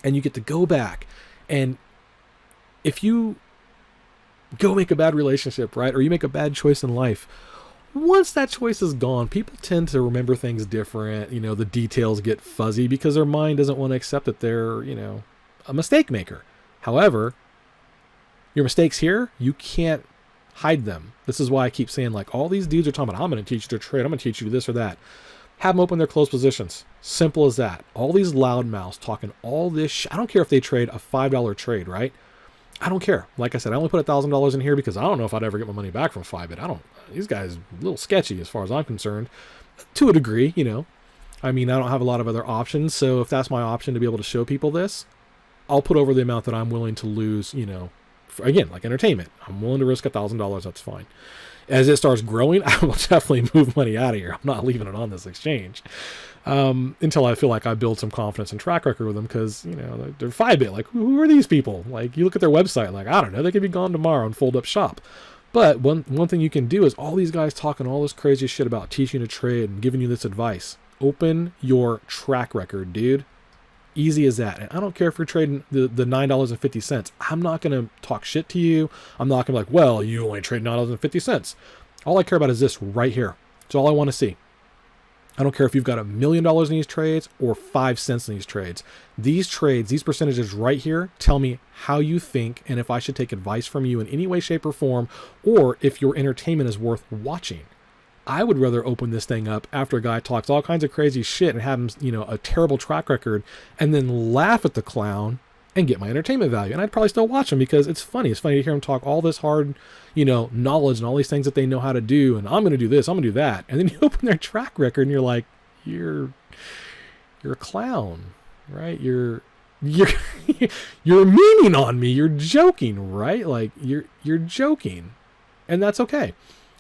And you get to go back, and if you go make a bad relationship, right? Or you make a bad choice in life. Once that choice is gone, people tend to remember things different. The details get fuzzy because their mind doesn't want to accept that they're, a mistake maker. However, your mistakes here, you can't hide them. This is why I keep saying, like, all these dudes are talking about, I'm going to teach you to trade. I'm going to teach you this or that. Have them open their closed positions. Simple as that. All these loudmouths talking all this I don't care if they trade a $5 trade, right? I don't care. Like I said, I only put $1,000 in here because I don't know if I'd ever get my money back from 5-bit. These guys are a little sketchy as far as I'm concerned, to a degree, I don't have a lot of other options. So if that's my option to be able to show people this, I'll put over the amount that I'm willing to lose, again, like entertainment. I'm willing to risk $1,000. That's fine. As it starts growing, I will definitely move money out of here. I'm not leaving it on this exchange until I feel like I build some confidence and track record with them because, they're 5-bit. Like, who are these people? Like, you look at their website, like, I don't know, they could be gone tomorrow and fold up shop. But one thing you can do is all these guys talking all this crazy shit about teaching to trade and giving you this advice. Open your track record, dude. Easy as that. And I don't care if you're trading the $9.50. I'm not going to talk shit to you. I'm not going to be like, well, you only trade $9.50. All I care about is this right here. It's all I want to see. I don't care if you've got $1 million in these trades or 5 cents in these trades. These trades, these percentages right here, tell me how you think and if I should take advice from you in any way, shape, or form, or if your entertainment is worth watching. I would rather open this thing up after a guy talks all kinds of crazy shit and have him, a terrible track record, and then laugh at the clown and get my entertainment value. And I'd probably still watch him because it's funny. It's funny to hear him talk all this hard, knowledge and all these things that they know how to do. And I'm going to do this, I'm going to do that. And then you open their track record and you're like, you're a clown, right? You're meaning on me. You're joking, right? Like you're joking, and that's okay.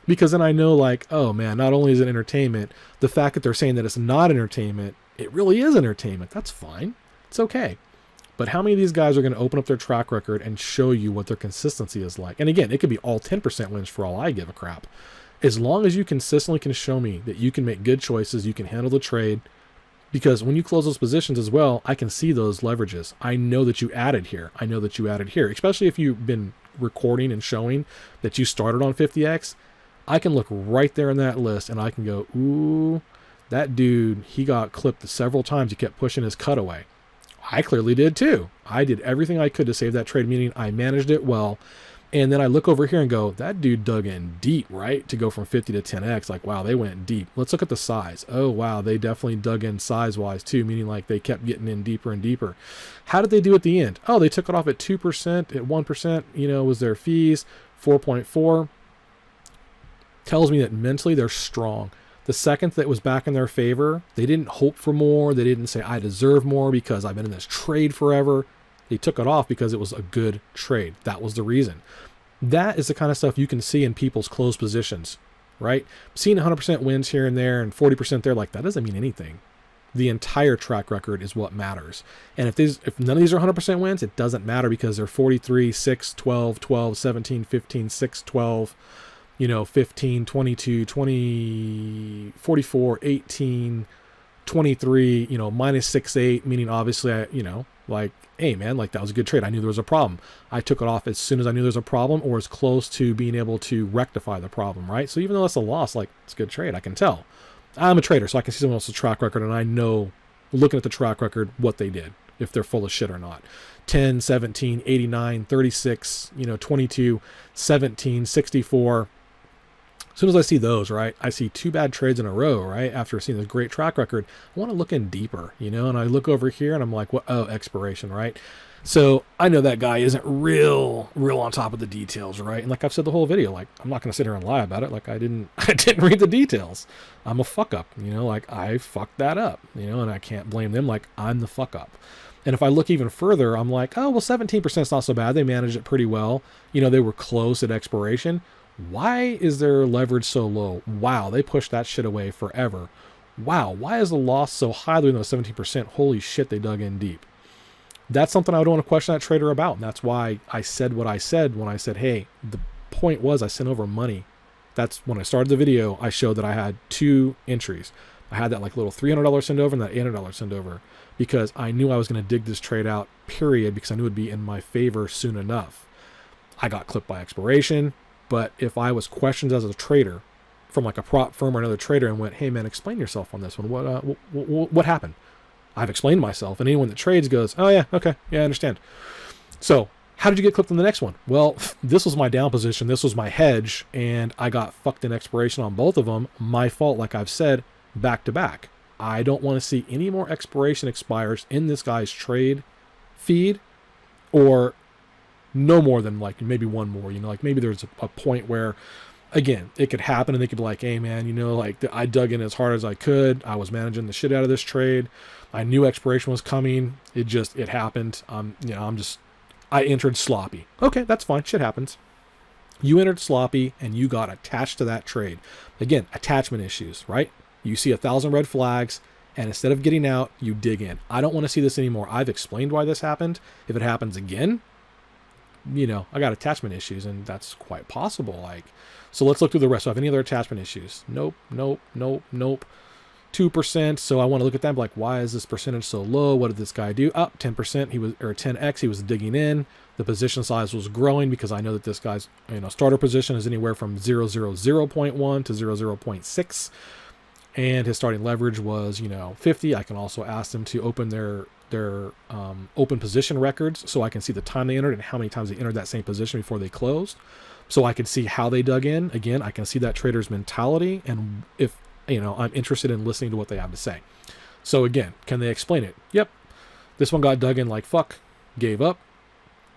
Because then I know, like, oh man, not only is it entertainment, the fact that they're saying that it's not entertainment, it really is entertainment. That's fine. It's okay. But how many of these guys are going to open up their track record and show you what their consistency is like? And again, it could be all 10% wins for all I give a crap. As long as you consistently can show me that you can make good choices, you can handle the trade, because when you close those positions as well, I can see those leverages. I know that you added here. I know that you added here, especially if you've been recording and showing that you started on 50X. I can look right there in that list and I can go, ooh, that dude, he got clipped several times. He kept pushing his cutaway. I clearly did too. I did everything I could to save that trade, meaning I managed it well. And then I look over here and go, that dude dug in deep, right? To go from 50 to 10X. Like, wow, they went deep. Let's look at the size. Oh, wow, they definitely dug in size-wise too, meaning like they kept getting in deeper and deeper. How did they do at the end? Oh, they took it off at 2%, at 1%, was their fees, 4.4. Tells me that mentally they're strong. The second that was back in their favor, they didn't hope for more. They didn't say, I deserve more because I've been in this trade forever. They took it off because it was a good trade. That was the reason. That is the kind of stuff you can see in people's closed positions, right? Seeing 100% wins here and there and 40% there, like that doesn't mean anything. The entire track record is what matters. And if none of these are 100% wins, it doesn't matter because they're 43, 6, 12, 12, 17, 15, 6, 12, 15, 22, 20, 44, 18, 23, minus 6, 8, meaning obviously, like, hey man, like that was a good trade. I knew there was a problem. I took it off as soon as I knew there's a problem or as close to being able to rectify the problem, right? So even though that's a loss, like it's a good trade. I can tell. I'm a trader, so I can see someone else's track record and I know, looking at the track record, what they did, if they're full of shit or not. 10, 17, 89, 36, 22, 17, 64. As soon as I see those, right, I see 2 bad trades in a row, right, after seeing this great track record, I want to look in deeper, and I look over here and I'm like, what? Oh, expiration, right? So I know that guy isn't real on top of the details, right? And like I've said the whole video, like I'm not going to sit here and lie about it. Like I didn't read the details. I'm a fuck up, like I fucked that up, and I can't blame them. Like I'm the fuck up. And if I look even further, I'm like, oh, well, 17% is not so bad. They managed it pretty well. They were close at expiration. Why is their leverage so low? Wow, they pushed that shit away forever. Wow, why is the loss so high than those 17%? Holy shit, they dug in deep. That's something I would want to question that trader about. And that's why I said what I said when I said, hey, the point was I sent over money. That's when I started the video, I showed that I had 2 entries. I had that like little $300 send over and that $800 send over because I knew I was going to dig this trade out, period, because I knew it would be in my favor soon enough. I got clipped by expiration. But if I was questioned as a trader from like a prop firm or another trader and went, hey man, explain yourself on this one. What happened? I've explained myself. And anyone that trades goes, oh yeah, okay, yeah, I understand. So how did you get clipped on the next one? Well, this was my down position. This was my hedge. And I got fucked in expiration on both of them. My fault, like I've said, back to back. I don't want to see any more expiration expires in this guy's trade feed or no more than like maybe one more, like maybe there's a point where, again, it could happen and they could be like, hey man, like I dug in as hard as I could. I was managing the shit out of this trade. I knew expiration was coming. It happened. I entered sloppy. Okay, that's fine. Shit happens. You entered sloppy and you got attached to that trade. Again, attachment issues, right? You see 1,000 red flags and instead of getting out, you dig in. I don't want to see this anymore. I've explained why this happened. If it happens again, I got attachment issues and that's quite possible. So let's look through the rest. So I have any other attachment issues? Nope. 2%. So I want to look at that. Like, why is this percentage so low? What did this guy do? Up 10%. 10x. He was digging in. The position size was growing because I know that this guy's, starter position is anywhere from 0.1 to 0.6. And his starting leverage was, 50. I can also ask them to open their open position records so I can see the time they entered and how many times they entered that same position before they closed. So I can see how they dug in. Again, I can see that trader's mentality and if, I'm interested in listening to what they have to say. So again, can they explain it? Yep. This one got dug in like fuck, gave up.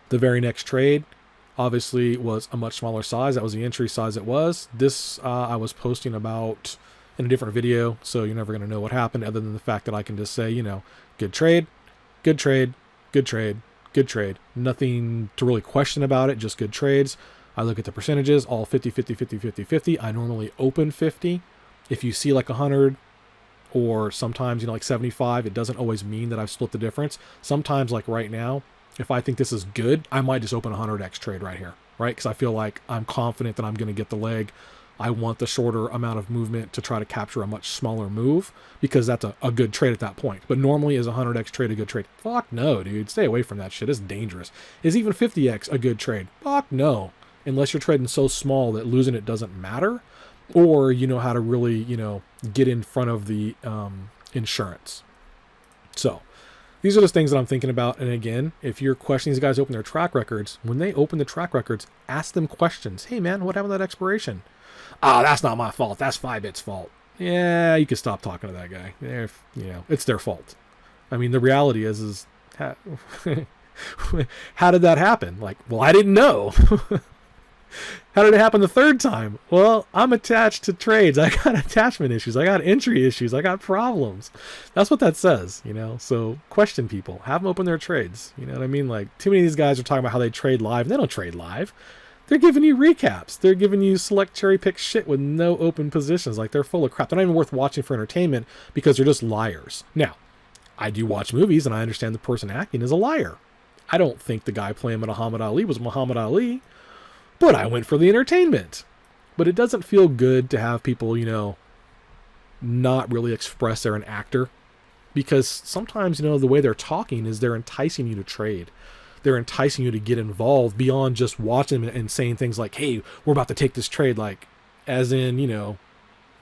The very next trade obviously was a much smaller size. That was the entry size it was. This I was posting about in a different video, so you're never going to know what happened other than the fact that I can just say, good trade, good trade, good trade, good trade. Nothing to really question about it, just good trades. I look at the percentages, all 50, 50, 50, 50, 50. I normally open 50. If you see like 100 or sometimes, like 75, it doesn't always mean that I've split the difference. Sometimes, like right now, if I think this is good, I might just open a 100x trade right here, right? Because I feel like I'm confident that I'm going to get the leg. I want the shorter amount of movement to try to capture a much smaller move, because that's a good trade at that point. But normally, is a 100x trade a good trade? Fuck no, dude. Stay away from that shit. It's dangerous. Is even 50x a good trade? Fuck no. Unless you're trading so small that losing it doesn't matter, or you know how to really, get in front of the insurance. So these are the things that I'm thinking about. And again, if you're questioning these guys open their track records, when they open the track records, ask them questions. Hey man, what happened to that expiration? That's not my fault. That's 5bit's fault. Yeah, you can stop talking to that guy. It's their fault. I mean, the reality is how did that happen? Like, well, I didn't know. How did it happen the third time? Well, I'm attached to trades. I got attachment issues. I got entry issues. I got problems. That's what that says, So question people. Have them open their trades. You know what I mean? Like, too many of these guys are talking about how they trade live. They don't trade live. They're giving you recaps. They're giving you select cherry pick shit with no open positions. Like, they're full of crap. They're not even worth watching for entertainment because they're just liars. Now, I do watch movies and I understand the person acting is a liar. I don't think the guy playing Muhammad Ali was Muhammad Ali. But I went for the entertainment. But it doesn't feel good to have people, not really express they're an actor. Because sometimes, the way they're talking is they're enticing you to trade. They're enticing you to get involved beyond just watching them and saying things like, hey, we're about to take this trade. Like, as in,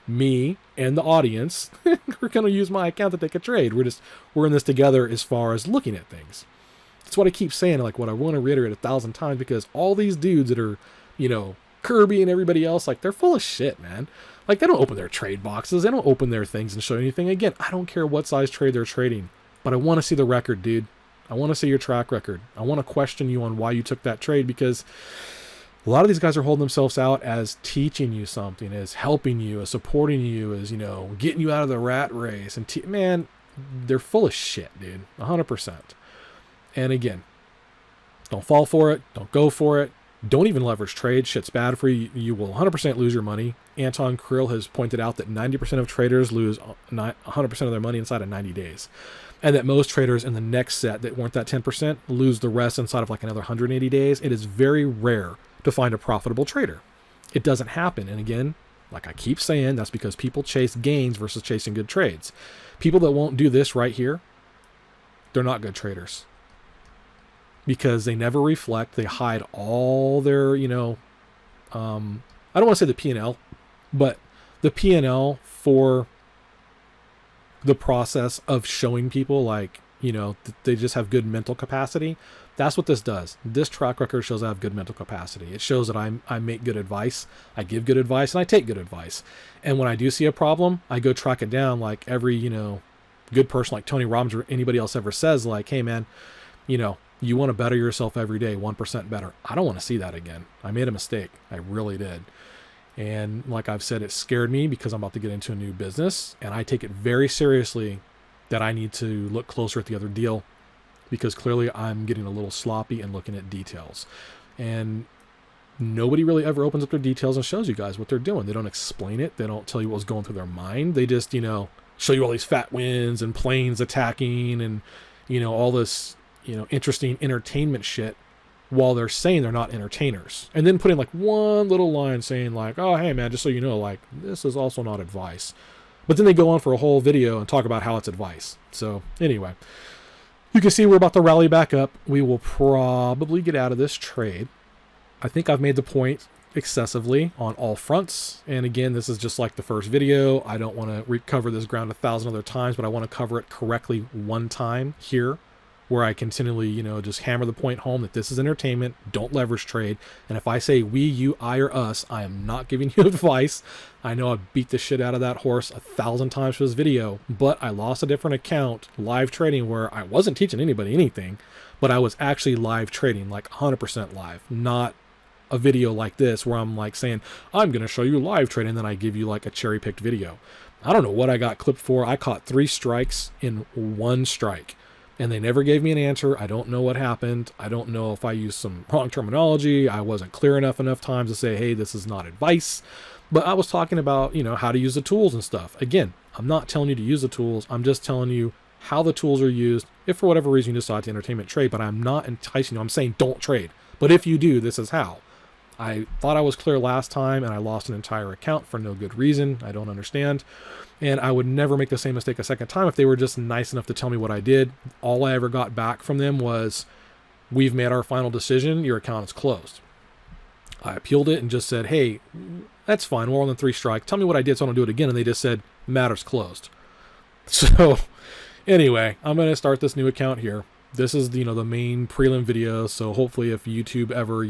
me and the audience, we're going to use my account to take a trade. We're in this together as far as looking at things. That's what I keep saying, like what I want to reiterate 1,000 times, because all these dudes that are, Kirby and everybody else, like, they're full of shit, man. Like, they don't open their trade boxes. They don't open their things and show anything. Again, I don't care what size trade they're trading, but I want to see the record, dude. I want to see your track record. I want to question you on why you took that trade, because a lot of these guys are holding themselves out as teaching you something, as helping you, as supporting you, as, getting you out of the rat race. And man, they're full of shit, dude. 100%. And again, don't fall for it. Don't go for it. Don't even leverage trade. Shit's bad for you. You will 100% lose your money. Anton Krill has pointed out that 90% of traders lose 100% of their money inside of 90 days. And that most traders in the next set that weren't that 10% lose the rest inside of like another 180 days. It is very rare to find a profitable trader. It doesn't happen. And again, like I keep saying, that's because people chase gains versus chasing good trades. People that won't do this right here, they're not good traders. Because they never reflect. They hide all their, I don't want to say the P&L, but the P&L for the process of showing people, like, they just have good mental capacity. That's what this does. This track record shows I have good mental capacity. It shows that I make good advice. I give good advice, and I take good advice. And when I do see a problem, I go track it down, like every, good person like Tony Robbins or anybody else ever says, like, hey man, you want to better yourself every day, 1% better. I don't want to see that again. I made a mistake. I really did. And like I've said, it scared me because I'm about to get into a new business, and I take it very seriously that I need to look closer at the other deal, because clearly I'm getting a little sloppy and looking at details. And nobody really ever opens up their details and shows you guys what they're doing. They don't explain it. They don't tell you what's going through their mind. They just, show you all these fat wins and planes attacking and, all this, interesting entertainment shit, while they're saying they're not entertainers. And then putting like one little line saying like, oh, hey man, just so you know, like, this is also not advice. But then they go on for a whole video and talk about how it's advice. So anyway, you can see we're about to rally back up. We will probably get out of this trade. I think I've made the point excessively on all fronts. And again, this is just like the first video. I don't want to recover this ground 1,000 other times, but I want to cover it correctly one time here, where I continually, just hammer the point home that this is entertainment. Don't leverage trade. And if I say we, you, I, or us, I am not giving you advice. I know I beat the shit out of that horse 1,000 times for this video, but I lost a different account, live trading, where I wasn't teaching anybody anything, but I was actually live trading, like 100% live, not a video like this where I'm like saying, I'm going to show you live trading, and then I give you like a cherry picked video. I don't know what I got clipped for. I caught 3 strikes in 1 strike. And they never gave me an answer. I don't know what happened. I don't know if I used some wrong terminology. I wasn't clear enough times to say, hey, this is not advice. But I was talking about, how to use the tools and stuff. Again, I'm not telling you to use the tools. I'm just telling you how the tools are used if for whatever reason you decide to entertainment trade, but I'm not enticing you. I'm saying don't trade. But if you do, this is how. I thought I was clear last time and I lost an entire account for no good reason. I don't understand. And I would never make the same mistake a second time if they were just nice enough to tell me what I did. All I ever got back from them was, we've made our final decision. Your account is closed. I appealed it and just said, hey, that's fine. We're on the 3 strike. Tell me what I did so I don't do it again. And they just said, matter's closed. So anyway, I'm going to start this new account here. This is, the main prelim video. So hopefully if YouTube ever,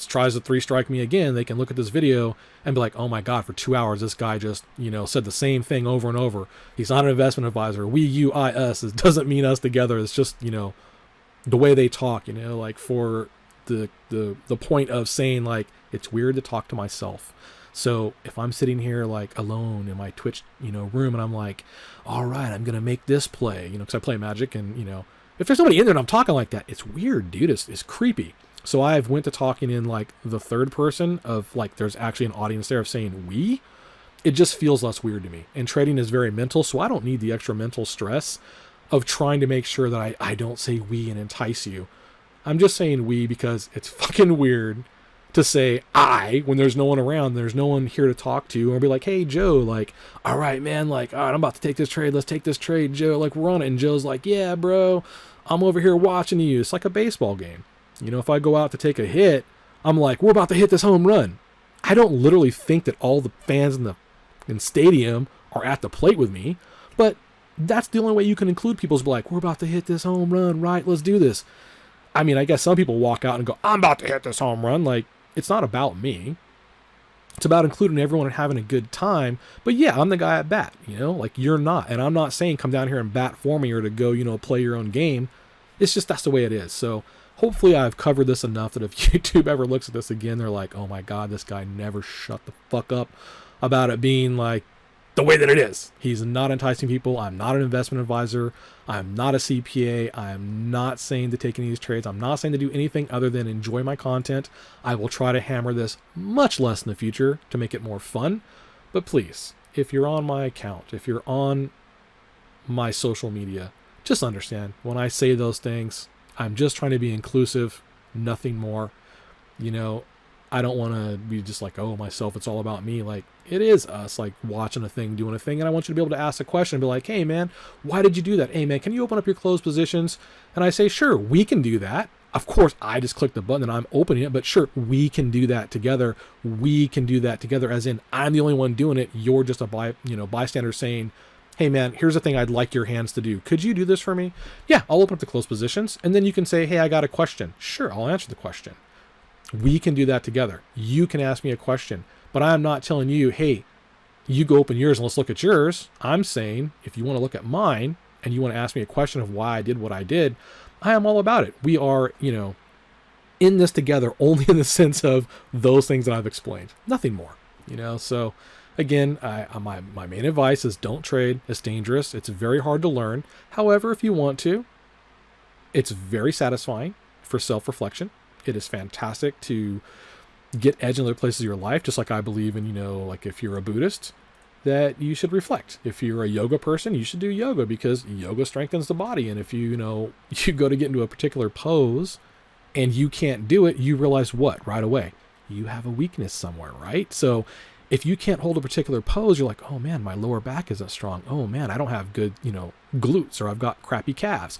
tries to 3 strike me again, they can look at this video and be like, oh my God, for 2 hours, this guy just, said the same thing over and over. He's not an investment advisor. We, you, I, us. It doesn't mean us together. It's just, the way they talk, like for the point of saying like, it's weird to talk to myself. So if I'm sitting here like alone in my Twitch, room and I'm like, all right, I'm going to make this play, because I play Magic and, if there's somebody in there and I'm talking like that, it's weird, dude. It's creepy. So I've went to talking in like the third person of like, there's actually an audience there of saying we. It just feels less weird to me. And trading is very mental. So I don't need the extra mental stress of trying to make sure that I don't say we and entice you. I'm just saying we because it's fucking weird to say I when there's no one around, there's no one here to talk to, or be like, hey Joe, like, all right, man, like, all right, I'm about to take this trade. Let's take this trade, Joe. Like, we're on it. And Joe's like, yeah, bro, I'm over here watching you. It's like a baseball game. If I go out to take a hit, I'm like, we're about to hit this home run. I don't literally think that all the fans in the stadium are at the plate with me, but that's the only way you can include people is be like, we're about to hit this home run, right? Let's do this. I mean, I guess some people walk out and go, I'm about to hit this home run. Like, it's not about me. It's about including everyone and having a good time. But yeah, I'm the guy at bat, like you're not. And I'm not saying come down here and bat for me or to go, play your own game. It's just that's the way it is. So hopefully I've covered this enough that if YouTube ever looks at this again, they're like, oh my God, this guy never shut the fuck up about it being like the way that it is. He's not enticing people. I'm not an investment advisor. I'm not a CPA. I'm not saying to take any of these trades. I'm not saying to do anything other than enjoy my content. I will try to hammer this much less in the future to make it more fun. But please, if you're on my account, if you're on my social media, just understand when I say those things, I'm just trying to be inclusive, nothing more. I don't want to be just like, oh, myself, it's all about me. Like, it is us, like, watching a thing, doing a thing. And I want you to be able to ask a question and be like, hey, man, why did you do that? Hey, man, can you open up your closed positions? And I say, sure, we can do that. Of course, I just click the button and I'm opening it. But sure, we can do that together. We can do that together, as in I'm the only one doing it. You're just a bystander saying, hey, man, here's the thing I'd like your hands to do. Could you do this for me? Yeah, I'll open up the closed positions. And then you can say, hey, I got a question. Sure, I'll answer the question. We can do that together. You can ask me a question, but I'm not telling you, hey, you go open yours and let's look at yours. I'm saying if you want to look at mine and you want to ask me a question of why I did what I did, I am all about it. We are, in this together only in the sense of those things that I've explained. Nothing more, So again, my main advice is don't trade. It's dangerous. It's very hard to learn. However, if you want to, it's very satisfying for self-reflection. It is fantastic to get edge in other places of your life, just like I believe in, like if you're a Buddhist, that you should reflect. If you're a yoga person, you should do yoga because yoga strengthens the body. And if you go to get into a particular pose and you can't do it, you realize what right away? You have a weakness somewhere, right? So if you can't hold a particular pose, you're like, oh man, my lower back isn't strong. Oh man, I don't have good, glutes, or I've got crappy calves.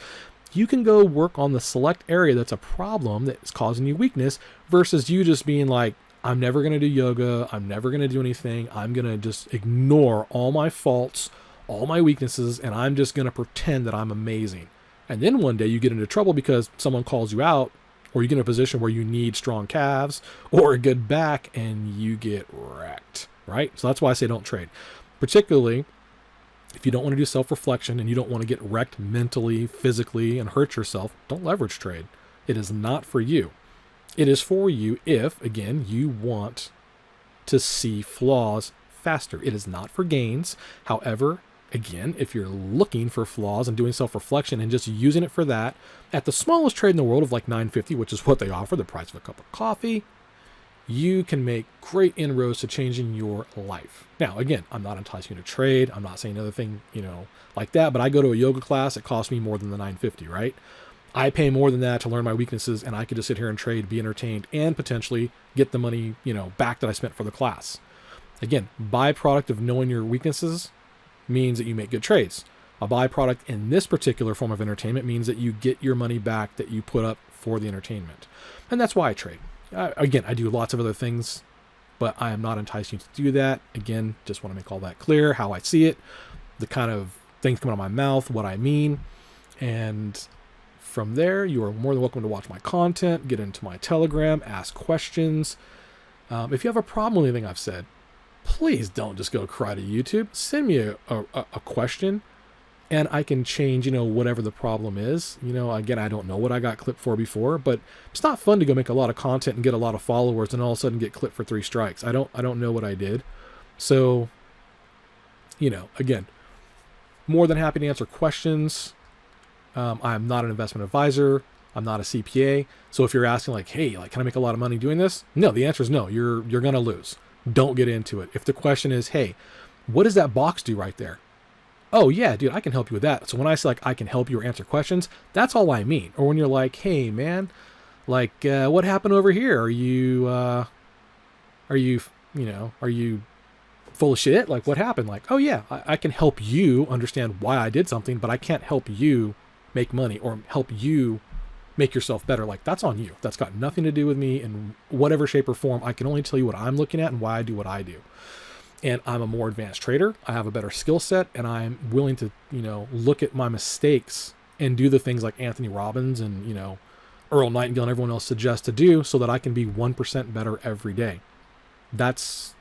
You can go work on the select area that's a problem that's causing you weakness versus you just being like, I'm never going to do yoga. I'm never going to do anything. I'm going to just ignore all my faults, all my weaknesses, and I'm just going to pretend that I'm amazing. And then one day you get into trouble because someone calls you out, or you get in a position where you need strong calves or a good back and you get wrecked, right? So that's why I say don't trade. Particularly if you don't want to do self-reflection and you don't want to get wrecked mentally, physically, and hurt yourself, don't leverage trade. It is not for you. It is for you if, again, you want to see flaws faster. It is not for gains. However, again, if you're looking for flaws and doing self-reflection and just using it for that, at the smallest trade in the world of like $9.50, which is what they offer, the price of a cup of coffee, you can make great inroads to changing your life. Now, again, I'm not enticing you to trade. I'm not saying another thing, like that, but I go to a yoga class. It costs me more than the $950, right? I pay more than that to learn my weaknesses, and I could just sit here and trade, be entertained, and potentially get the money, back that I spent for the class. Again, byproduct of knowing your weaknesses means that you make good trades. A byproduct in this particular form of entertainment means that you get your money back that you put up for the entertainment. And that's why I trade. Again, I do lots of other things, but I am not enticing you to do that. Again, just want to make all that clear, how I see it, the kind of things coming out of my mouth, what I mean. And from there, you are more than welcome to watch my content, get into my Telegram, ask questions. If you have a problem with anything I've said, please don't just go cry to YouTube. Send me a question, and I can change, whatever the problem is. Again, I don't know what I got clipped for before, but it's not fun to go make a lot of content and get a lot of followers and all of a sudden get clipped for 3 strikes. I don't know what I did. So, again, more than happy to answer questions. I'm not an investment advisor. I'm not a CPA. So if you're asking hey, can I make a lot of money doing this? No, the answer is no. You're going to lose. Don't get into it. If the question is, hey, what does that box do right there? Oh yeah, dude, I can help you with that. So when I say I can help you or answer questions, that's all I mean. Or when you're like, hey man, what happened over here? Are you full of shit? What happened? Oh yeah, I can help you understand why I did something, but I can't help you make money or help you make yourself better. That's on you. That's got nothing to do with me in whatever shape or form. I can only tell you what I'm looking at and why I do what I do. And I'm a more advanced trader. I have a better skill set, and I'm willing to, look at my mistakes and do the things like Anthony Robbins and, Earl Nightingale and everyone else suggests to do so that I can be 1% better every day. That's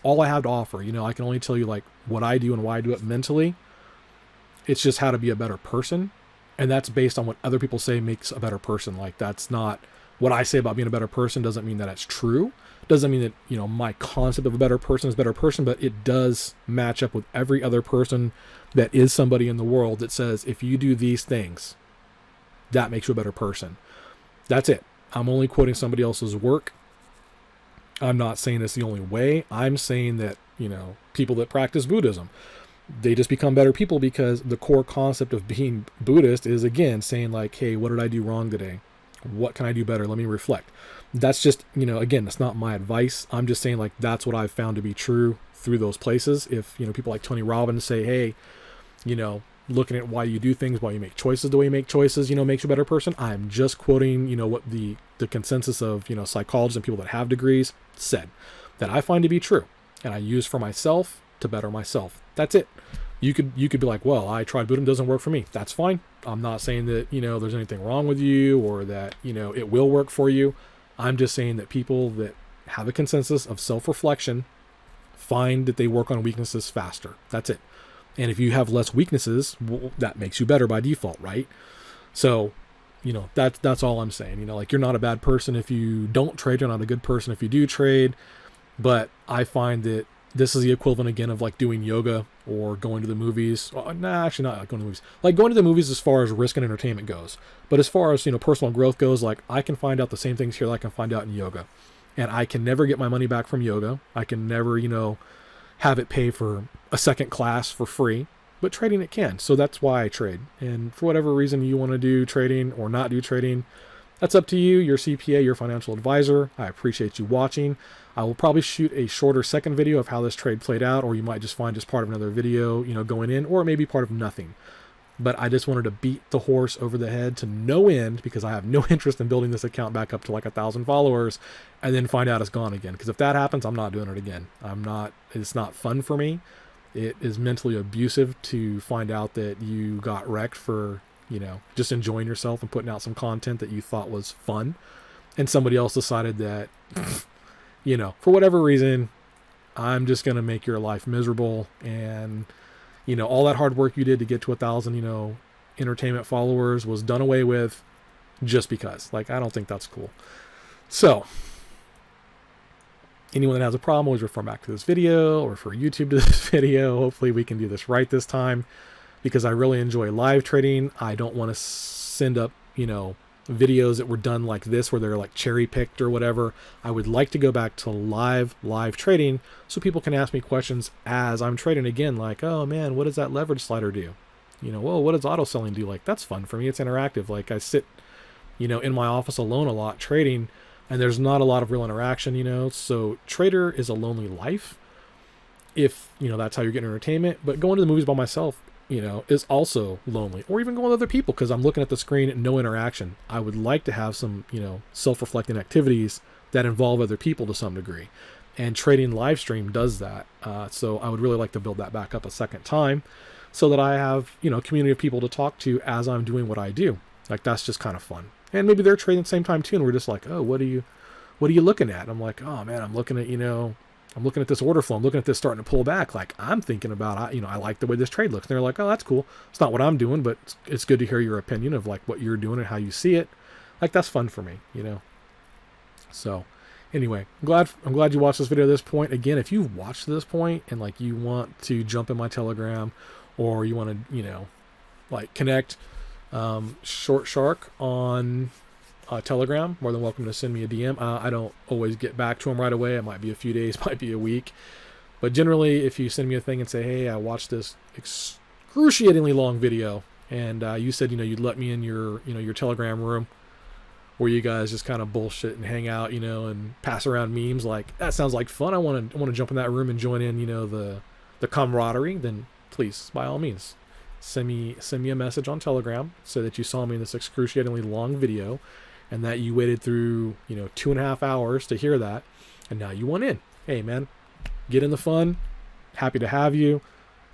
all I have to offer. I can only tell you what I do and why I do it mentally. It's just how to be a better person. And that's based on what other people say makes a better person. That's not what I say about being a better person doesn't mean that it's true. Doesn't mean that, my concept of a better person is a better person, but it does match up with every other person that is somebody in the world that says, if you do these things, that makes you a better person. That's it. I'm only quoting somebody else's work. I'm not saying it's the only way. I'm saying that, people that practice Buddhism, they just become better people because the core concept of being Buddhist is, again, saying hey, what did I do wrong today? What can I do better? Let me reflect. That's just, again, that's not my advice. I'm just saying that's what I've found to be true through those places. If, people like Tony Robbins say, hey, looking at why you do things, why you make choices the way you make choices, makes you a better person. I'm just quoting, what the consensus of, psychologists and people that have degrees said that I find to be true. And I use for myself to better myself. That's it. You could be like, well, I tried Buddhism, doesn't work for me. That's fine. I'm not saying that, there's anything wrong with you or that, it will work for you. I'm just saying that people that have a consensus of self-reflection find that they work on weaknesses faster. That's it. And if you have less weaknesses, well, that makes you better by default, right? So, that's all I'm saying. You're not a bad person if you don't trade. You're not a good person if you do trade. But I find that this is the equivalent again of doing yoga or going to the movies. Well, nah, actually not going to the movies. Going to the movies as far as risk and entertainment goes. But as far as, personal growth goes, I can find out the same things here that I can find out in yoga. And I can never get my money back from yoga. I can never, have it pay for a second class for free. But trading it can. So that's why I trade. And for whatever reason you want to do trading or not do trading, that's up to you, your CPA, your financial advisor. I appreciate you watching. I will probably shoot a shorter second video of how this trade played out, or you might just find just part of another video, going in, or maybe part of nothing. But I just wanted to beat the horse over the head to no end because I have no interest in building this account back up to 1,000 followers and then find out it's gone again. Because if that happens, I'm not doing it again. It's not fun for me. It is mentally abusive to find out that you got wrecked for, just enjoying yourself and putting out some content that you thought was fun. And somebody else decided that, for whatever reason, I'm just going to make your life miserable. And, all that hard work you did to get to 1,000, entertainment followers was done away with just because. I don't think that's cool. So, anyone that has a problem, always refer back to this video or refer YouTube to this video. Hopefully we can do this right this time because I really enjoy live trading. I don't want to send up, videos that were done like this, where they're like cherry picked or whatever. I would like to go back to live trading so people can ask me questions as I'm trading again, like, oh man, what does that leverage slider do? You know, well, what does auto selling do? Like, that's fun for me. It's interactive. Like, I sit, you know, in my office alone a lot trading, and there's not a lot of real interaction, you know. So trader is a lonely life if, you know, that's how you're getting entertainment. But going to the movies by myself, you know, is also lonely. Or even going with other people, because I'm looking at the screen and no interaction. I would like to have some, you know, self-reflecting activities that involve other people to some degree. And trading live stream does that. So I would really like to build that back up a second time, so that I have, you know, a community of people to talk to as I'm doing what I do. Like, that's just kind of fun. And maybe they're trading at the same time too, and we're just like, oh, what are you looking at? And I'm like, oh man, I'm looking at, you know, I'm looking at this order flow. I'm looking at this starting to pull back. Like, I'm thinking about, you know, I like the way this trade looks. And they're like, oh, that's cool. It's not what I'm doing, but it's good to hear your opinion of like what you're doing and how you see it. Like, that's fun for me, you know. So anyway, I'm glad you watched this video at this point. Again, if you've watched this point and like you want to jump in my Telegram, or you want to, you know, like connect, Short Shark on Telegram, more than welcome to send me a DM. I don't always get back to them right away. It might be a few days, might be a week. But generally, if you send me a thing and say, hey, I watched this excruciatingly long video, and you said, you know, you'd let me in your, you know, your Telegram room where you guys just kind of bullshit and hang out, you know, and pass around memes, like, that sounds like fun. I want to jump in that room and join in, you know, the camaraderie. Then please, by all means, send me a message on Telegram, so that you saw me in this excruciatingly long video, and that you waited through, you know, 2.5 hours to hear that, and now you want in. Hey man, get in the fun. Happy to have you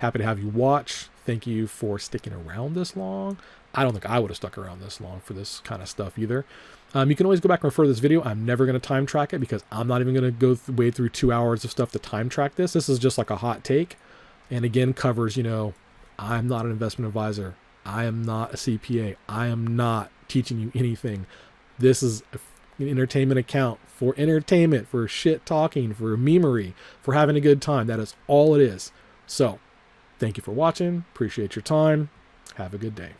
watch. Thank you for sticking around this long. I don't think I would have stuck around this long for this kind of stuff either. You can always go back and refer to this video. I'm never going to time track it, because I'm not even going to go wade through 2 hours of stuff to time track this. This is just like a hot take, and again covers, you know, I'm not an investment advisor. I am not a CPA. I am not teaching you anything. This is an entertainment account for entertainment, for shit talking, for memery, for having a good time. That is all it is. So, thank you for watching. Appreciate your time. Have a good day.